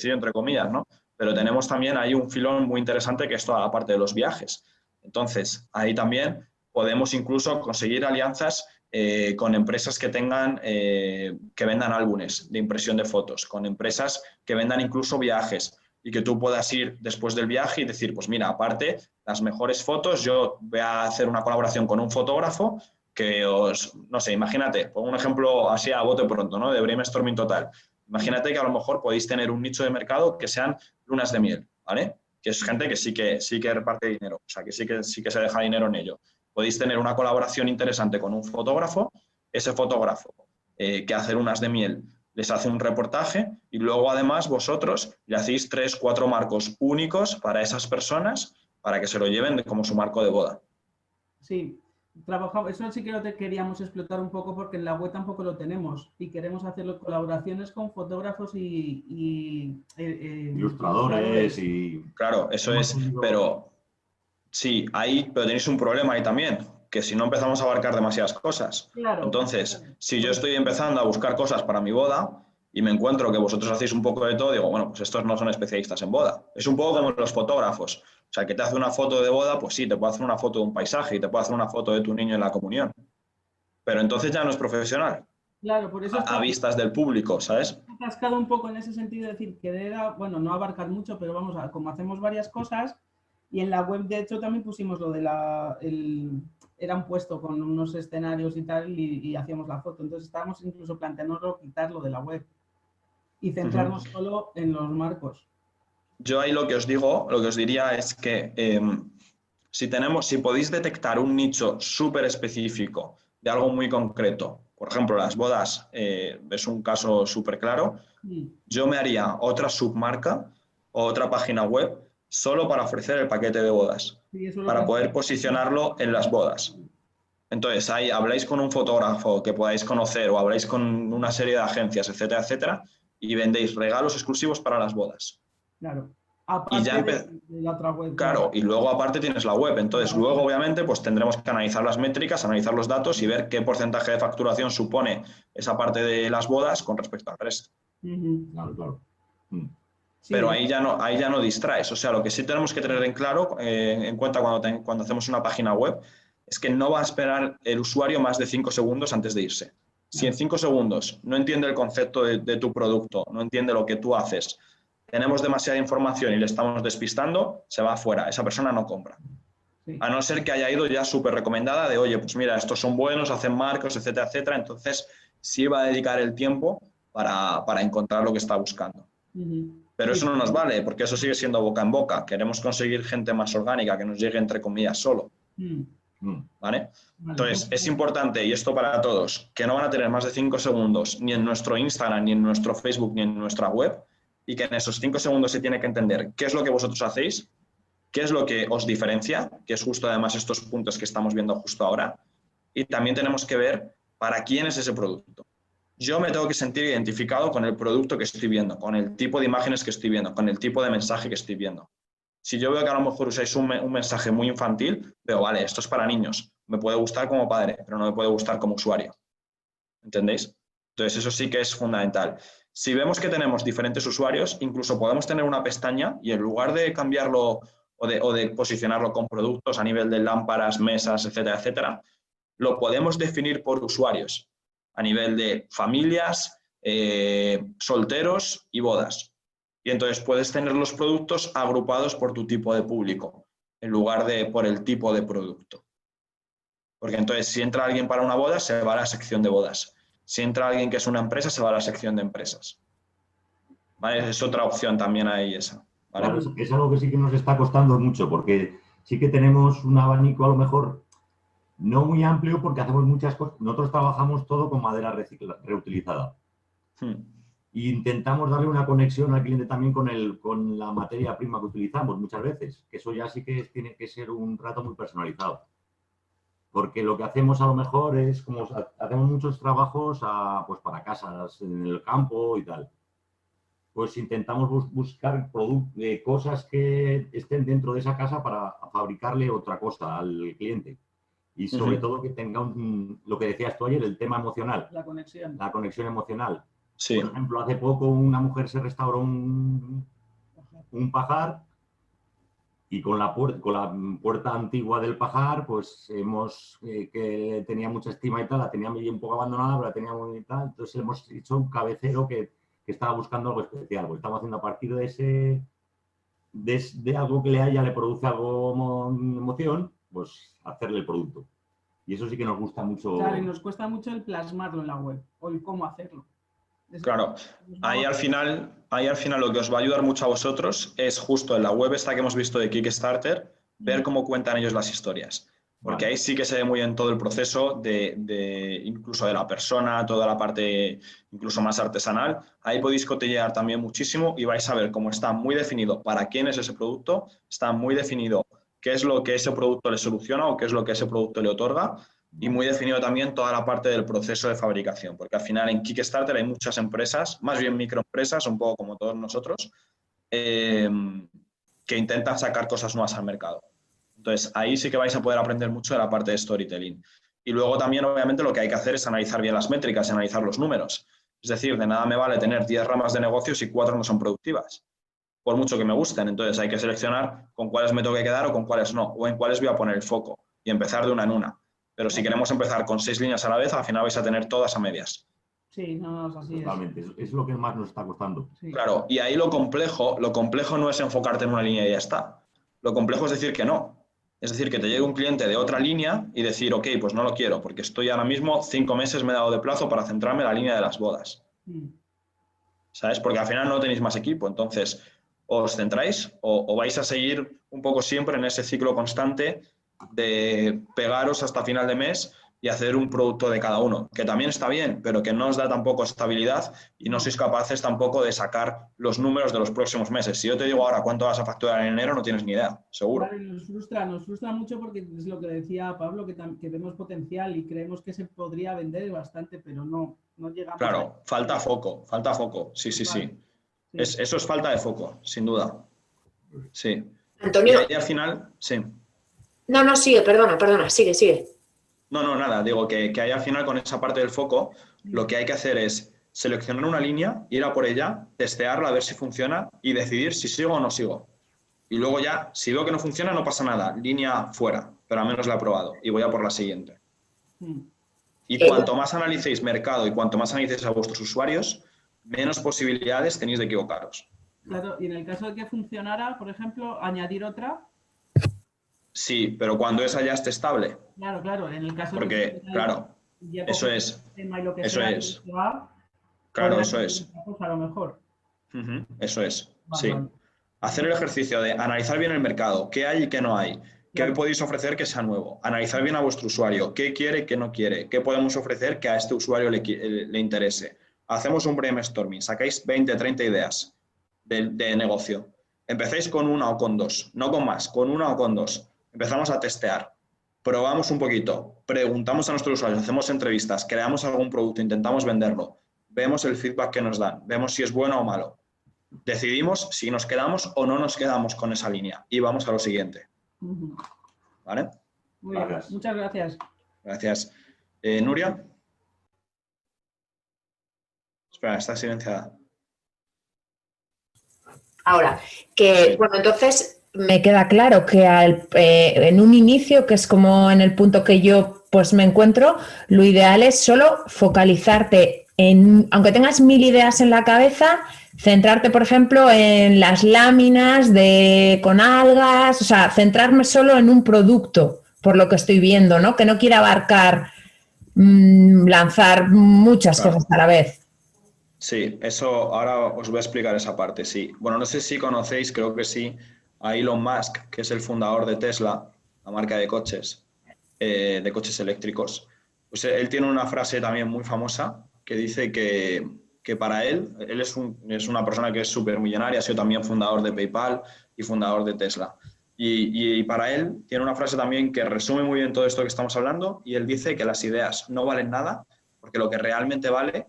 entre comillas, ¿no? Pero tenemos también ahí un filón muy interesante que es toda la parte de los viajes. Entonces, ahí también podemos incluso conseguir alianzas con empresas que tengan, que vendan álbumes de impresión de fotos, con empresas que vendan incluso viajes y que tú puedas ir después del viaje y decir, pues mira, aparte, las mejores fotos, yo voy a hacer una colaboración con un fotógrafo que no sé, imagínate, pongo un ejemplo así a bote pronto, ¿no? De brainstorming total. Imagínate que a lo mejor podéis tener un nicho de mercado que sean lunas de miel, ¿vale? Que es gente que sí que reparte dinero, o sea, que sí que se deja dinero en ello. Podéis tener una colaboración interesante con un fotógrafo, ese fotógrafo que hace lunas de miel les hace un reportaje y luego además vosotros le hacéis 3, 4 marcos únicos para esas personas para que se lo lleven como su marco de boda. Sí, trabajamos, eso sí que lo queríamos explotar un poco porque en la web tampoco lo tenemos y queremos hacer colaboraciones con fotógrafos y ilustradores y... Claro, eso es, pero sí, pero tenéis un problema ahí también, que si no empezamos a abarcar demasiadas cosas. Claro. Entonces, si yo estoy empezando a buscar cosas para mi boda y me encuentro que vosotros hacéis un poco de todo, digo, bueno, pues estos no son especialistas en boda. Es un poco como los fotógrafos. O sea, que te hace una foto de boda, pues sí, te puede hacer una foto de un paisaje y te puede hacer una foto de tu niño en la comunión. Pero entonces ya no es profesional. Claro, por eso a vistas del público, ¿sabes? He cascado un poco en ese sentido de decir que era, bueno, no abarcar mucho, pero vamos, como hacemos varias cosas, y en la web de hecho también pusimos lo de era un puesto con unos escenarios y tal, y hacíamos la foto. Entonces estábamos incluso planteándonos quitarlo de la web y centrarnos solo en los marcos. Yo ahí lo que os diría es que si podéis detectar un nicho súper específico de algo muy concreto, por ejemplo, las bodas es un caso súper claro, yo me haría otra submarca o otra página web solo para ofrecer el paquete de bodas, para poder posicionarlo en las bodas. Entonces, ahí habláis con un fotógrafo que podáis conocer o habláis con una serie de agencias, etcétera, etcétera, y vendéis regalos exclusivos para las bodas. Claro. Aparte de la otra web. Claro, y luego aparte tienes la web. Entonces, luego obviamente pues tendremos que analizar las métricas, analizar los datos y ver qué porcentaje de facturación supone esa parte de las bodas con respecto al resto. Claro, claro. Pero ahí ya no distraes. O sea, lo que sí tenemos que tener en cuenta cuando hacemos una página web es que no va a esperar el usuario más de 5 segundos antes de irse. Si en 5 segundos no entiende el concepto de tu producto, no entiende lo que tú haces, tenemos demasiada información y le estamos despistando, se va afuera, esa persona no compra. Sí. A no ser que haya ido ya súper recomendada de, oye, pues mira, estos son buenos, hacen marcos, etcétera, etcétera. Entonces, sí va a dedicar el tiempo para encontrar lo que está buscando. Pero eso no nos vale, porque eso sigue siendo boca en boca. Queremos conseguir gente más orgánica, que nos llegue, entre comillas, solo. ¿Vale? Entonces, es importante, y esto para todos, que no van a tener más de 5 segundos ni en nuestro Instagram, ni en nuestro Facebook, ni en nuestra web, y que en esos 5 segundos se tiene que entender qué es lo que vosotros hacéis, qué es lo que os diferencia, que es justo además estos puntos que estamos viendo justo ahora, y también tenemos que ver para quién es ese producto. Yo me tengo que sentir identificado con el producto que estoy viendo, con el tipo de imágenes que estoy viendo, con el tipo de mensaje que estoy viendo. Si yo veo que a lo mejor usáis un mensaje muy infantil, veo, vale, esto es para niños, me puede gustar como padre, pero no me puede gustar como usuario. ¿Entendéis? Entonces, eso sí que es fundamental. Si vemos que tenemos diferentes usuarios, incluso podemos tener una pestaña y en lugar de cambiarlo o de posicionarlo con productos a nivel de lámparas, mesas, etcétera, etcétera, lo podemos definir por usuarios, a nivel de familias, solteros y bodas. Y entonces puedes tener los productos agrupados por tu tipo de público, en lugar de por el tipo de producto. Porque entonces, si entra alguien para una boda, se va a la sección de bodas. Si entra alguien que es una empresa, se va a la sección de empresas. ¿Vale? Es otra opción también ahí esa. ¿Vale? Claro, es algo que sí que nos está costando mucho, porque sí que tenemos un abanico a lo mejor no muy amplio porque hacemos muchas cosas. Nosotros trabajamos todo con madera reutilizada. E intentamos darle una conexión al cliente también con la materia prima que utilizamos muchas veces, que eso ya sí que tiene que ser un trato muy personalizado. Porque lo que hacemos a lo mejor es, como hacemos muchos trabajos pues para casas en el campo y tal, pues intentamos buscar cosas que estén dentro de esa casa para fabricarle otra cosa al cliente. Y sobre todo que tenga lo que decías tú ayer, el tema emocional. La conexión. La conexión emocional. Sí. Por ejemplo, hace poco una mujer se restauró un pajar y con la puerta antigua del pajar, pues que tenía mucha estima y tal, la tenía un poco abandonada, pero la tenía muy tal. Entonces hemos hecho un cabecero que estaba buscando algo especial, porque estamos haciendo a partir de algo que le produce algo emoción, pues hacerle el producto. Y eso sí que nos gusta mucho. Claro, y nos cuesta mucho el plasmarlo en la web, o el cómo hacerlo. Claro, ahí al final lo que os va a ayudar mucho a vosotros es justo en la web esta que hemos visto de Kickstarter, ver cómo cuentan ellos las historias. Porque ahí sí que se ve muy bien todo el proceso incluso de la persona, toda la parte incluso más artesanal. Ahí podéis cotillear también muchísimo y vais a ver cómo está muy definido para quién es ese producto, está muy definido qué es lo que ese producto le soluciona o qué es lo que ese producto le otorga. Y muy definido también toda la parte del proceso de fabricación, porque al final en Kickstarter hay muchas empresas, más bien microempresas, un poco como todos nosotros, que intentan sacar cosas nuevas al mercado. Entonces, ahí sí que vais a poder aprender mucho de la parte de storytelling. Y luego también, obviamente, lo que hay que hacer es analizar bien las métricas y analizar los números. Es decir, de nada me vale tener 10 ramas de negocio si 4 no son productivas, por mucho que me gusten. Entonces, hay que seleccionar con cuáles me tengo que quedar o con cuáles no, o en cuáles voy a poner el foco y empezar de una en una. Pero si queremos empezar con 6 líneas a la vez, al final vais a tener todas a medias. Sí, no, así es. Totalmente, es lo que más nos está costando. Sí. Claro, y ahí lo complejo no es enfocarte en una línea y ya está. Lo complejo es decir que no. Es decir, que te llegue un cliente de otra línea y decir, ok, pues no lo quiero, porque estoy ahora mismo 5 meses me he dado de plazo para centrarme en la línea de las bodas. ¿Sabes? Porque al final no tenéis más equipo. Entonces, o os centráis o vais a seguir un poco siempre en ese ciclo constante de pegaros hasta final de mes y hacer un producto de cada uno, que también está bien, pero que no os da tampoco estabilidad y no sois capaces tampoco de sacar los números de los próximos meses. Si yo te digo ahora cuánto vas a facturar en enero, no tienes ni idea, seguro. Claro, nos frustra mucho porque es lo que decía Pablo, que vemos potencial y creemos que se podría vender bastante, pero no llegamos. Claro, falta foco, sí. Eso es falta de foco, sin duda. Sí. Antonio. Y al final, sí. No, sigue, perdona, sigue. No, nada, digo que ahí al final con esa parte del foco lo que hay que hacer es seleccionar una línea, ir a por ella, testearla, a ver si funciona y decidir si sigo o no sigo. Y luego ya, si veo que no funciona, no pasa nada, línea fuera, pero al menos la he probado y voy a por la siguiente. Y cuanto más analicéis mercado y cuanto más analicéis a vuestros usuarios, menos posibilidades tenéis de equivocaros. Claro, y en el caso de que funcionara, por ejemplo, añadir otra. Sí, pero cuando esa ya esté estable. Claro, en el caso porque, de que claro, eso es. Claro, eso es. A lo mejor. Eso es, sí. Hacer el ejercicio de analizar bien el mercado, qué hay y qué no hay, qué podéis ofrecer que sea nuevo, analizar bien a vuestro usuario, qué quiere, qué no quiere, qué podemos ofrecer que a este usuario le interese. Hacemos un brainstorming, sacáis 20, 30 ideas de negocio. Empecéis con 1 o con 2, no con más, con 1 o con 2. Empezamos a testear, probamos un poquito, preguntamos a nuestros usuarios, hacemos entrevistas, creamos algún producto, intentamos venderlo, vemos el feedback que nos dan, vemos si es bueno o malo. Decidimos si nos quedamos o no nos quedamos con esa línea y vamos a lo siguiente. ¿Vale? Muy bien, muchas gracias. Gracias. ¿Nuria? Espera, está silenciada. Ahora, bueno, entonces me queda claro que en un inicio, que es como en el punto que yo pues me encuentro, lo ideal es solo focalizarte en, aunque tengas 1000 ideas en la cabeza, centrarte, por ejemplo, en las láminas con algas, o sea, centrarme solo en un producto, por lo que estoy viendo, ¿no? Que no quiera abarcar, lanzar muchas cosas a la vez. Sí, eso ahora os voy a explicar esa parte, sí. Bueno, no sé si conocéis, creo que sí, a Elon Musk, que es el fundador de Tesla, la marca de coches eléctricos, pues él tiene una frase también muy famosa que dice que para él es una persona que es súper millonaria, ha sido también fundador de PayPal y fundador de Tesla. Y para él tiene una frase también que resume muy bien todo esto que estamos hablando, y él dice que las ideas no valen nada porque lo que realmente vale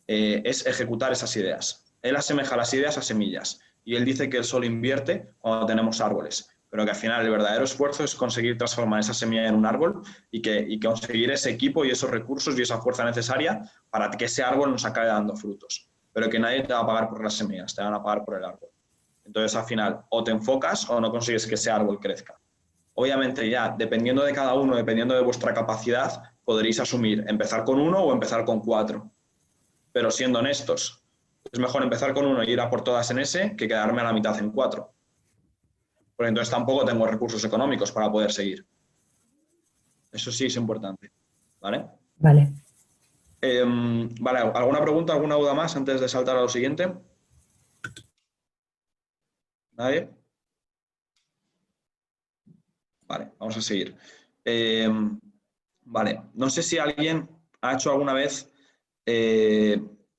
es ejecutar esas ideas. Él asemeja las ideas a semillas y él dice que él solo invierte cuando tenemos árboles, pero que al final el verdadero esfuerzo es conseguir transformar esa semilla en un árbol y conseguir ese equipo y esos recursos y esa fuerza necesaria para que ese árbol nos acabe dando frutos. Pero que nadie te va a pagar por las semillas, te van a pagar por el árbol. Entonces, al final, o te enfocas o no consigues que ese árbol crezca. Obviamente, ya, dependiendo de cada uno, dependiendo de vuestra capacidad, podréis asumir empezar con 1 o empezar con 4. Pero siendo honestos, es mejor empezar con 1 y ir a por todas en ese que quedarme a la mitad en 4. Porque entonces tampoco tengo recursos económicos para poder seguir. Eso sí es importante. ¿Vale? Vale. Vale, ¿alguna pregunta, alguna duda más antes de saltar a lo siguiente? ¿Nadie? Vale, vamos a seguir. Vale, no sé si alguien ha hecho alguna vez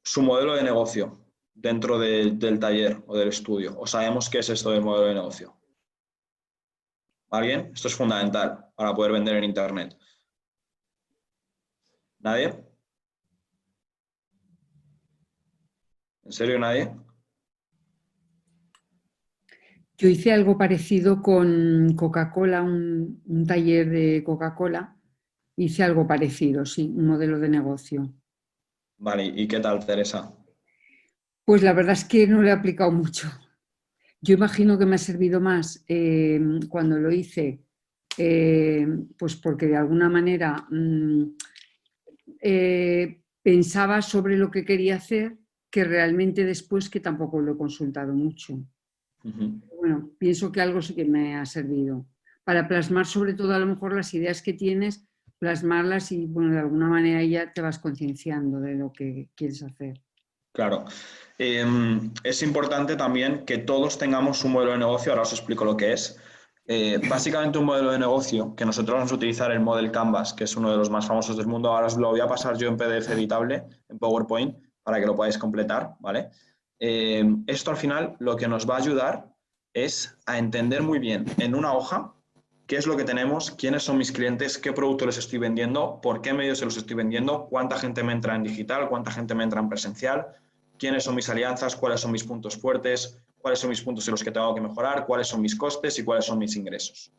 su modelo de negocio dentro del taller o del estudio. ¿O sabemos qué es esto del modelo de negocio? ¿Alguien? Esto es fundamental para poder vender en Internet. ¿Nadie? ¿En serio nadie? Yo hice algo parecido con Coca-Cola, un taller de Coca-Cola. Hice algo parecido, sí, un modelo de negocio. Vale, ¿y qué tal, Teresa? Pues la verdad es que no lo he aplicado mucho. Yo imagino que me ha servido más cuando lo hice, pues porque de alguna manera pensaba sobre lo que quería hacer, que realmente después que tampoco lo he consultado mucho. Bueno, pienso que algo sí que me ha servido para plasmar sobre todo a lo mejor las ideas que tienes, plasmarlas y bueno, de alguna manera ya te vas concienciando de lo que quieres hacer. Claro. Es importante también que todos tengamos un modelo de negocio, ahora os explico lo que es. Básicamente un modelo de negocio que nosotros vamos a utilizar el Model Canvas, que es uno de los más famosos del mundo. Ahora os lo voy a pasar yo en PDF editable, en PowerPoint, para que lo podáis completar, ¿vale? Esto al final lo que nos va a ayudar es a entender muy bien en una hoja qué es lo que tenemos, quiénes son mis clientes, qué producto les estoy vendiendo, por qué medios se los estoy vendiendo, cuánta gente me entra en digital, cuánta gente me entra en presencial, quiénes son mis alianzas, cuáles son mis puntos fuertes, cuáles son mis puntos en los que tengo que mejorar, cuáles son mis costes y cuáles son mis ingresos.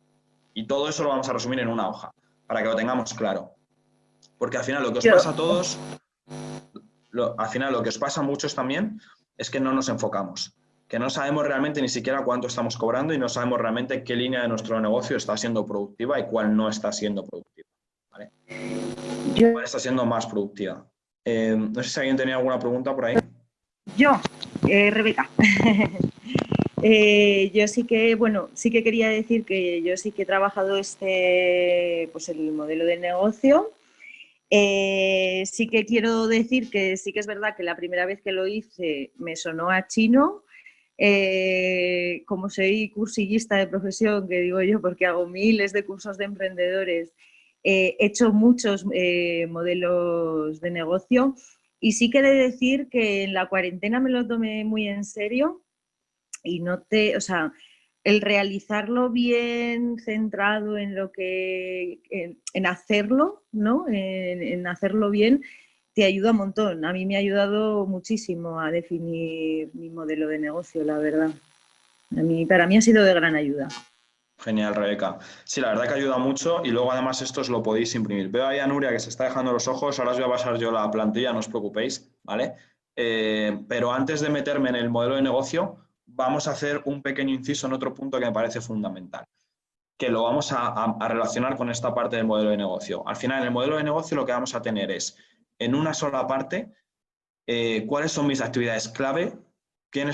Y todo eso lo vamos a resumir en una hoja, para que lo tengamos claro. Porque al final lo que os pasa a todos, al final lo que os pasa a muchos también, es que no nos enfocamos, que no sabemos realmente ni siquiera cuánto estamos cobrando y no sabemos realmente qué línea de nuestro negocio está siendo productiva y cuál no está siendo productiva, ¿vale? ¿Cuál está siendo más productiva? No sé si alguien tenía alguna pregunta por ahí. Yo, Rebeca. Yo sí que, bueno, sí que quería decir que yo sí que he trabajado pues el modelo de negocio. Sí que quiero decir que sí que es verdad que la primera vez que lo hice me sonó a chino. Como soy cursillista de profesión, que digo yo porque hago miles de cursos de emprendedores, he hecho muchos modelos de negocio y sí que he de decir que en la cuarentena me lo tomé muy en serio y o sea, el realizarlo bien, centrado en lo que, en hacerlo, ¿no? En hacerlo bien, te ayuda un montón. A mí me ha ayudado muchísimo a definir mi modelo de negocio, la verdad. Para mí ha sido de gran ayuda. Genial, Rebeca. Sí, la verdad que ayuda mucho y luego además esto os lo podéis imprimir. Veo ahí a Nuria que se está dejando los ojos, ahora os voy a pasar yo la plantilla, no os preocupéis, ¿vale? Pero antes de meterme en el modelo de negocio, vamos a hacer un pequeño inciso en otro punto que me parece fundamental, que lo vamos a relacionar con esta parte del modelo de negocio. Al final, en el modelo de negocio lo que vamos a tener es, en una sola parte, cuáles son mis actividades clave, qué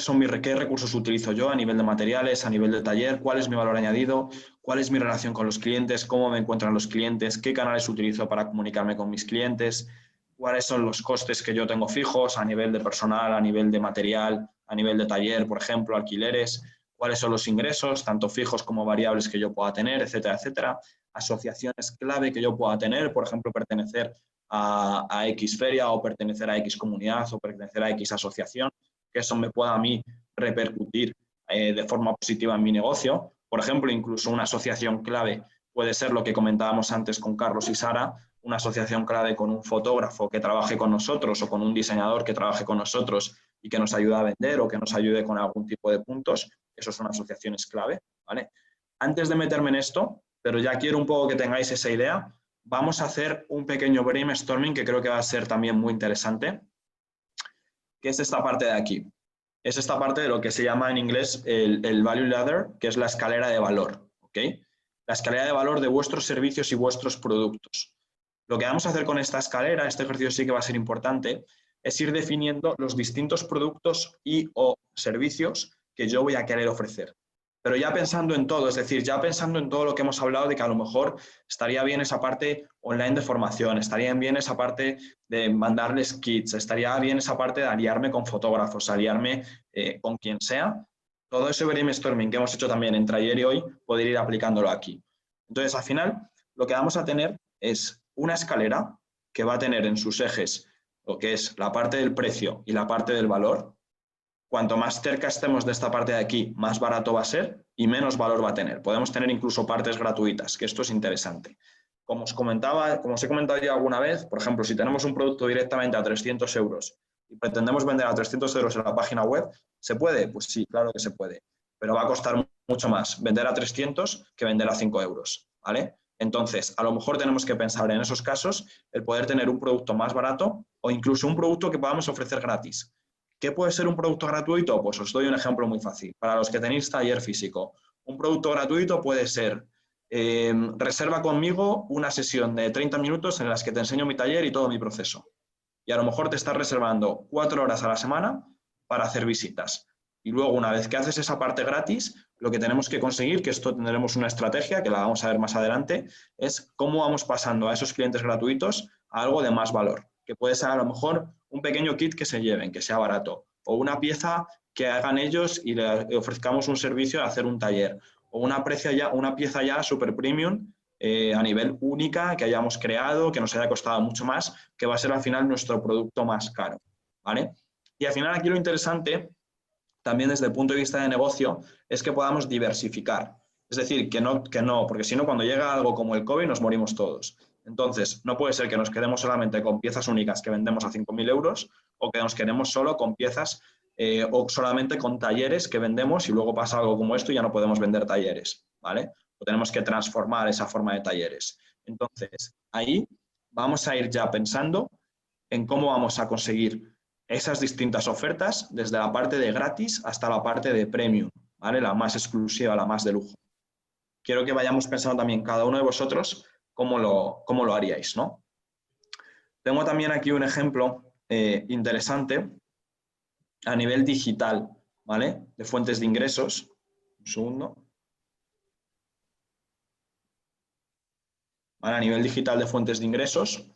recursos utilizo yo a nivel de materiales, a nivel de taller, cuál es mi valor añadido, cuál es mi relación con los clientes, cómo me encuentran los clientes, qué canales utilizo para comunicarme con mis clientes, cuáles son los costes que yo tengo fijos a nivel de personal, a nivel de material, a nivel de taller, por ejemplo, alquileres, cuáles son los ingresos, tanto fijos como variables que yo pueda tener, etcétera, etcétera. Asociaciones clave que yo pueda tener, por ejemplo, pertenecer a X feria o pertenecer a X comunidad o pertenecer a X asociación, que eso me pueda a mí repercutir de forma positiva en mi negocio. Por ejemplo, incluso una asociación clave puede ser lo que comentábamos antes con Carlos y Sara, una asociación clave con un fotógrafo que trabaje con nosotros o con un diseñador que trabaje con nosotros y que nos ayude a vender o que nos ayude con algún tipo de puntos. Eso son asociaciones clave, ¿vale? Antes de meterme en esto, pero ya quiero un poco que tengáis esa idea, vamos a hacer un pequeño brainstorming que creo que va a ser también muy interesante, que es esta parte de aquí. Es esta parte de lo que se llama en inglés el Value Ladder, que es la escalera de valor, ¿ok? La escalera de valor de vuestros servicios y vuestros productos. Lo que vamos a hacer con esta escalera, este ejercicio sí que va a ser importante, es ir definiendo los distintos productos y o servicios que yo voy a querer ofrecer. Pero ya pensando en todo, es decir, ya pensando en todo lo que hemos hablado de que a lo mejor estaría bien esa parte online de formación, estaría bien esa parte de mandarles kits, estaría bien esa parte de aliarme con fotógrafos, aliarme con quien sea. Todo ese brainstorming que hemos hecho también entre ayer y hoy, poder ir aplicándolo aquí. Entonces, al final, lo que vamos a tener es una escalera que va a tener en sus ejes lo que es la parte del precio y la parte del valor. Cuanto más cerca estemos de esta parte de aquí, más barato va a ser y menos valor va a tener. Podemos tener incluso partes gratuitas, que esto es interesante. Como os he comentado ya alguna vez, por ejemplo, si tenemos un producto directamente a 300 euros y pretendemos vender a 300 euros en la página web, ¿se puede? Pues sí, claro que se puede. Pero va a costar mucho más vender a 300 que vender a 5 euros, ¿vale? Entonces, a lo mejor tenemos que pensar en esos casos el poder tener un producto más barato o incluso un producto que podamos ofrecer gratis. ¿Qué puede ser un producto gratuito? Pues os doy un ejemplo muy fácil. Para los que tenéis taller físico, un producto gratuito puede ser reserva conmigo una sesión de 30 minutos en las que te enseño mi taller y todo mi proceso. Y a lo mejor te estás reservando 4 horas a la semana para hacer visitas. Y luego, una vez que haces esa parte gratis, lo que tenemos que conseguir, que esto tendremos una estrategia, que la vamos a ver más adelante, es cómo vamos pasando a esos clientes gratuitos a algo de más valor, que puede ser a lo mejor un pequeño kit que se lleven, que sea barato, o una pieza que hagan ellos y le ofrezcamos un servicio de hacer un taller, o una pieza ya super premium a nivel única que hayamos creado, que nos haya costado mucho más, que va a ser al final nuestro producto más caro, ¿vale? Y al final aquí lo interesante, también desde el punto de vista de negocio, es que podamos diversificar. Es decir, que no, porque si no, cuando llega algo como el COVID nos morimos todos. Entonces, no puede ser que nos quedemos solamente con piezas únicas que vendemos a 5.000 euros o que nos quedemos solo con piezas o solamente con talleres que vendemos y luego pasa algo como esto y ya no podemos vender talleres, ¿vale? O tenemos que transformar esa forma de talleres. Entonces, ahí vamos a ir ya pensando en cómo vamos a conseguir esas distintas ofertas desde la parte de gratis hasta la parte de premium, ¿vale? La más exclusiva, la más de lujo. Quiero que vayamos pensando también cada uno de vosotros cómo lo haríais, ¿no? Tengo también aquí un ejemplo interesante a nivel digital, ¿vale? De fuentes de ingresos. Un segundo. ¿Vale? A nivel digital de fuentes de ingresos.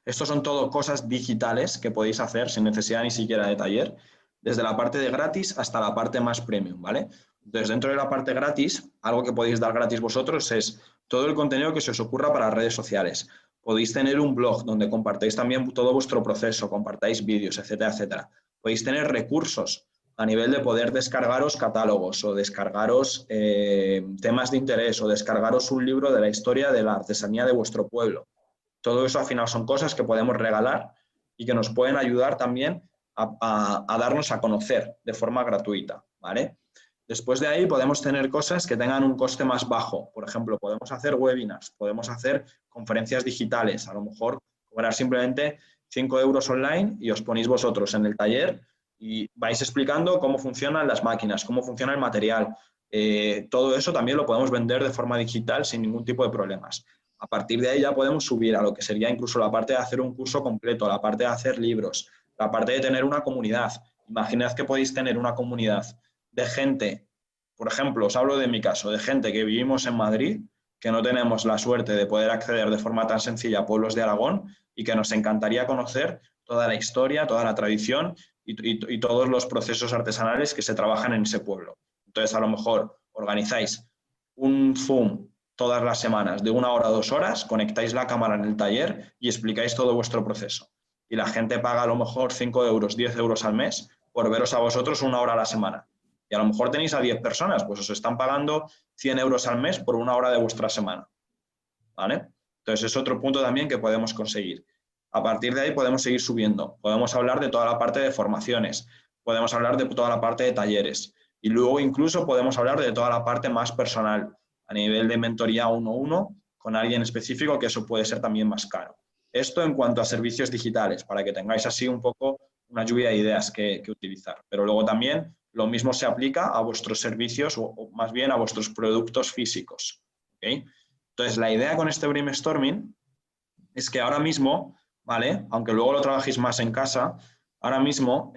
Estos son todo cosas digitales que podéis hacer sin necesidad ni siquiera de taller, desde la parte de gratis hasta la parte más premium, ¿vale? Entonces, dentro de la parte gratis, algo que podéis dar gratis vosotros es todo el contenido que se os ocurra para redes sociales. Podéis tener un blog donde compartáis también todo vuestro proceso, compartáis vídeos, etcétera, etcétera. Podéis tener recursos a nivel de poder descargaros catálogos o descargaros temas de interés o descargaros un libro de la historia de la artesanía de vuestro pueblo. Todo eso al final son cosas que podemos regalar y que nos pueden ayudar también a darnos a conocer de forma gratuita, ¿vale? Después de ahí podemos tener cosas que tengan un coste más bajo. Por ejemplo, podemos hacer webinars, podemos hacer conferencias digitales, a lo mejor cobrar simplemente 5 euros online y os ponéis vosotros en el taller y vais explicando cómo funcionan las máquinas, cómo funciona el material. Todo eso también lo podemos vender de forma digital sin ningún tipo de problemas. A partir de ahí ya podemos subir a lo que sería incluso la parte de hacer un curso completo, la parte de hacer libros, la parte de tener una comunidad. Imaginad que podéis tener una comunidad de gente, por ejemplo, os hablo de mi caso, de gente que vivimos en Madrid, que no tenemos la suerte de poder acceder de forma tan sencilla a pueblos de Aragón y que nos encantaría conocer toda la historia, toda la tradición y todos los procesos artesanales que se trabajan en ese pueblo. Entonces, a lo mejor organizáis un Zoom todas las semanas de 1 hora, 2 horas, conectáis la cámara en el taller y explicáis todo vuestro proceso. Y la gente paga a lo mejor 5 euros, 10 euros al mes por veros a vosotros 1 hora a la semana. Y a lo mejor tenéis a 10 personas, pues os están pagando 100 euros al mes por 1 hora de vuestra semana. ¿Vale? Entonces es otro punto también que podemos conseguir. A partir de ahí podemos seguir subiendo. Podemos hablar de toda la parte de formaciones, podemos hablar de toda la parte de talleres y luego incluso podemos hablar de toda la parte más personal, a nivel de mentoría 1-1 con alguien específico, que eso puede ser también más caro. Esto en cuanto a servicios digitales, para que tengáis así un poco una lluvia de ideas que utilizar. Pero luego también lo mismo se aplica a vuestros servicios o más bien a vuestros productos físicos. ¿Okay? Entonces, la idea con este brainstorming es que ahora mismo, ¿vale? Aunque luego lo trabajéis más en casa, ahora mismo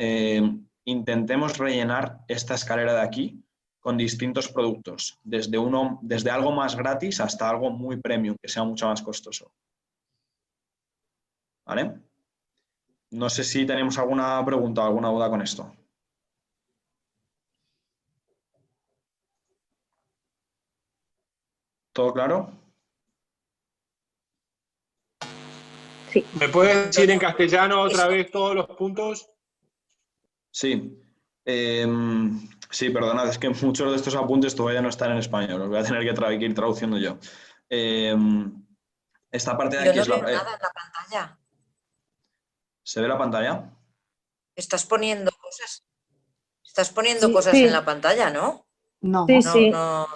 intentemos rellenar esta escalera de aquí con distintos productos, desde algo más gratis hasta algo muy premium, que sea mucho más costoso. ¿Vale? No sé si tenemos alguna pregunta o alguna duda con esto. ¿Todo claro? Sí. ¿Me puedes decir en castellano otra vez todos los puntos? Sí. Sí, perdonad, es que muchos de estos apuntes todavía no están en español, los voy a tener que ir traduciendo yo. Esta parte de aquí yo no es la... veo nada en la pantalla. ¿Se ve la pantalla? Estás poniendo cosas. Estás poniendo cosas en la pantalla, ¿no? No. No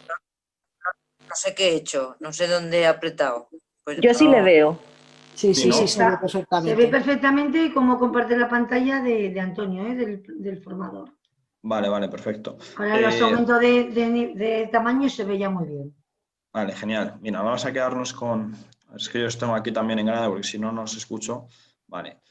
sé qué he hecho, no sé dónde he apretado. Pues yo sí le veo. Sí, se ve perfectamente. Se ve perfectamente y cómo comparte la pantalla de Antonio, del formador. Vale, perfecto. Ahora los aumentos de tamaño se ve ya muy bien. Vale, genial. Mira, vamos a quedarnos con... Es que yo os tengo aquí también en Granada porque si no, no os escucho. Vale,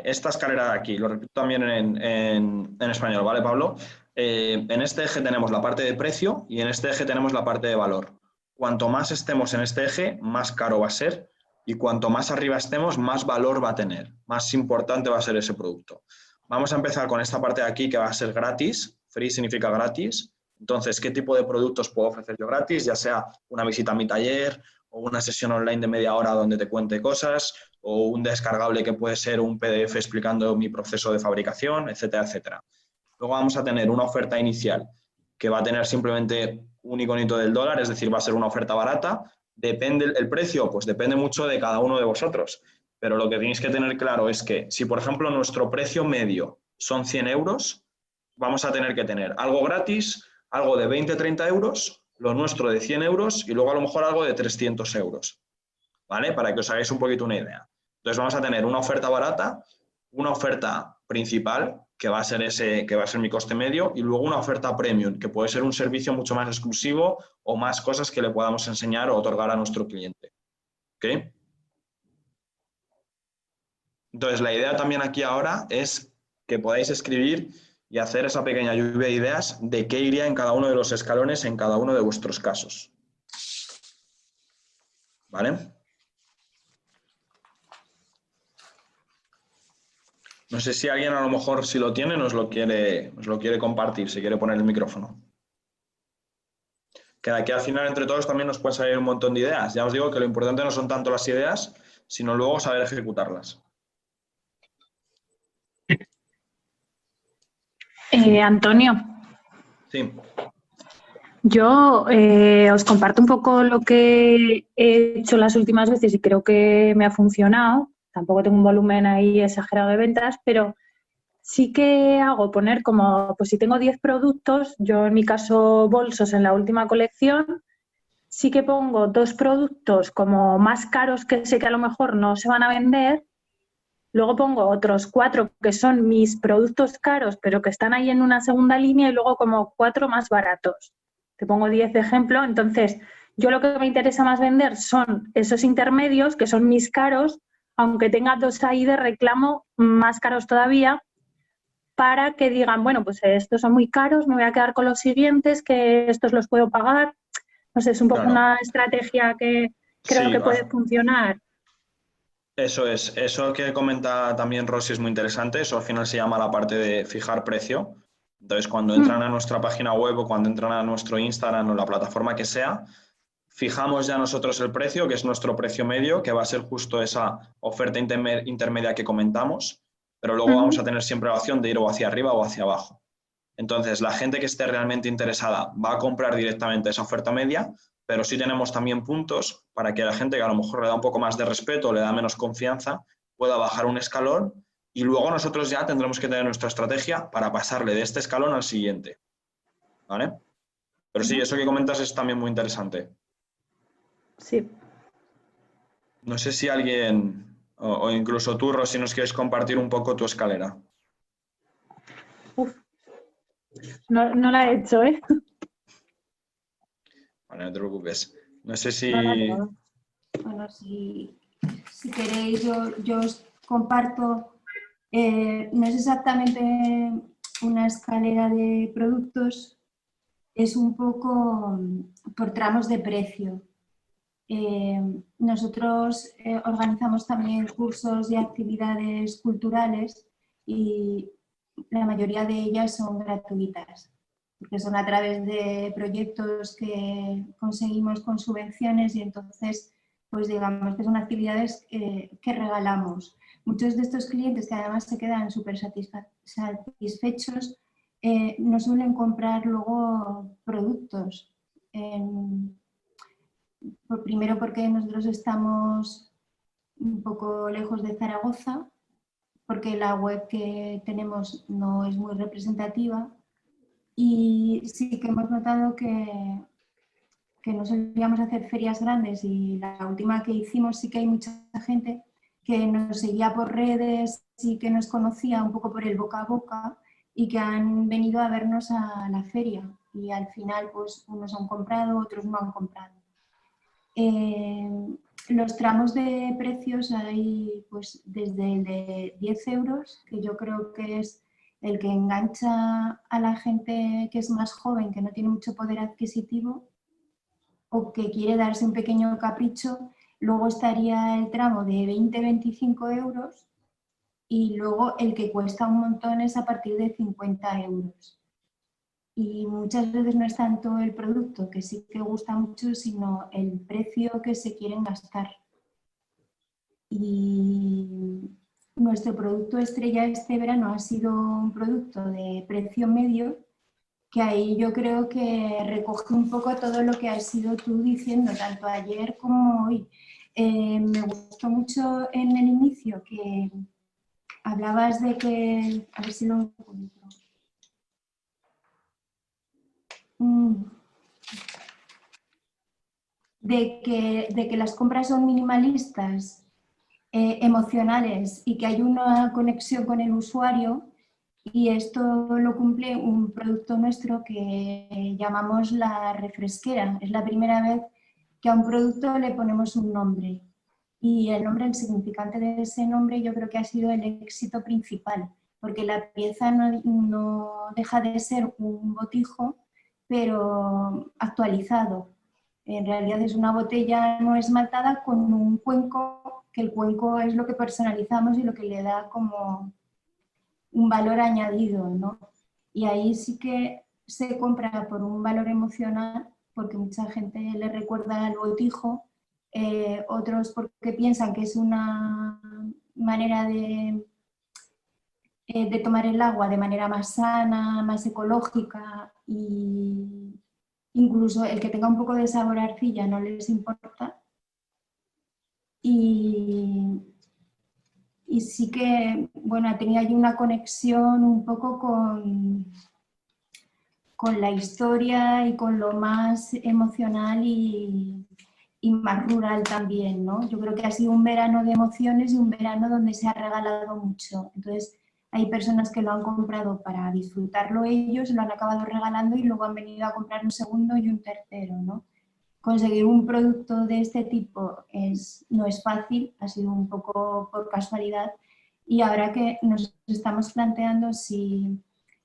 esta escalera de aquí, lo repito también en español, ¿vale, Pablo? En este eje tenemos la parte de precio y en este eje tenemos la parte de valor. Cuanto más estemos en este eje, más caro va a ser y cuanto más arriba estemos, más valor va a tener, más importante va a ser ese producto. Vamos a empezar con esta parte de aquí que va a ser gratis. Free significa gratis. Entonces, ¿qué tipo de productos puedo ofrecer yo gratis? Ya sea una visita a mi taller o una sesión online de media hora donde te cuente cosas o un descargable que puede ser un PDF explicando mi proceso de fabricación, etcétera, etcétera. Luego vamos a tener una oferta inicial que va a tener simplemente un iconito del dólar, es decir, va a ser una oferta barata. Depende el precio, pues depende mucho de cada uno de vosotros. Pero lo que tenéis que tener claro es que si, por ejemplo, nuestro precio medio son 100 euros, vamos a tener que tener algo gratis, algo de 20-30 euros, lo nuestro de 100 euros y luego a lo mejor algo de 300 euros. ¿Vale? Para que os hagáis un poquito una idea. Entonces vamos a tener una oferta barata, una oferta principal, que va a ser mi coste medio, y luego una oferta premium, que puede ser un servicio mucho más exclusivo o más cosas que le podamos enseñar o otorgar a nuestro cliente. ¿Ok? Entonces, la idea también aquí ahora es que podáis escribir y hacer esa pequeña lluvia de ideas de qué iría en cada uno de los escalones en cada uno de vuestros casos. ¿Vale? No sé si alguien a lo mejor, si lo tiene, nos lo quiere compartir, si quiere poner el micrófono. Que de aquí al final, entre todos, también nos pueden salir un montón de ideas. Ya os digo que lo importante no son tanto las ideas, sino luego saber ejecutarlas. Antonio. Sí. Yo os comparto un poco lo que he hecho las últimas veces y creo que me ha funcionado. Tampoco tengo un volumen ahí exagerado de ventas, pero sí que hago poner como, pues si tengo 10 productos, yo en mi caso bolsos en la última colección, sí que pongo 2 productos como más caros que sé que a lo mejor no se van a vender. Luego pongo otros 4 que son mis productos caros, pero que están ahí en una segunda línea y luego como 4 más baratos. Te pongo 10 de ejemplo. Entonces, yo lo que me interesa más vender son esos intermedios, que son mis caros, aunque tenga 2 ahí de reclamo más caros todavía, para que digan, bueno, pues estos son muy caros, me voy a quedar con los siguientes, que estos los puedo pagar. No sé, es un poco una estrategia que creo que puede funcionar. Eso es, eso que comenta también Rosy es muy interesante, eso al final se llama la parte de fijar precio, Entonces, cuando entran a nuestra página web o cuando entran a nuestro Instagram o la plataforma que sea, fijamos ya nosotros el precio, que es nuestro precio medio, que va a ser justo esa oferta intermedia que comentamos, pero luego vamos a tener siempre la opción de ir o hacia arriba o hacia abajo. Entonces, la gente que esté realmente interesada va a comprar directamente esa oferta media, pero sí tenemos también puntos para que la gente que a lo mejor le da un poco más de respeto o le da menos confianza pueda bajar un escalón y luego nosotros ya tendremos que tener nuestra estrategia para pasarle de este escalón al siguiente. ¿Vale? Pero sí, eso que comentas es también muy interesante. Sí. No sé si alguien, o incluso tú, Rosy, nos quieres compartir un poco tu escalera. No la he hecho, ¿eh? Vale, no te preocupes. No sé si... Bueno, si queréis, yo os comparto. No es exactamente una escalera de productos, es un poco por tramos de precio. Nosotros organizamos también cursos y actividades culturales y la mayoría de ellas son gratuitas, porque son a través de proyectos que conseguimos con subvenciones y entonces, pues digamos que son actividades que regalamos. Muchos de estos clientes que además se quedan súper satisfechos no suelen comprar luego productos. Primero porque nosotros estamos un poco lejos de Zaragoza, porque la web que tenemos no es muy representativa y sí que hemos notado que no solíamos hacer ferias grandes y la última que hicimos sí que hay mucha gente que nos seguía por redes y que nos conocía un poco por el boca a boca y que han venido a vernos a la feria y al final pues unos han comprado, otros no han comprado. Los tramos de precios hay pues desde el de 10 euros, que yo creo que es el que engancha a la gente que es más joven, que no tiene mucho poder adquisitivo o que quiere darse un pequeño capricho. Luego estaría el tramo de 20-25 euros y luego el que cuesta un montón es a partir de 50 euros. Y muchas veces no es tanto el producto, que sí que gusta mucho, sino el precio que se quieren gastar. Y nuestro producto estrella este verano ha sido un producto de precio medio, que ahí yo creo que recoge un poco todo lo que has ido tú diciendo, tanto ayer como hoy. Me gustó mucho en el inicio que hablabas de que, a ver si lo encuentro. De que las compras son minimalistas, emocionales y que hay una conexión con el usuario y esto lo cumple un producto nuestro que llamamos la refresquera. Es la primera vez que a un producto le ponemos un nombre y el nombre, el significante de ese nombre yo creo que ha sido el éxito principal, porque la pieza no deja de ser un botijo pero actualizado. En realidad es una botella no esmaltada con un cuenco, que el cuenco es lo que personalizamos y lo que le da como un valor añadido, ¿no? Y ahí sí que se compra por un valor emocional, porque mucha gente le recuerda al botijo, otros porque piensan que es una manera de tomar el agua de manera más sana, más ecológica y incluso el que tenga un poco de sabor a arcilla no les importa. Y sí que, bueno, tenía allí una conexión un poco con la historia y con lo más emocional y más rural también, ¿no? Yo creo que ha sido un verano de emociones y un verano donde se ha regalado mucho. Entonces, hay personas que lo han comprado para disfrutarlo ellos, lo han acabado regalando y luego han venido a comprar un segundo y un tercero, ¿no? Conseguir un producto de este tipo no es fácil, ha sido un poco por casualidad y ahora que nos estamos planteando si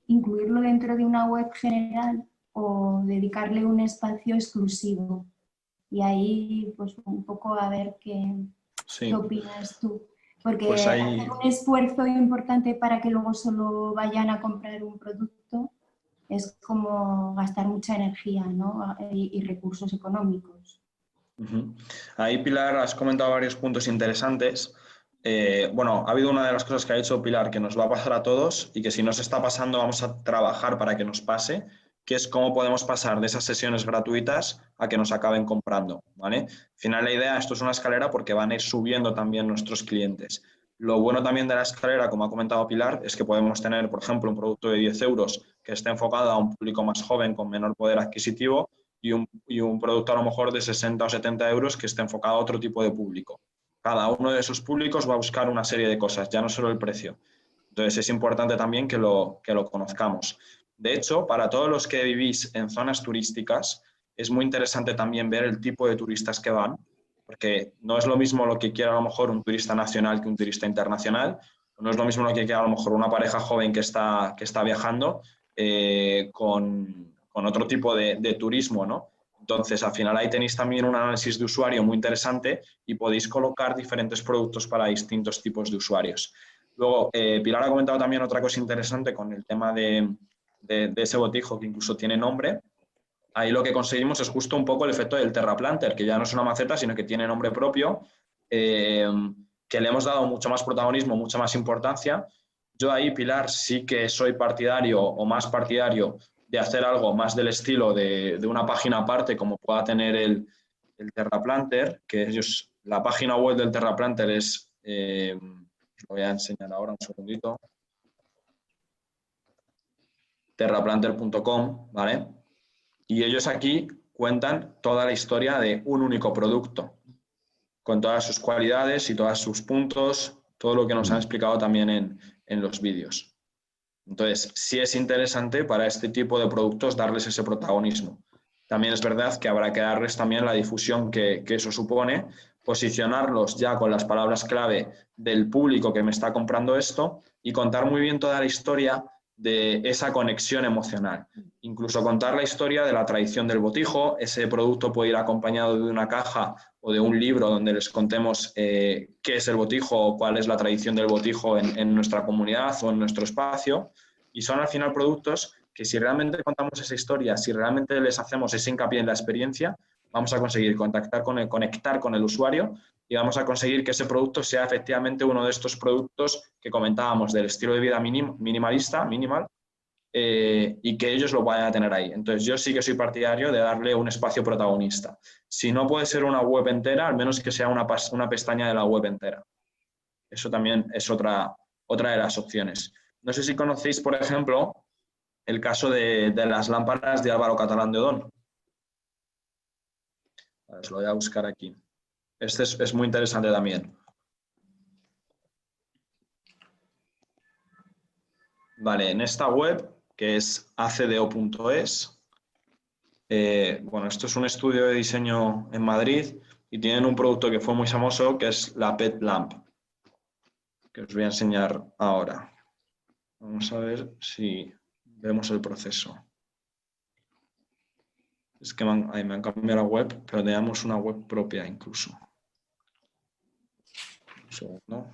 incluirlo dentro de una web general o dedicarle un espacio exclusivo. Y ahí pues un poco a ver qué opinas tú. Porque pues hacer un esfuerzo importante para que luego solo vayan a comprar un producto es como gastar mucha energía, ¿no? y recursos económicos. Ahí, Pilar, has comentado varios puntos interesantes. Bueno, ha habido una de las cosas que ha dicho Pilar que nos va a pasar a todos y que si nos está pasando vamos a trabajar para que nos pase, que es cómo podemos pasar de esas sesiones gratuitas a que nos acaben comprando, ¿vale? Al final la idea, esto es una escalera porque van a ir subiendo también nuestros clientes. Lo bueno también de la escalera, como ha comentado Pilar, es que podemos tener, por ejemplo, un producto de 10 euros que esté enfocado a un público más joven con menor poder adquisitivo y un producto a lo mejor de 60 o 70 euros que esté enfocado a otro tipo de público. Cada uno de esos públicos va a buscar una serie de cosas, ya no solo el precio. Entonces es importante también que lo conozcamos. De hecho, para todos los que vivís en zonas turísticas, es muy interesante también ver el tipo de turistas que van, porque no es lo mismo lo que quiere a lo mejor un turista nacional que un turista internacional, no es lo mismo lo que quiere a lo mejor una pareja joven que está viajando con otro tipo de turismo, ¿no? Entonces, al final ahí tenéis también un análisis de usuario muy interesante y podéis colocar diferentes productos para distintos tipos de usuarios. Luego, Pilar ha comentado también otra cosa interesante con el tema de ese botijo que incluso tiene nombre. Ahí lo que conseguimos es justo un poco el efecto del terraplanter, que ya no es una maceta, sino que tiene nombre propio, que le hemos dado mucho más protagonismo, mucha más importancia. Yo ahí, Pilar, sí que soy partidario o más partidario de hacer algo más del estilo de una página aparte, como pueda tener el terraplanter, que la página web del terraplanter es, os lo voy a enseñar ahora un segundito, terraplanter.com, ¿vale? Y ellos aquí cuentan toda la historia de un único producto, con todas sus cualidades y todos sus puntos, todo lo que nos han explicado también en los vídeos. Entonces, sí es interesante para este tipo de productos darles ese protagonismo. También es verdad que habrá que darles también la difusión que eso supone, posicionarlos ya con las palabras clave del público que me está comprando esto y contar muy bien toda la historia de esa conexión emocional. Incluso contar la historia de la tradición del botijo. Ese producto puede ir acompañado de una caja o de un libro donde les contemos qué es el botijo o cuál es la tradición del botijo en nuestra comunidad o en nuestro espacio. Y son al final productos que si realmente contamos esa historia, si realmente les hacemos ese hincapié en la experiencia, vamos a conseguir conectar con el usuario y vamos a conseguir que ese producto sea efectivamente uno de estos productos que comentábamos del estilo de vida minimalista, y que ellos lo vayan a tener ahí. Entonces yo sí que soy partidario de darle un espacio protagonista. Si no puede ser una web entera, al menos que sea una pestaña de la web entera. Eso también es otra de las opciones. No sé si conocéis, por ejemplo, el caso de las lámparas de Álvaro Catalán de Odón. Os lo voy a buscar aquí. Este es muy interesante también. Vale, en esta web, que es acdo.es, bueno, esto es un estudio de diseño en Madrid y tienen un producto que fue muy famoso, que es la Pet Lamp, que os voy a enseñar ahora. Vamos a ver si vemos el proceso. Es que me han cambiado la web, pero teníamos una web propia incluso. Un segundo.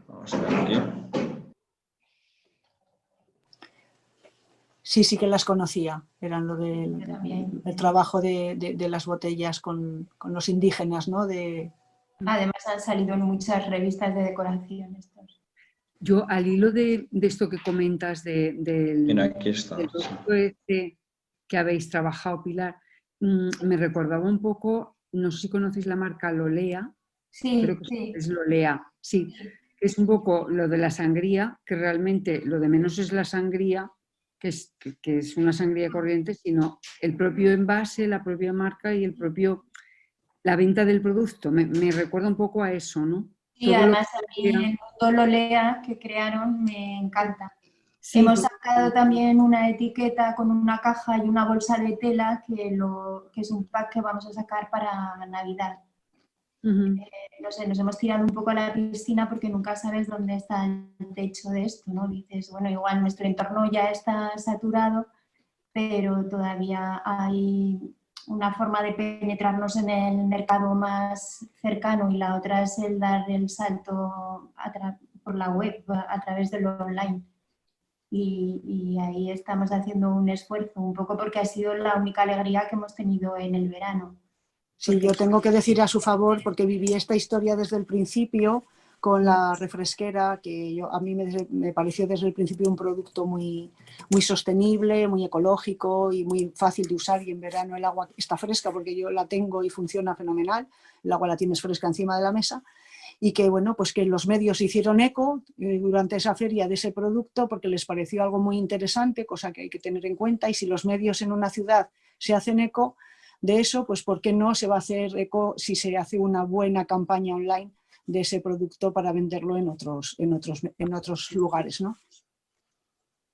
Vamos a ver aquí. Sí que las conocía. Eran lo del trabajo de las botellas con los indígenas, ¿no? Además han salido en muchas revistas de decoración estos. Yo, al hilo de esto que comentas Mira, aquí está, del producto este que habéis trabajado, Pilar, me recordaba un poco, no sé si conocéis la marca Lolea. Sí, creo que sí. es Lolea, sí. Es un poco lo de la sangría, que realmente lo de menos es la sangría, que es una sangría corriente, sino el propio envase, la propia marca y la venta del producto. Me recuerda un poco a eso, ¿no? Sí, todo además a mí el mundo Lolea que crearon me encanta. Sí, hemos sacado también una etiqueta con una caja y una bolsa de tela que es un pack que vamos a sacar para Navidad. No sé, nos hemos tirado un poco a la piscina porque nunca sabes dónde está el techo de esto, ¿no? Dices, bueno, igual nuestro entorno ya está saturado, pero todavía hay una forma de penetrarnos en el mercado más cercano y la otra es el dar el salto por la web, a través de lo online. Y ahí estamos haciendo un esfuerzo, un poco porque ha sido la única alegría que hemos tenido en el verano. Sí, yo tengo que decir a su favor, porque viví esta historia desde el principio con la refresquera, que a mí me pareció desde el principio un producto muy sostenible, muy ecológico y muy fácil de usar, y en verano el agua está fresca porque yo la tengo y funciona fenomenal, el agua la tienes fresca encima de la mesa, y que bueno, pues que los medios hicieron eco durante esa feria de ese producto porque les pareció algo muy interesante, cosa que hay que tener en cuenta, y si los medios en una ciudad se hacen eco de eso, pues ¿por qué no se va a hacer eco si se hace una buena campaña online de ese producto para venderlo en otros lugares, ¿no?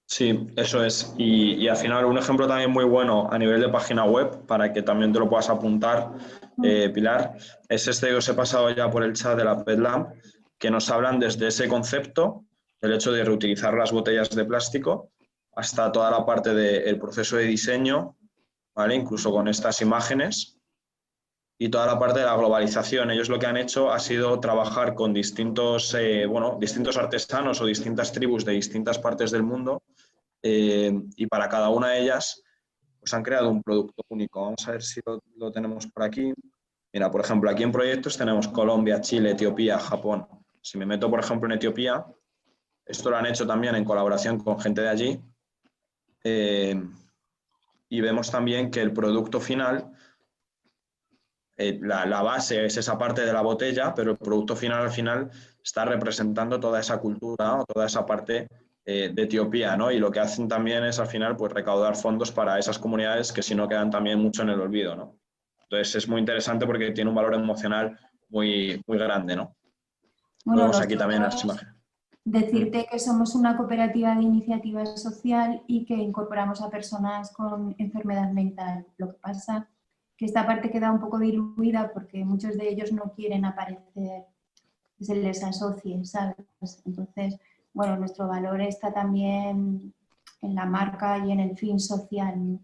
Sí, eso es. Y al final un ejemplo también muy bueno a nivel de página web, para que también te lo puedas apuntar, Pilar, es este que os he pasado ya por el chat de la PetLab, que nos hablan desde ese concepto, del hecho de reutilizar las botellas de plástico, hasta toda la parte del proceso de diseño, ¿vale? Incluso con estas imágenes, y toda la parte de la globalización. Ellos lo que han hecho ha sido trabajar con distintos artesanos o distintas tribus de distintas partes del mundo, y para cada una de ellas pues han creado un producto único. Vamos a ver si lo tenemos por aquí. Mira, por ejemplo, aquí en proyectos tenemos Colombia, Chile, Etiopía, Japón. Si me meto, por ejemplo, en Etiopía, esto lo han hecho también en colaboración con gente de allí, y vemos también que el producto final, la base es esa parte de la botella, pero el producto final al final está representando toda esa cultura o toda esa parte de Etiopía, ¿no? Y lo que hacen también es al final pues recaudar fondos para esas comunidades que si no quedan también mucho en el olvido, ¿no? Entonces es muy interesante porque tiene un valor emocional muy, muy grande, ¿no? Bueno, vemos aquí también las imágenes. Decirte que somos una cooperativa de iniciativa social y que incorporamos a personas con enfermedad mental. Lo que pasa que esta parte queda un poco diluida porque muchos de ellos no quieren aparecer, que se les asocie, ¿sabes? Entonces, bueno, nuestro valor está también en la marca y en el fin social, ¿no?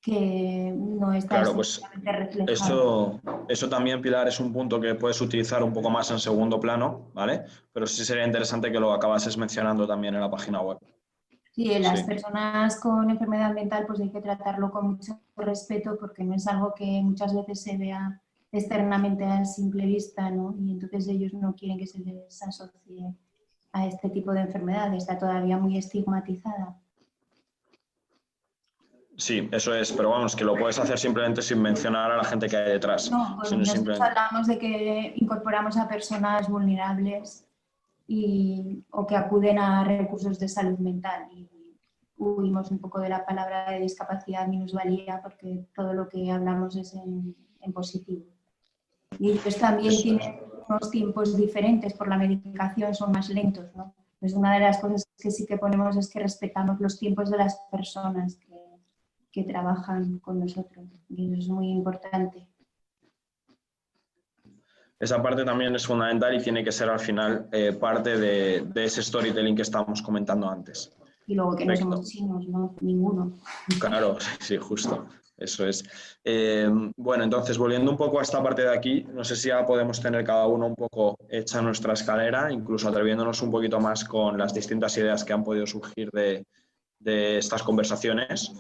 Que no está reflejado. Eso también, Pilar, es un punto que puedes utilizar un poco más en segundo plano, ¿vale? Pero sí sería interesante que lo acabases mencionando también en la página web. Sí, las personas con enfermedad mental pues hay que tratarlo con mucho respeto porque no es algo que muchas veces se vea externamente a simple vista, ¿no? Y entonces ellos no quieren que se les asocie a este tipo de enfermedad, está todavía muy estigmatizada. Sí, eso es, pero vamos, que lo puedes hacer simplemente sin mencionar a la gente que hay detrás. No, pues nosotros hablamos de que incorporamos a personas vulnerables o que acuden a recursos de salud mental y huimos un poco de la palabra de discapacidad, minusvalía, porque todo lo que hablamos es en positivo. Y ellos también tienen unos tiempos diferentes por la medicación, son más lentos, ¿no? Pues una de las cosas que sí que ponemos es que respetamos los tiempos de las personas que trabajan con nosotros y eso es muy importante. Esa parte también es fundamental y tiene que ser al final parte de ese storytelling que estábamos comentando antes. Y luego que no somos chinos, ¿no? Ninguno. Claro, sí, justo. Eso es. Bueno, entonces, volviendo un poco a esta parte de aquí, no sé si ya podemos tener cada uno un poco hecha nuestra escalera, incluso atreviéndonos un poquito más con las distintas ideas que han podido surgir de estas conversaciones.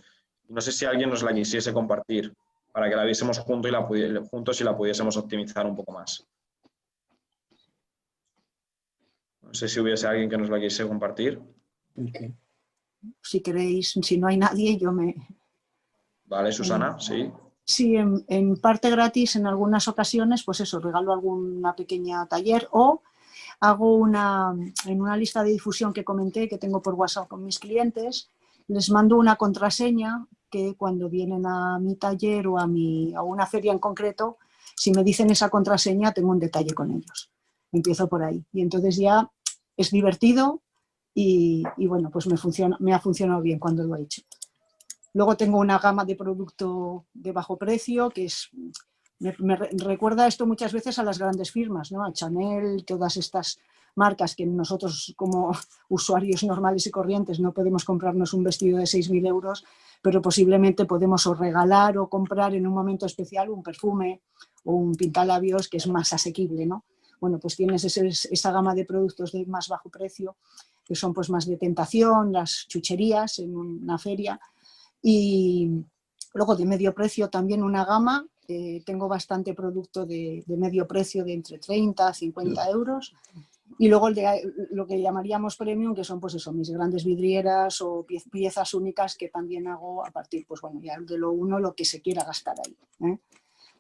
No sé si alguien nos la quisiese compartir para que la viésemos juntos y la pudiésemos optimizar un poco más. No sé si hubiese alguien que nos la quisiese compartir. Okay. Si queréis, si no hay nadie, yo me... Vale, Susana, sí. Sí, en parte gratis en algunas ocasiones, pues eso, regalo alguna pequeña taller o hago en una lista de difusión que comenté, que tengo por WhatsApp con mis clientes, les mando una contraseña que cuando vienen a mi taller o a una feria en concreto, si me dicen esa contraseña, tengo un detalle con ellos. Empiezo por ahí. Y entonces ya es divertido y bueno, pues me ha funcionado bien cuando lo he hecho. Luego tengo una gama de producto de bajo precio que me recuerda esto muchas veces a las grandes firmas, ¿no? A Chanel, todas estas marcas que nosotros como usuarios normales y corrientes no podemos comprarnos un vestido de 6.000 euros, pero posiblemente podemos o regalar o comprar en un momento especial un perfume o un pintalabios que es más asequible, ¿no? Bueno, pues tienes esa gama de productos de más bajo precio, que son pues más de tentación, las chucherías en una feria, y luego de medio precio también una gama. Tengo bastante producto de medio precio de entre 30 a 50 euros. Y luego lo que llamaríamos premium, que son pues eso, mis grandes vidrieras o piezas únicas que también hago a partir, pues bueno, ya de lo uno, lo que se quiera gastar ahí, ¿eh?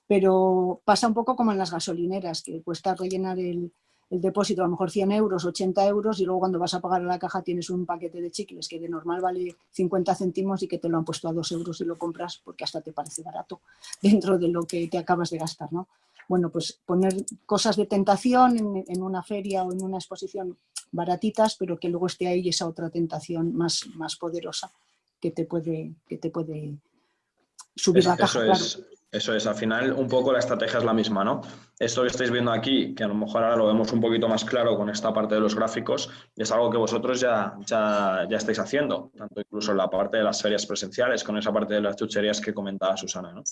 Pero pasa un poco como en las gasolineras, que cuesta rellenar el depósito a lo mejor 100 euros, 80 euros, y luego cuando vas a pagar a la caja tienes un paquete de chicles que de normal vale 50 céntimos y que te lo han puesto a 2 euros y lo compras porque hasta te parece barato dentro de lo que te acabas de gastar, ¿no? Bueno, pues poner cosas de tentación en una feria o en una exposición baratitas, pero que luego esté ahí esa otra tentación más poderosa que te puede subir la caja, claro. Eso es, al final un poco la estrategia es la misma, ¿no? Esto que estáis viendo aquí, que a lo mejor ahora lo vemos un poquito más claro con esta parte de los gráficos, es algo que vosotros ya estáis haciendo, tanto incluso en la parte de las ferias presenciales, con esa parte de las chucherías que comentaba Susana, ¿no?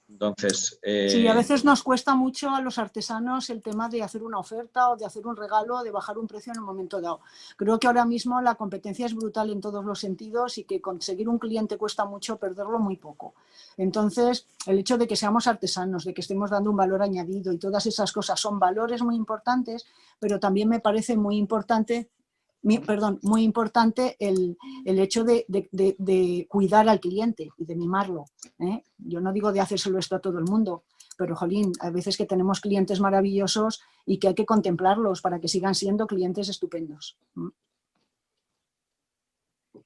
Entonces... Sí, a veces nos cuesta mucho a los artesanos el tema de hacer una oferta o de hacer un regalo o de bajar un precio en un momento dado. Creo que ahora mismo la competencia es brutal en todos los sentidos y que conseguir un cliente cuesta mucho, perderlo muy poco. Entonces, el hecho de que seamos artesanos, de que estemos dando un valor añadido y todas esas cosas son valores muy importantes, pero también me parece muy importante el hecho de cuidar al cliente y de mimarlo, ¿eh? Yo no digo de hacérselo esto a todo el mundo, pero jolín, a veces que tenemos clientes maravillosos y que hay que contemplarlos para que sigan siendo clientes estupendos.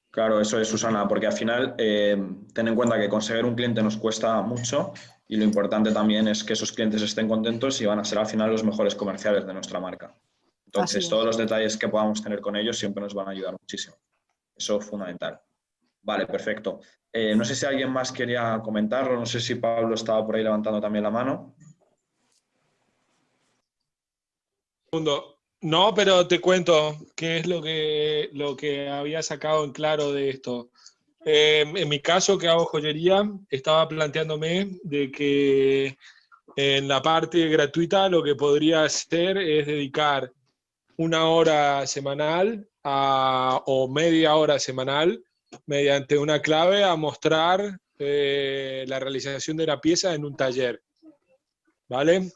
Claro, eso es, Susana, porque al final ten en cuenta que conseguir un cliente nos cuesta mucho y lo importante también es que esos clientes estén contentos y van a ser al final los mejores comerciales de nuestra marca. Entonces, todos los detalles que podamos tener con ellos siempre nos van a ayudar muchísimo. Eso es fundamental. Vale, perfecto. No sé si alguien más quería comentarlo, no sé si Pablo estaba por ahí levantando también la mano. No, pero te cuento qué es lo que había sacado en claro de esto. En mi caso, que hago joyería, estaba planteándome de que en la parte gratuita lo que podría hacer es dedicar 1 hora semanal o media hora semanal mediante una clave a mostrar la realización de la pieza en un taller, ¿vale?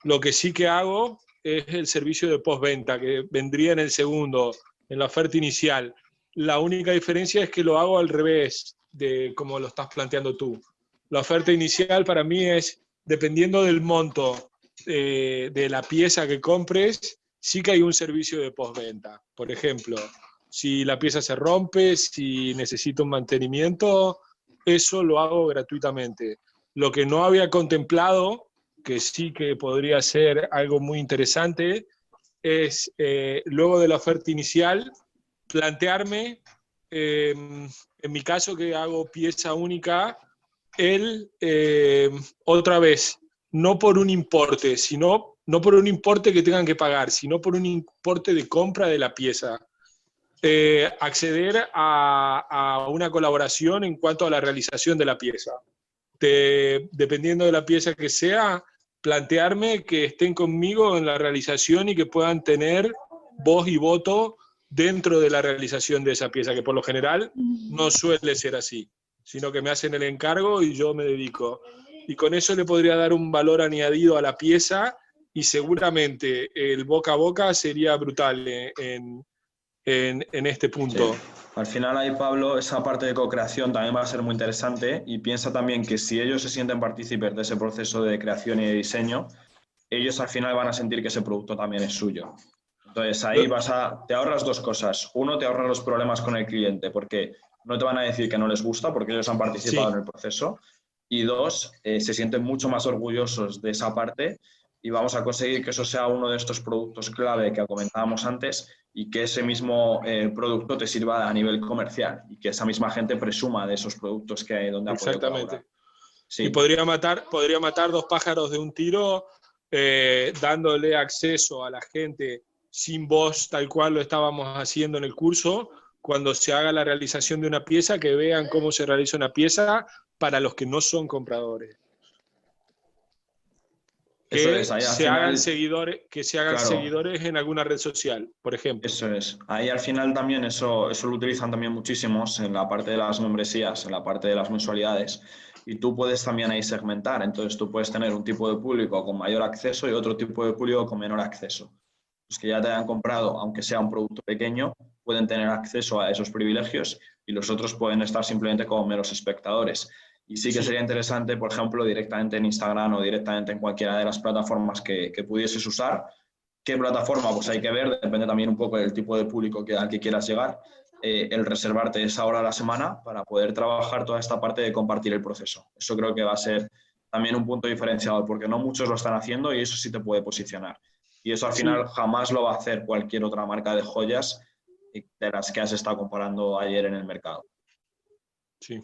Lo que sí que hago es el servicio de postventa, que vendría en el segundo, en la oferta inicial. La única diferencia es que lo hago al revés de como lo estás planteando tú. La oferta inicial para mí es, dependiendo del monto de la pieza que compres, sí que hay un servicio de postventa. Por ejemplo, si la pieza se rompe, si necesita un mantenimiento, eso lo hago gratuitamente. Lo que no había contemplado, que sí que podría ser algo muy interesante, es luego de la oferta inicial, plantearme, en mi caso que hago pieza única, otra vez, no por un importe, sino no por un importe que tengan que pagar, sino por un importe de compra de la pieza. Acceder a una colaboración en cuanto a la realización de la pieza. Dependiendo de la pieza que sea, plantearme que estén conmigo en la realización y que puedan tener voz y voto dentro de la realización de esa pieza, que por lo general no suele ser así, sino que me hacen el encargo y yo me dedico. Y con eso le podría dar un valor añadido a la pieza y seguramente el boca a boca sería brutal en este punto. Sí. Al final ahí, Pablo, esa parte de co-creación también va a ser muy interesante y piensa también que si ellos se sienten partícipes de ese proceso de creación y de diseño, ellos al final van a sentir que ese producto también es suyo. Entonces ahí te ahorras 2 cosas. Uno, te ahorras los problemas con el cliente porque no te van a decir que no les gusta porque ellos han participado en el proceso. Y 2, se sienten mucho más orgullosos de esa parte y vamos a conseguir que eso sea uno de estos productos clave que comentábamos antes y que ese mismo producto te sirva a nivel comercial y que esa misma gente presuma de esos productos que hay donde ha podido colaborar. Sí. Y podría matar 2 pájaros de un tiro dándole acceso a la gente sin voz tal cual lo estábamos haciendo en el curso, cuando se haga la realización de una pieza, que vean cómo se realiza una pieza para los que no son compradores. Que se hagan seguidores en alguna red social, por ejemplo. Eso es. Ahí al final también eso lo utilizan también muchísimos en la parte de las membresías, en la parte de las mensualidades. Y tú puedes también ahí segmentar. Entonces tú puedes tener un tipo de público con mayor acceso y otro tipo de público con menor acceso. Los que ya te hayan comprado, aunque sea un producto pequeño, pueden tener acceso a esos privilegios y los otros pueden estar simplemente como meros espectadores. Y sí que sería interesante, por ejemplo, directamente en Instagram o directamente en cualquiera de las plataformas que pudieses usar. ¿Qué plataforma? Pues hay que ver, depende también un poco del tipo de público al que quieras llegar, el reservarte esa hora a la semana para poder trabajar toda esta parte de compartir el proceso. Eso creo que va a ser también un punto diferenciador, porque no muchos lo están haciendo y eso sí te puede posicionar. Y eso al final jamás lo va a hacer cualquier otra marca de joyas de las que has estado comparando ayer en el mercado. Sí.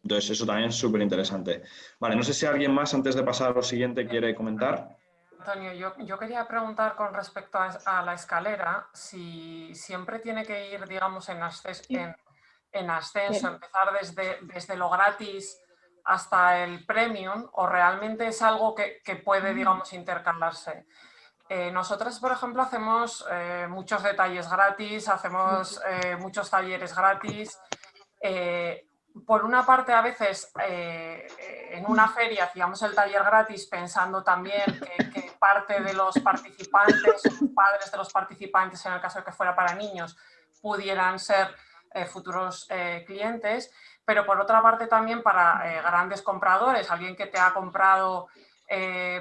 Entonces, eso también es súper interesante. Vale, no sé si alguien más, antes de pasar a lo siguiente, quiere comentar. Antonio, yo quería preguntar con respecto a la escalera, si siempre tiene que ir, digamos, en ascenso, empezar desde lo gratis hasta el premium, o realmente es algo que puede, digamos, intercalarse. Nosotros, por ejemplo, hacemos muchos detalles gratis, hacemos muchos talleres gratis. Por una parte, a veces en una feria hacíamos el taller gratis pensando también que parte de los participantes, o padres de los participantes, en el caso de que fuera para niños, pudieran ser futuros clientes, pero por otra parte también para grandes compradores, alguien que te ha comprado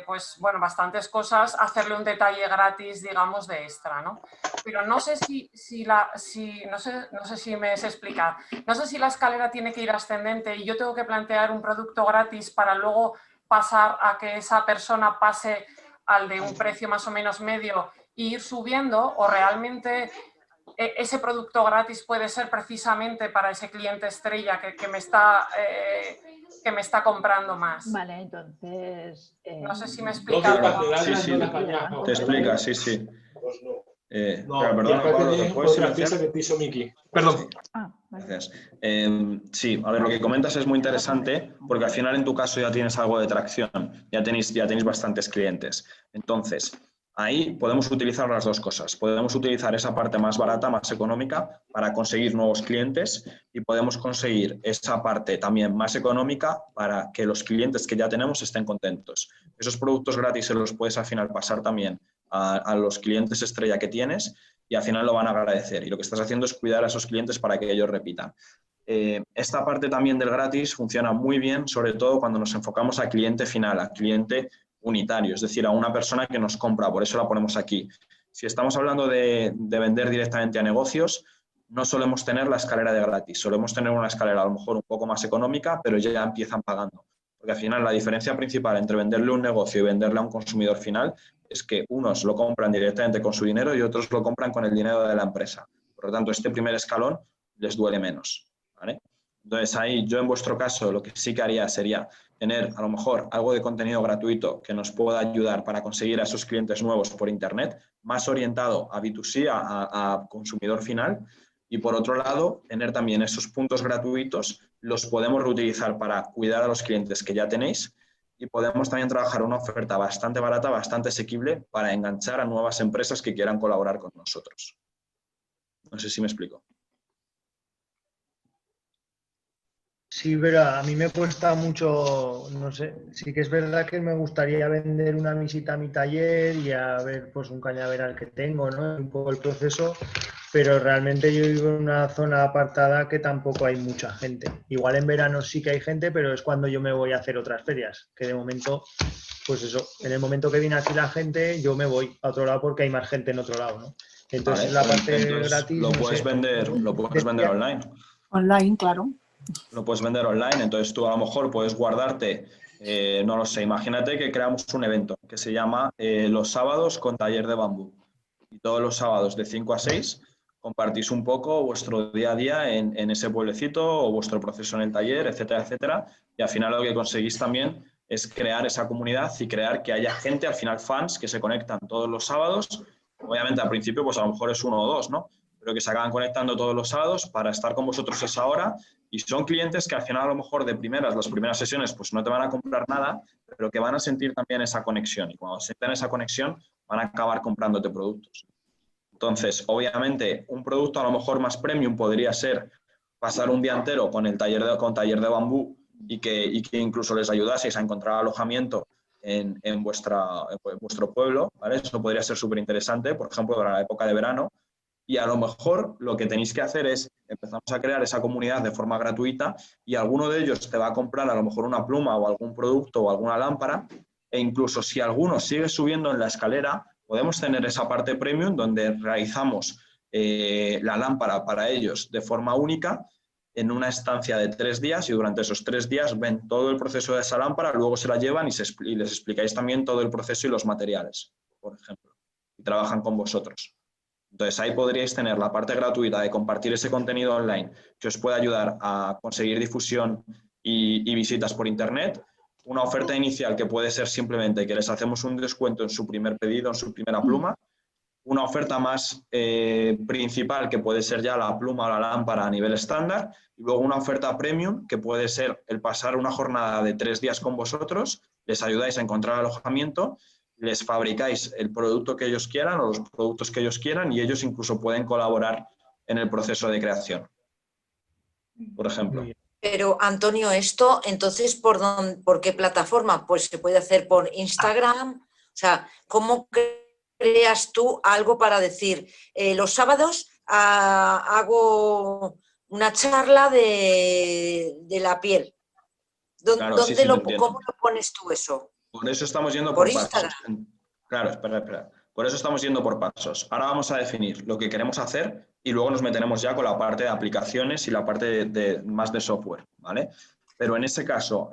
pues bueno, bastantes cosas, hacerle un detalle gratis, digamos, de extra, ¿no? Pero no sé no sé si me sé explicar. No sé si la escalera tiene que ir ascendente y yo tengo que plantear un producto gratis para luego pasar a que esa persona pase al de un precio más o menos medio e ir subiendo, o realmente ese producto gratis puede ser precisamente para ese cliente estrella que me está comprando más. Vale, entonces... no sé si me explica. Sí, te explica, sí. Perdón, Pablo, ¿puedes silenciar? Que te hizo Miki. Perdón. Gracias. Sí, a ver, lo que comentas es muy interesante porque al final en tu caso ya tienes algo de tracción, ya tenéis bastantes clientes. Entonces, ahí podemos utilizar las dos cosas. Podemos utilizar esa parte más barata, más económica para conseguir nuevos clientes y podemos conseguir esa parte también más económica para que los clientes que ya tenemos estén contentos. Esos productos gratis se los puedes al final pasar también a los clientes estrella que tienes y al final lo van a agradecer. Y lo que estás haciendo es cuidar a esos clientes para que ellos repitan. Esta parte también del gratis funciona muy bien, sobre todo cuando nos enfocamos al cliente final, al cliente unitario, es decir, a una persona que nos compra, por eso la ponemos aquí. Si estamos hablando de vender directamente a negocios, no solemos tener la escalera de gratis, solemos tener una escalera a lo mejor un poco más económica, pero ya empiezan pagando. Porque al final la diferencia principal entre venderle a un negocio y venderle a un consumidor final es que unos lo compran directamente con su dinero y otros lo compran con el dinero de la empresa. Por lo tanto, este primer escalón les duele menos, ¿vale? Entonces, ahí yo en vuestro caso lo que sí que haría sería tener a lo mejor algo de contenido gratuito que nos pueda ayudar para conseguir a esos clientes nuevos por Internet, más orientado a B2C, a consumidor final. Y por otro lado, tener también esos puntos gratuitos, los podemos reutilizar para cuidar a los clientes que ya tenéis y podemos también trabajar una oferta bastante barata, bastante asequible para enganchar a nuevas empresas que quieran colaborar con nosotros. No sé si me explico. Sí, pero a mí me cuesta mucho, no sé, sí que es verdad que me gustaría vender una visita a mi taller y a ver pues un cañaveral que tengo, ¿no? Un poco el proceso, pero realmente yo vivo en una zona apartada que tampoco hay mucha gente. Igual en verano sí que hay gente, pero es cuando yo me voy a hacer otras ferias, que de momento, pues eso, en el momento que viene aquí la gente, yo me voy a otro lado porque hay más gente en otro lado, ¿no? Entonces vale, la parte gratis... Lo puedes vender online. Online, claro. Lo puedes vender online, entonces tú a lo mejor puedes guardarte, no lo sé, imagínate que creamos un evento que se llama Los sábados con taller de bambú. Y todos los sábados de 5 a 6 compartís un poco vuestro día a día en ese pueblecito o vuestro proceso en el taller, etcétera, etcétera. Y al final lo que conseguís también es crear esa comunidad y crear que haya gente, al final fans, que se conectan todos los sábados. Obviamente al principio pues a lo mejor es 1 o 2, ¿no? pero que se acaban conectando todos los sábados para estar con vosotros a esa hora, y son clientes que al final a lo mejor de primeras, las primeras sesiones, pues no te van a comprar nada, pero que van a sentir también esa conexión, y cuando sientan esa conexión van a acabar comprándote productos. Entonces, obviamente, un producto a lo mejor más premium podría ser pasar un día entero con el taller de bambú y que incluso les ayudaseis a encontrar alojamiento en vuestro pueblo, ¿vale? Eso podría ser súper interesante, por ejemplo, para la época de verano. Y a lo mejor lo que tenéis que hacer es empezamos a crear esa comunidad de forma gratuita y alguno de ellos te va a comprar a lo mejor una pluma o algún producto o alguna lámpara, e incluso si alguno sigue subiendo en la escalera, podemos tener esa parte premium donde realizamos la lámpara para ellos de forma única en una estancia de 3 días, y durante esos 3 días ven todo el proceso de esa lámpara, luego se la llevan y les explicáis también todo el proceso y los materiales, por ejemplo, y trabajan con vosotros. Entonces ahí podríais tener la parte gratuita de compartir ese contenido online que os puede ayudar a conseguir difusión y visitas por internet, una oferta inicial que puede ser simplemente que les hacemos un descuento en su primer pedido, en su primera pluma, una oferta más principal que puede ser ya la pluma o la lámpara a nivel estándar, y luego una oferta premium que puede ser el pasar una jornada de 3 días con vosotros, les ayudáis a encontrar alojamiento, les fabricáis el producto que ellos quieran o los productos que ellos quieran, y ellos incluso pueden colaborar en el proceso de creación, por ejemplo. Pero, Antonio, esto, entonces, ¿por qué plataforma? Pues se puede hacer por Instagram. O sea, ¿cómo creas tú algo para decir, los sábados hago una charla de la piel? Claro, sí, ¿Cómo lo pones tú eso? Por eso estamos yendo por pasos. Claro, espera. Por eso estamos yendo por pasos. Ahora vamos a definir lo que queremos hacer y luego nos meteremos ya con la parte de aplicaciones y la parte más de software, ¿vale? Pero en ese caso,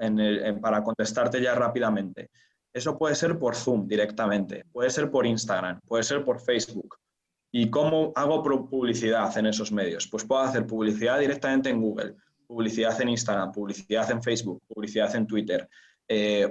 para contestarte ya rápidamente, eso puede ser por Zoom directamente, puede ser por Instagram, puede ser por Facebook. ¿Y cómo hago publicidad en esos medios? Pues puedo hacer publicidad directamente en Google, publicidad en Instagram, publicidad en Facebook, publicidad en Twitter.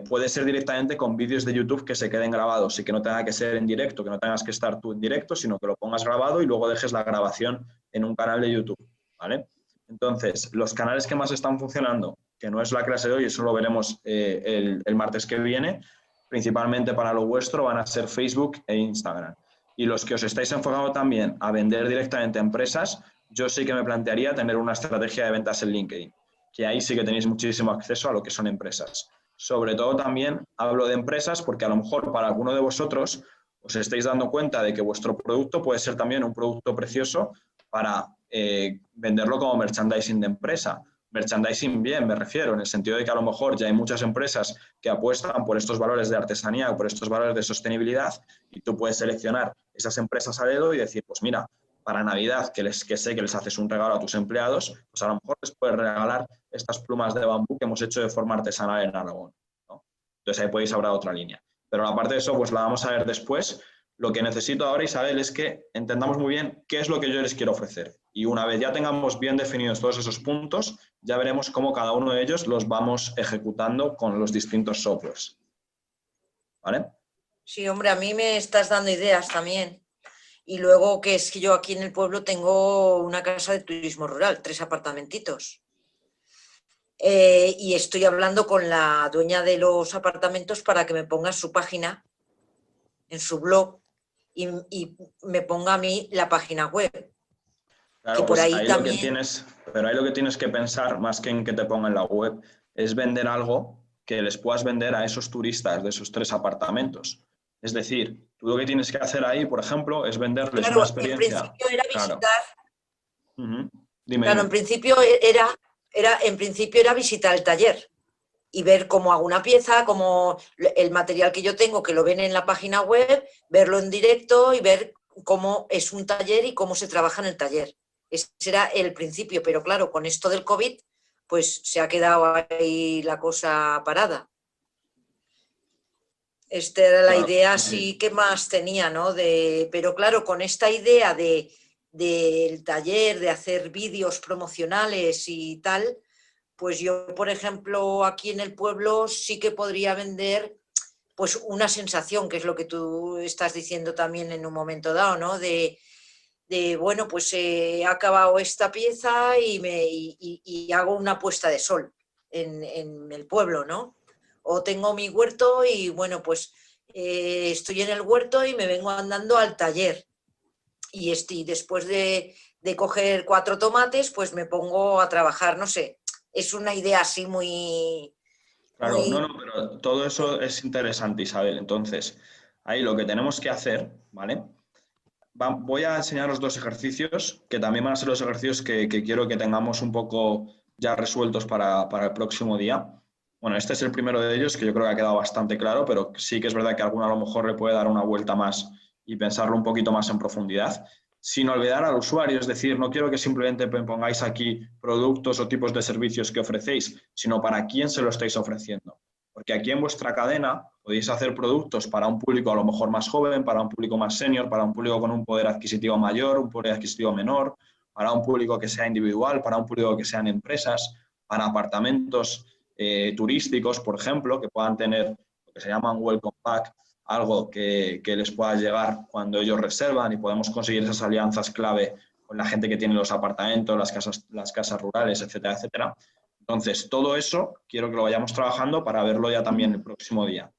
Puede ser directamente con vídeos de YouTube que se queden grabados y que no tenga que ser en directo, que no tengas que estar tú en directo, sino que lo pongas grabado y luego dejes la grabación en un canal de YouTube, ¿vale? Entonces, los canales que más están funcionando, que no es la clase de hoy, eso lo veremos el martes que viene, principalmente para lo vuestro van a ser Facebook e Instagram. Y los que os estáis enfocando también a vender directamente a empresas, yo sí que me plantearía tener una estrategia de ventas en LinkedIn, que ahí sí que tenéis muchísimo acceso a lo que son empresas. Sobre todo también hablo de empresas porque a lo mejor para alguno de vosotros os estáis dando cuenta de que vuestro producto puede ser también un producto precioso para venderlo como merchandising de empresa. Merchandising bien, me refiero, en el sentido de que a lo mejor ya hay muchas empresas que apuestan por estos valores de artesanía o por estos valores de sostenibilidad, y tú puedes seleccionar esas empresas a dedo y decir, pues mira, para Navidad, que sé que les haces un regalo a tus empleados, pues a lo mejor les puedes regalar estas plumas de bambú que hemos hecho de forma artesanal en Aragón, ¿no? Entonces ahí podéis abrir otra línea. Pero la parte de eso pues la vamos a ver después. Lo que necesito ahora, Isabel, es que entendamos muy bien qué es lo que yo les quiero ofrecer. Y una vez ya tengamos bien definidos todos esos puntos, ya veremos cómo cada uno de ellos los vamos ejecutando con los distintos softwares. ¿Vale? Sí, hombre, a mí me estás dando ideas también. Y luego que es que yo aquí en el pueblo tengo una casa de turismo rural, 3 apartamentitos. Y estoy hablando con la dueña de los apartamentos para que me ponga su página en su blog y me ponga a mí la página web. Claro, pues ahí también... pero ahí lo que tienes que pensar, más que en que te ponga en la web, es vender algo que les puedas vender a esos turistas de esos 3 apartamentos. Es decir, tú lo que tienes que hacer ahí, por ejemplo, es venderles una experiencia. En principio era visitar. Claro. Dime. Claro, en principio era visitar el taller y ver cómo hago una pieza, cómo el material que yo tengo, que lo ven en la página web, verlo en directo y ver cómo es un taller y cómo se trabaja en el taller. Ese era el principio, pero claro, con esto del COVID, pues se ha quedado ahí la cosa parada. Esta era la idea, sí, que más tenía, ¿no? Pero claro, con esta idea del taller, de hacer vídeos promocionales y tal, pues yo, por ejemplo, aquí en el pueblo sí que podría vender pues una sensación, que es lo que tú estás diciendo también en un momento dado, ¿no? De bueno, pues he acabado esta pieza y hago una puesta de sol en el pueblo, ¿no? O tengo mi huerto y bueno, pues estoy en el huerto y me vengo andando al taller. Y después de coger 4 tomates, pues me pongo a trabajar, no sé, es una idea así muy... Claro, no, pero todo eso es interesante, Isabel. Entonces, ahí lo que tenemos que hacer, ¿vale? Voy a enseñaros 2 ejercicios que también van a ser los ejercicios que quiero que tengamos un poco ya resueltos para el próximo día. Bueno, este es el primero de ellos, que yo creo que ha quedado bastante claro, pero sí que es verdad que a alguno a lo mejor le puede dar una vuelta más y pensarlo un poquito más en profundidad, sin olvidar al usuario. Es decir, no quiero que simplemente pongáis aquí productos o tipos de servicios que ofrecéis, sino para quién se lo estáis ofreciendo. Porque aquí en vuestra cadena podéis hacer productos para un público a lo mejor más joven, para un público más senior, para un público con un poder adquisitivo mayor, un poder adquisitivo menor, para un público que sea individual, para un público que sean empresas, para apartamentos turísticos, por ejemplo, que puedan tener lo que se llaman welcome pack, algo que les pueda llegar cuando ellos reservan y podemos conseguir esas alianzas clave con la gente que tiene los apartamentos, las casas rurales, etcétera, etcétera. Entonces, todo eso quiero que lo vayamos trabajando para verlo ya también el próximo día.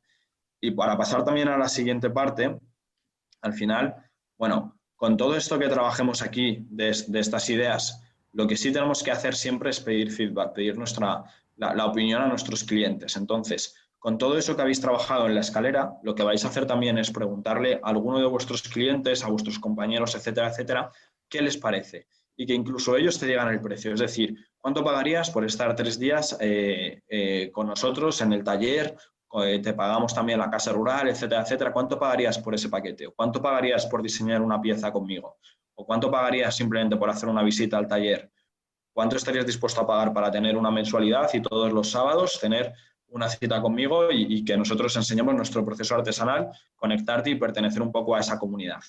Y para pasar también a la siguiente parte, al final, bueno, con todo esto que trabajemos aquí de estas ideas, lo que sí tenemos que hacer siempre es pedir feedback, pedir la opinión a nuestros clientes. Entonces, con todo eso que habéis trabajado en la escalera, lo que vais a hacer también es preguntarle a alguno de vuestros clientes, a vuestros compañeros, etcétera, etcétera, qué les parece. Y que incluso ellos te digan el precio. Es decir, ¿cuánto pagarías por estar 3 días con nosotros en el taller? Te pagamos también la casa rural, etcétera, etcétera. ¿Cuánto pagarías por ese paquete? ¿O cuánto pagarías por diseñar una pieza conmigo? ¿O cuánto pagarías simplemente por hacer una visita al taller? ¿Cuánto estarías dispuesto a pagar para tener una mensualidad y todos los sábados tener una cita conmigo y que nosotros enseñemos nuestro proceso artesanal, conectarte y pertenecer un poco a esa comunidad?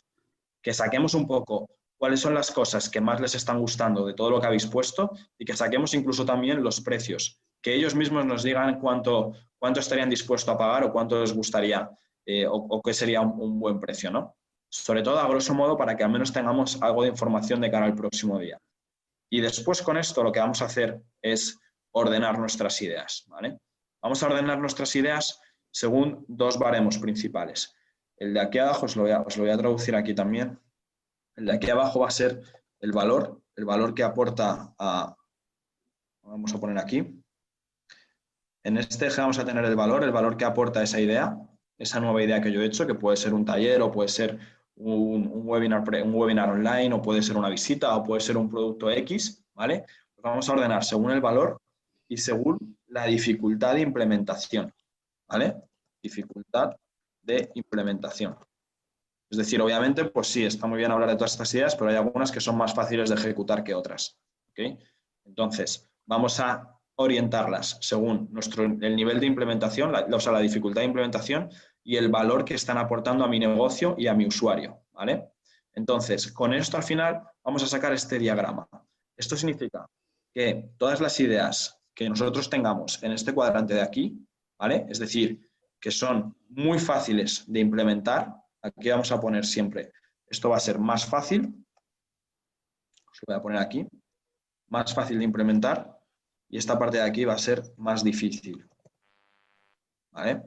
Que saquemos un poco cuáles son las cosas que más les están gustando de todo lo que habéis puesto y que saquemos incluso también los precios, que ellos mismos nos digan cuánto estarían dispuestos a pagar o cuánto les gustaría o qué sería un buen precio, ¿no? Sobre todo, a grosso modo, para que al menos tengamos algo de información de cara al próximo día. Y después con esto lo que vamos a hacer es ordenar nuestras ideas, ¿vale? Vamos a ordenar nuestras ideas según 2 baremos principales. El de aquí abajo os lo voy a traducir aquí también. El de aquí abajo va a ser el valor que aporta a... Vamos a poner aquí. En este eje vamos a tener el valor que aporta esa idea, esa nueva idea que yo he hecho, que puede ser un taller o puede ser un webinar online o puede ser una visita o puede ser un producto X, ¿vale? Pues vamos a ordenar según el valor y según la dificultad de implementación, ¿vale? Dificultad de implementación. Es decir, obviamente, pues sí, está muy bien hablar de todas estas ideas, pero hay algunas que son más fáciles de ejecutar que otras, ¿ok? Entonces, vamos a orientarlas según el nivel de implementación, la dificultad de implementación y el valor que están aportando a mi negocio y a mi usuario, ¿vale? Entonces, con esto al final vamos a sacar este diagrama. Esto significa que todas las ideas que nosotros tengamos en este cuadrante de aquí, ¿vale? Es decir, que son muy fáciles de implementar. Aquí vamos a poner siempre, esto va a ser más fácil, os lo voy a poner aquí, más fácil de implementar y esta parte de aquí va a ser más difícil, ¿vale?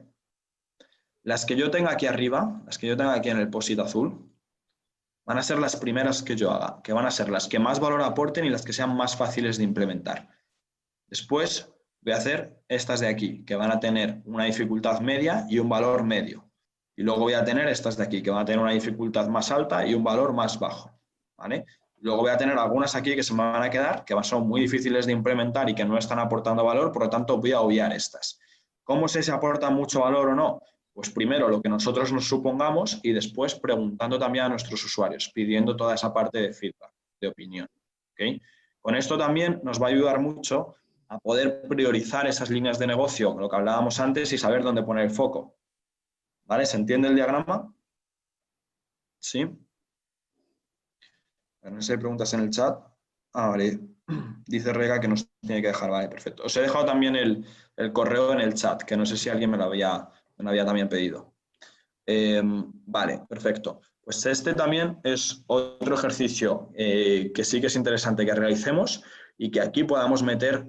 Las que yo tenga aquí arriba, las que yo tenga aquí en el post-it azul, van a ser las primeras que yo haga, que van a ser las que más valor aporten y las que sean más fáciles de implementar. Después voy a hacer estas de aquí, que van a tener una dificultad media y un valor medio. Y luego voy a tener estas de aquí, que van a tener una dificultad más alta y un valor más bajo, ¿vale? Luego voy a tener algunas aquí que se me van a quedar, que son muy difíciles de implementar y que no están aportando valor, por lo tanto voy a obviar estas. ¿Cómo sé si aportan mucho valor o no? Pues primero lo que nosotros nos supongamos y después preguntando también a nuestros usuarios, pidiendo toda esa parte de feedback, de opinión, ¿okay? Con esto también nos va a ayudar mucho a poder priorizar esas líneas de negocio, lo que hablábamos antes, y saber dónde poner el foco. ¿Vale? ¿Se entiende el diagrama? ¿Sí? No sé si hay preguntas en el chat. Ah, vale. Dice Rega que nos tiene que dejar. Vale, perfecto. Os he dejado también el correo en el chat, que no sé si alguien me lo había también pedido. Vale, perfecto. Pues este también es otro ejercicio que sí que es interesante que realicemos y que aquí podamos meter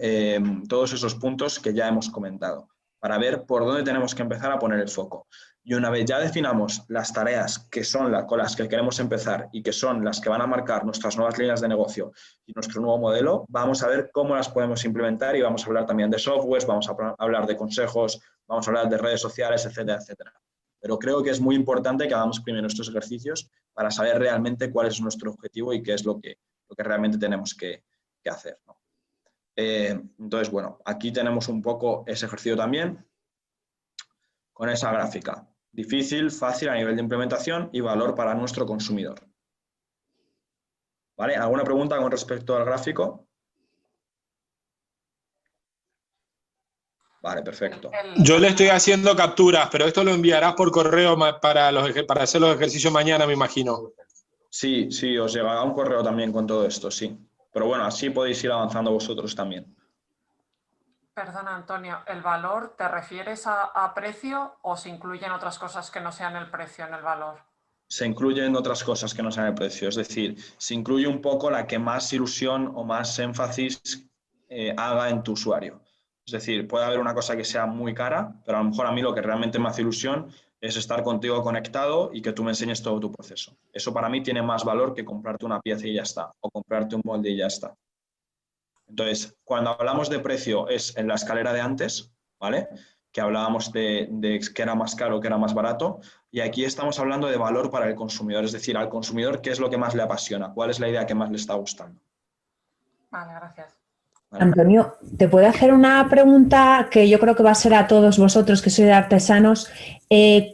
todos esos puntos que ya hemos comentado para ver por dónde tenemos que empezar a poner el foco. Y una vez ya definamos las tareas que son con las que queremos empezar y que son las que van a marcar nuestras nuevas líneas de negocio y nuestro nuevo modelo, vamos a ver cómo las podemos implementar y vamos a hablar también de softwares, vamos a hablar de consejos, vamos a hablar de redes sociales, etcétera, etcétera. Pero creo que es muy importante que hagamos primero estos ejercicios para saber realmente cuál es nuestro objetivo y qué es lo que realmente tenemos que hacer, ¿no? Entonces, bueno, aquí tenemos un poco ese ejercicio también con esa gráfica. Difícil, fácil a nivel de implementación y valor para nuestro consumidor. ¿Vale? ¿Alguna pregunta con respecto al gráfico? Vale, perfecto. Yo le estoy haciendo capturas, pero esto lo enviarás por correo para hacer los ejercicios mañana, me imagino. Sí, sí, os llegará un correo también con todo esto, sí. Pero bueno, así podéis ir avanzando vosotros también. Perdona, Antonio, ¿el valor te refieres a precio o se incluyen otras cosas que no sean el precio en el valor? Se incluyen otras cosas que no sean el precio, es decir, se incluye un poco la que más ilusión o más énfasis haga en tu usuario. Es decir, puede haber una cosa que sea muy cara, pero a lo mejor a mí lo que realmente me hace ilusión es estar contigo conectado y que tú me enseñes todo tu proceso. Eso para mí tiene más valor que comprarte una pieza y ya está, o comprarte un molde y ya está. Entonces, cuando hablamos de precio es en la escalera de antes, ¿vale? Que hablábamos de que era más caro, que era más barato, y aquí estamos hablando de valor para el consumidor, es decir, al consumidor qué es lo que más le apasiona, cuál es la idea que más le está gustando. Vale, gracias. ¿Vale? Antonio, ¿te puedo hacer una pregunta que yo creo que va a ser a todos vosotros que sois artesanos?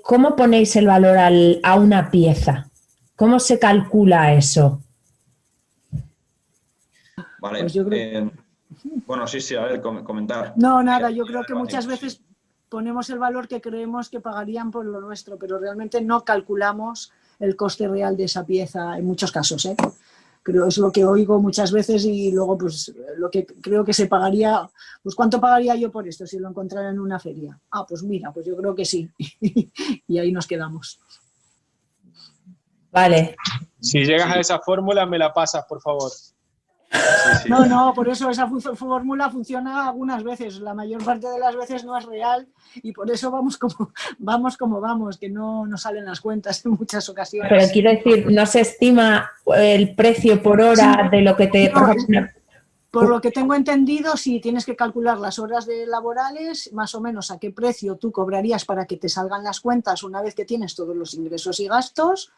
¿Cómo ponéis el valor a una pieza? ¿Cómo se calcula eso? Vale, Pues yo creo... bueno, sí, a ver, comentar. No, nada, yo creo que muchas veces ponemos el valor que creemos que pagarían por lo nuestro, pero realmente no calculamos el coste real de esa pieza en muchos casos, ¿eh? Creo es lo que oigo muchas veces y luego pues lo que creo que se pagaría, pues ¿cuánto pagaría yo por esto si lo encontrara en una feria? Ah, pues mira, pues yo creo que sí. Y ahí nos quedamos. Vale. Si llegas a esa fórmula, me la pasas, por favor. Sí. No, por eso esa fórmula funciona algunas veces, la mayor parte de las veces no es real y por eso vamos como vamos, que no nos salen las cuentas en muchas ocasiones. Pero quiero decir, ¿no se estima el precio por hora de lo que te proporciona? Por lo que tengo entendido, sí, tienes que calcular las horas laborales, más o menos a qué precio tú cobrarías para que te salgan las cuentas una vez que tienes todos los ingresos y gastos,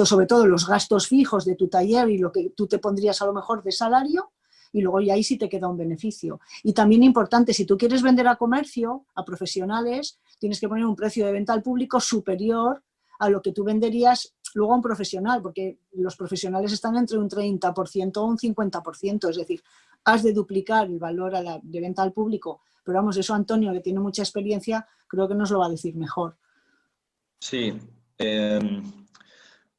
sobre todo los gastos fijos de tu taller y lo que tú te pondrías a lo mejor de salario, y luego ya ahí sí te queda un beneficio. Y también importante, si tú quieres vender a comercio, a profesionales, tienes que poner un precio de venta al público superior a lo que tú venderías luego a un profesional, porque los profesionales están entre un 30% o un 50%, es decir, has de duplicar el valor de venta al público. Pero vamos, eso Antonio, que tiene mucha experiencia, creo que nos lo va a decir mejor. Sí.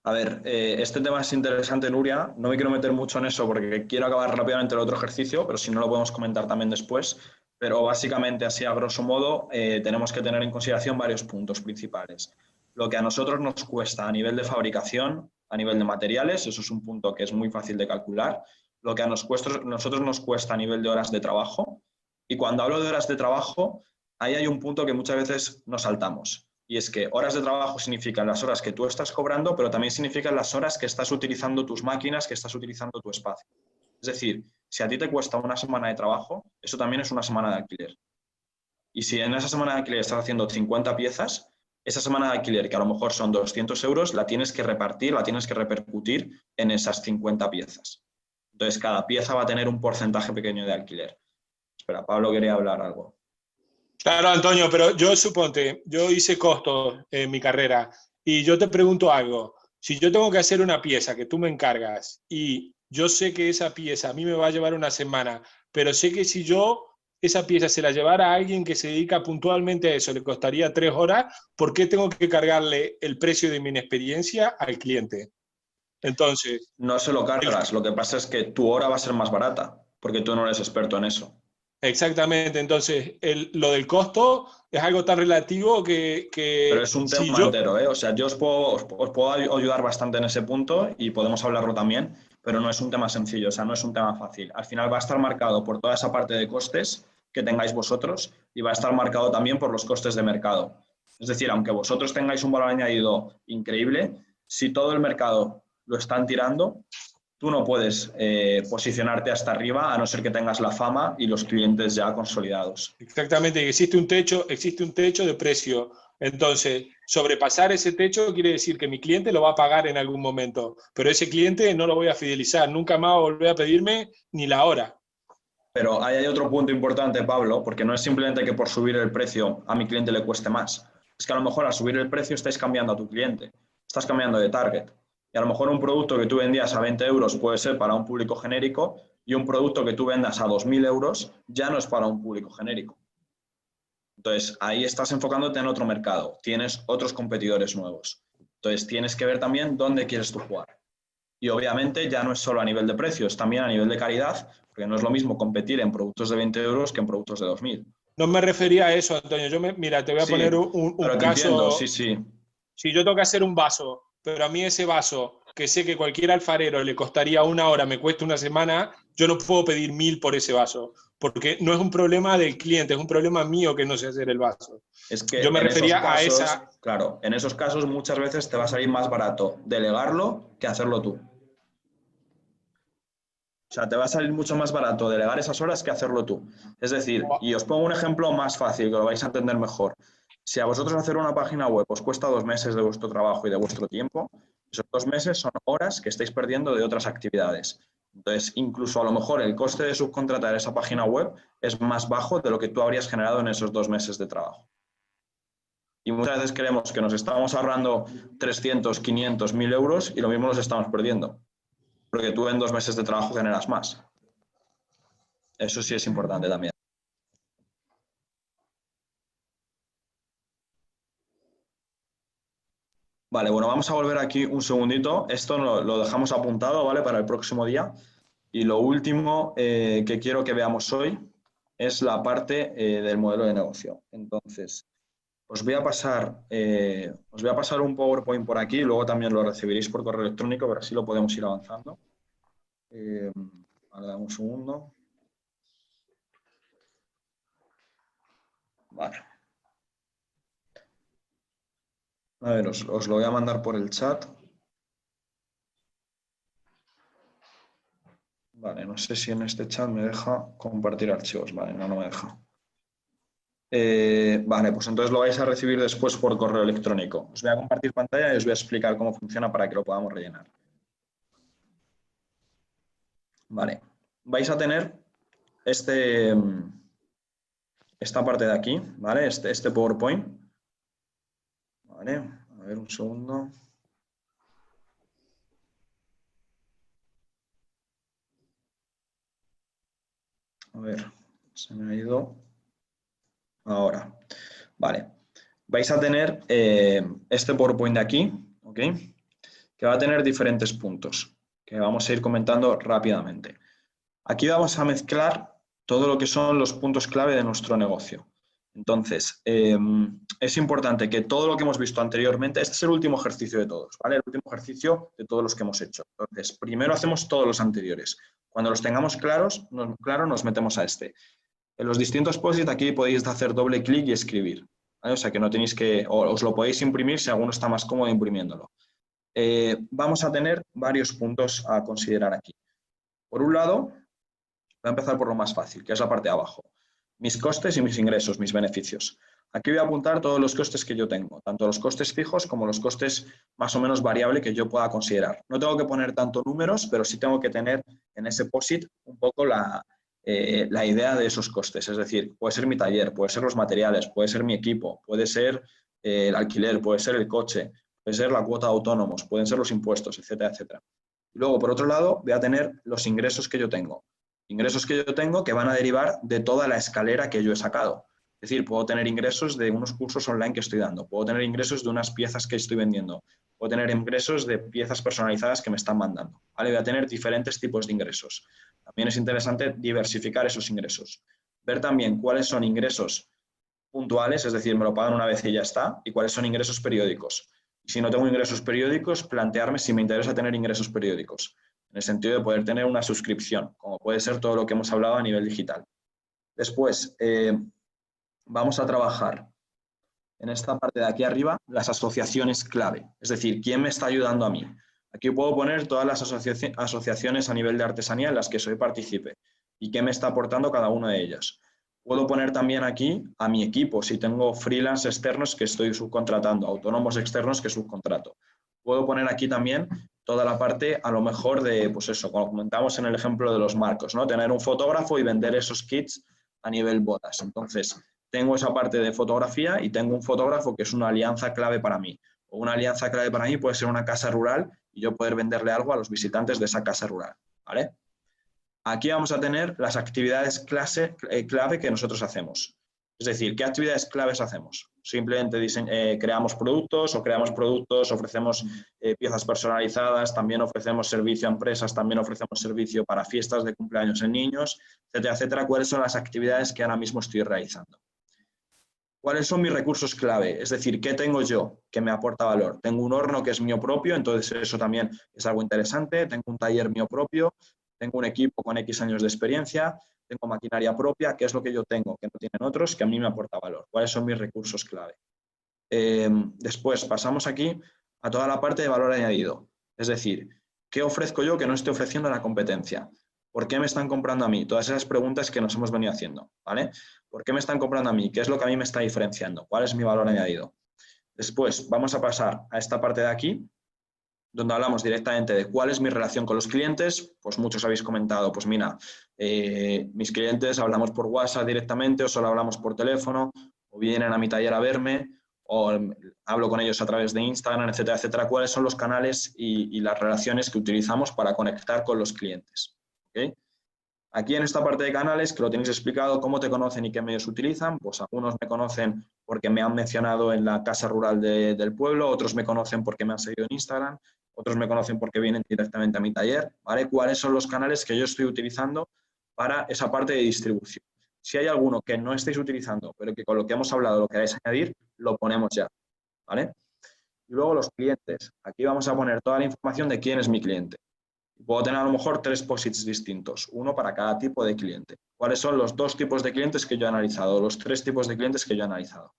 A ver, este tema es interesante, Nuria. No me quiero meter mucho en eso porque quiero acabar rápidamente el otro ejercicio, pero si no lo podemos comentar también después. Pero básicamente, así a grosso modo, tenemos que tener en consideración varios puntos principales. Lo que a nosotros nos cuesta a nivel de fabricación, a nivel de materiales, eso es un punto que es muy fácil de calcular. Lo que a nosotros nos cuesta a nivel de horas de trabajo. Y cuando hablo de horas de trabajo, ahí hay un punto que muchas veces nos saltamos. Y es que horas de trabajo significan las horas que tú estás cobrando, pero también significan las horas que estás utilizando tus máquinas, que estás utilizando tu espacio. Es decir, si a ti te cuesta una semana de trabajo, eso también es una semana de alquiler. Y si en esa semana de alquiler estás haciendo 50 piezas, esa semana de alquiler, que a lo mejor son 200 euros, la tienes que repartir, la tienes que repercutir en esas 50 piezas. Entonces, cada pieza va a tener un porcentaje pequeño de alquiler. Espera, Pablo quería hablar algo. Claro, Antonio, pero yo suponte, yo hice costos en mi carrera y yo te pregunto algo. Si yo tengo que hacer una pieza que tú me encargas y yo sé que esa pieza a mí me va a llevar una semana, pero sé que si yo esa pieza se la llevara a alguien que se dedica puntualmente a eso, le costaría 3 horas, ¿por qué tengo que cargarle el precio de mi inexperiencia al cliente? Entonces... No se lo cargas, lo que pasa es que tu hora va a ser más barata, porque tú no eres experto en eso. Exactamente, entonces lo del costo es algo tan relativo que pero es un tema si yo... entero, ¿eh? O sea, yo os puedo ayudar bastante en ese punto y podemos hablarlo también, pero no es un tema sencillo, o sea, no es un tema fácil. Al final va a estar marcado por toda esa parte de costes que tengáis vosotros y va a estar marcado también por los costes de mercado. Es decir, aunque vosotros tengáis un valor añadido increíble, si todo el mercado lo están tirando, tú no puedes posicionarte hasta arriba a no ser que tengas la fama y los clientes ya consolidados. Exactamente, existe un techo de precio. Entonces, sobrepasar ese techo quiere decir que mi cliente lo va a pagar en algún momento, pero ese cliente no lo voy a fidelizar, nunca más va a volver a pedirme ni la hora. Pero ahí hay otro punto importante, Pablo, porque no es simplemente que por subir el precio a mi cliente le cueste más. Es que a lo mejor al subir el precio estáis cambiando a tu cliente, estás cambiando de target. Y a lo mejor un producto que tú vendías a 20 euros puede ser para un público genérico y un producto que tú vendas a 2.000 euros ya no es para un público genérico. Entonces, ahí estás enfocándote en otro mercado, tienes otros competidores nuevos. Entonces, tienes que ver también dónde quieres tú jugar. Y obviamente ya no es solo a nivel de precios, también a nivel de calidad, porque no es lo mismo competir en productos de 20 euros que en productos de 2.000. No me refería a eso, Antonio. Mira, te voy a poner un caso. Entiendo, sí. Si yo tengo que hacer un vaso, pero a mí ese vaso, que sé que cualquier alfarero le costaría 1 hora, me cuesta 1 semana, yo no puedo pedir 1.000 por ese vaso, porque no es un problema del cliente, es un problema mío que no sé hacer el vaso. Es que yo me refería a esa... Claro, en esos casos muchas veces te va a salir más barato delegarlo que hacerlo tú. O sea, te va a salir mucho más barato delegar esas horas que hacerlo tú. Es decir, y os pongo un ejemplo más fácil, que lo vais a entender mejor. Si a vosotros hacer una página web os cuesta 2 meses de vuestro trabajo y de vuestro tiempo, esos 2 meses son horas que estáis perdiendo de otras actividades. Entonces, incluso a lo mejor el coste de subcontratar esa página web es más bajo de lo que tú habrías generado en esos 2 meses de trabajo. Y muchas veces creemos que nos estamos ahorrando 300, 500, 1.000 euros y lo mismo los estamos perdiendo. Porque tú en 2 meses de trabajo generas más. Eso sí es importante también. Vale, bueno, vamos a volver aquí un segundito. Esto lo dejamos apuntado, ¿vale? Para el próximo día. Y lo último que quiero que veamos hoy es la parte del modelo de negocio. Entonces, os voy a pasar un PowerPoint por aquí, luego también lo recibiréis por correo electrónico, pero así lo podemos ir avanzando. Ahora dame un segundo. Vale. A ver, os lo voy a mandar por el chat. Vale, no sé si en este chat me deja compartir archivos. Vale, no me deja. Vale, pues entonces lo vais a recibir después por correo electrónico. Os voy a compartir pantalla y os voy a explicar cómo funciona para que lo podamos rellenar. Vale, vais a tener esta parte de aquí, ¿vale? Este PowerPoint. Vale, a ver un segundo. A ver, se me ha ido. Ahora, vale. Vais a tener este PowerPoint de aquí, ¿ok? Que va a tener diferentes puntos, que vamos a ir comentando rápidamente. Aquí vamos a mezclar todo lo que son los puntos clave de nuestro negocio. Entonces, es importante que todo lo que hemos visto anteriormente, este es el último ejercicio de todos, ¿vale? El último ejercicio de todos los que hemos hecho. Entonces, primero hacemos todos los anteriores. Cuando los tengamos claros, nos metemos a este. En los distintos post-it aquí podéis hacer doble clic y escribir, ¿vale? O sea que no tenéis que, o os lo podéis imprimir si alguno está más cómodo imprimiéndolo. Vamos a tener varios puntos a considerar aquí. Por un lado, voy a empezar por lo más fácil, que es la parte de abajo. Mis costes y mis ingresos, mis beneficios. Aquí voy a apuntar todos los costes que yo tengo, tanto los costes fijos como los costes más o menos variables que yo pueda considerar. No tengo que poner tanto números, pero sí tengo que tener en ese POSIT un poco la idea de esos costes. Es decir, puede ser mi taller, puede ser los materiales, puede ser mi equipo, puede ser el alquiler, puede ser el coche, puede ser la cuota de autónomos, pueden ser los impuestos, etcétera, etcétera. Y luego, por otro lado, voy a tener los ingresos que yo tengo. Ingresos que yo tengo que van a derivar de toda la escalera que yo he sacado. Es decir, puedo tener ingresos de unos cursos online que estoy dando, puedo tener ingresos de unas piezas que estoy vendiendo, puedo tener ingresos de piezas personalizadas que me están mandando. ¿Vale? Voy a tener diferentes tipos de ingresos. También es interesante diversificar esos ingresos. Ver también cuáles son ingresos puntuales, es decir, me lo pagan una vez y ya está, y cuáles son ingresos periódicos. Y si no tengo ingresos periódicos, plantearme si me interesa tener ingresos periódicos, en el sentido de poder tener una suscripción, como puede ser todo lo que hemos hablado a nivel digital. Después, vamos a trabajar en esta parte de aquí arriba las asociaciones clave, es decir, ¿quién me está ayudando a mí? Aquí puedo poner todas las asociaciones a nivel de artesanía en las que soy partícipe y qué me está aportando cada una de ellas. Puedo poner también aquí a mi equipo, si tengo freelance externos que estoy subcontratando, autónomos externos que subcontrato. Puedo poner aquí también toda la parte, a lo mejor, de, pues eso, como comentamos en el ejemplo de los marcos, ¿no? Tener un fotógrafo y vender esos kits a nivel bodas. Entonces, tengo esa parte de fotografía y tengo un fotógrafo que es una alianza clave para mí. O una alianza clave para mí puede ser una casa rural y yo poder venderle algo a los visitantes de esa casa rural, ¿vale? Aquí vamos a tener las actividades clave que nosotros hacemos. Es decir, ¿qué actividades claves hacemos? Simplemente creamos productos, ofrecemos piezas personalizadas, también ofrecemos servicio a empresas, también ofrecemos servicio para fiestas de cumpleaños en niños, etcétera, etcétera. ¿Cuáles son las actividades que ahora mismo estoy realizando? ¿Cuáles son mis recursos clave? Es decir, ¿qué tengo yo que me aporta valor? Tengo un horno que es mío propio, entonces eso también es algo interesante. Tengo un taller mío propio, tengo un equipo con X años de experiencia, tengo maquinaria propia, ¿qué es lo que yo tengo que no tienen otros que a mí me aporta valor? ¿Cuáles son mis recursos clave? Después pasamos aquí a toda la parte de valor añadido. Es decir, ¿qué ofrezco yo que no estoy ofreciendo a la competencia? ¿Por qué me están comprando a mí? Todas esas preguntas que nos hemos venido haciendo, ¿vale? ¿Por qué me están comprando a mí? ¿Qué es lo que a mí me está diferenciando? ¿Cuál es mi valor añadido? Después vamos a pasar a esta parte de aquí, donde hablamos directamente de cuál es mi relación con los clientes. Pues muchos habéis comentado, pues mira, mis clientes hablamos por WhatsApp directamente o solo hablamos por teléfono o vienen a mi taller a verme o hablo con ellos a través de Instagram, etcétera, etcétera. ¿Cuáles son los canales y las relaciones que utilizamos para conectar con los clientes? ¿Okay? Aquí en esta parte de canales, que lo tenéis explicado, cómo te conocen y qué medios utilizan, pues algunos me conocen porque me han mencionado en la casa rural del pueblo, otros me conocen porque me han seguido en Instagram, otros me conocen porque vienen directamente a mi taller, ¿vale? ¿Cuáles son los canales que yo estoy utilizando para esa parte de distribución? Si hay alguno que no estéis utilizando, pero que con lo que hemos hablado lo queráis añadir, lo ponemos ya, ¿vale? Y luego los clientes. Aquí vamos a poner toda la información de quién es mi cliente. Puedo tener a lo mejor 3 posits distintos, uno para cada tipo de cliente. ¿Cuáles son los 2 tipos de clientes que yo he analizado, los 3 tipos de clientes que yo he analizado?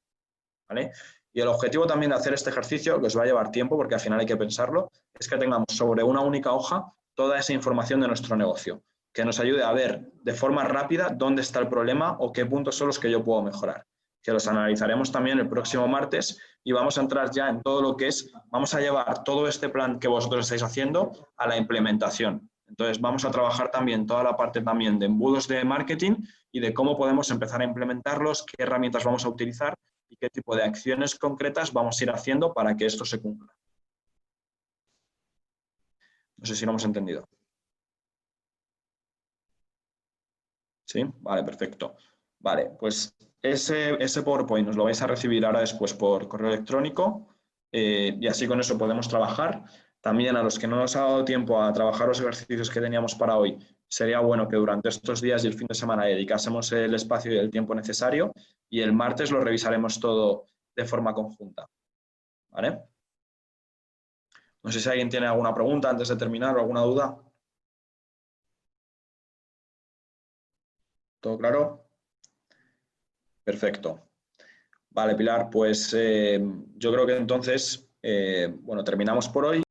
¿Vale? Y el objetivo también de hacer este ejercicio, que os va a llevar tiempo porque al final hay que pensarlo, es que tengamos sobre una única hoja toda esa información de nuestro negocio, que nos ayude a ver de forma rápida dónde está el problema o qué puntos son los que yo puedo mejorar. Que los analizaremos también el próximo martes y vamos a entrar ya en todo lo que es, vamos a llevar todo este plan que vosotros estáis haciendo a la implementación. Entonces vamos a trabajar también toda la parte también de embudos de marketing y de cómo podemos empezar a implementarlos, qué herramientas vamos a utilizar y qué tipo de acciones concretas vamos a ir haciendo para que esto se cumpla. No sé si lo hemos entendido. ¿Sí? Vale, perfecto. Vale, pues ese PowerPoint nos lo vais a recibir ahora después por correo electrónico y así con eso podemos trabajar. También a los que no nos ha dado tiempo a trabajar los ejercicios que teníamos para hoy, sería bueno que durante estos días y el fin de semana dedicásemos el espacio y el tiempo necesario y el martes lo revisaremos todo de forma conjunta. ¿Vale? No sé si alguien tiene alguna pregunta antes de terminar o alguna duda. ¿Todo claro? Perfecto. Vale, Pilar, pues yo creo que entonces, bueno, terminamos por hoy.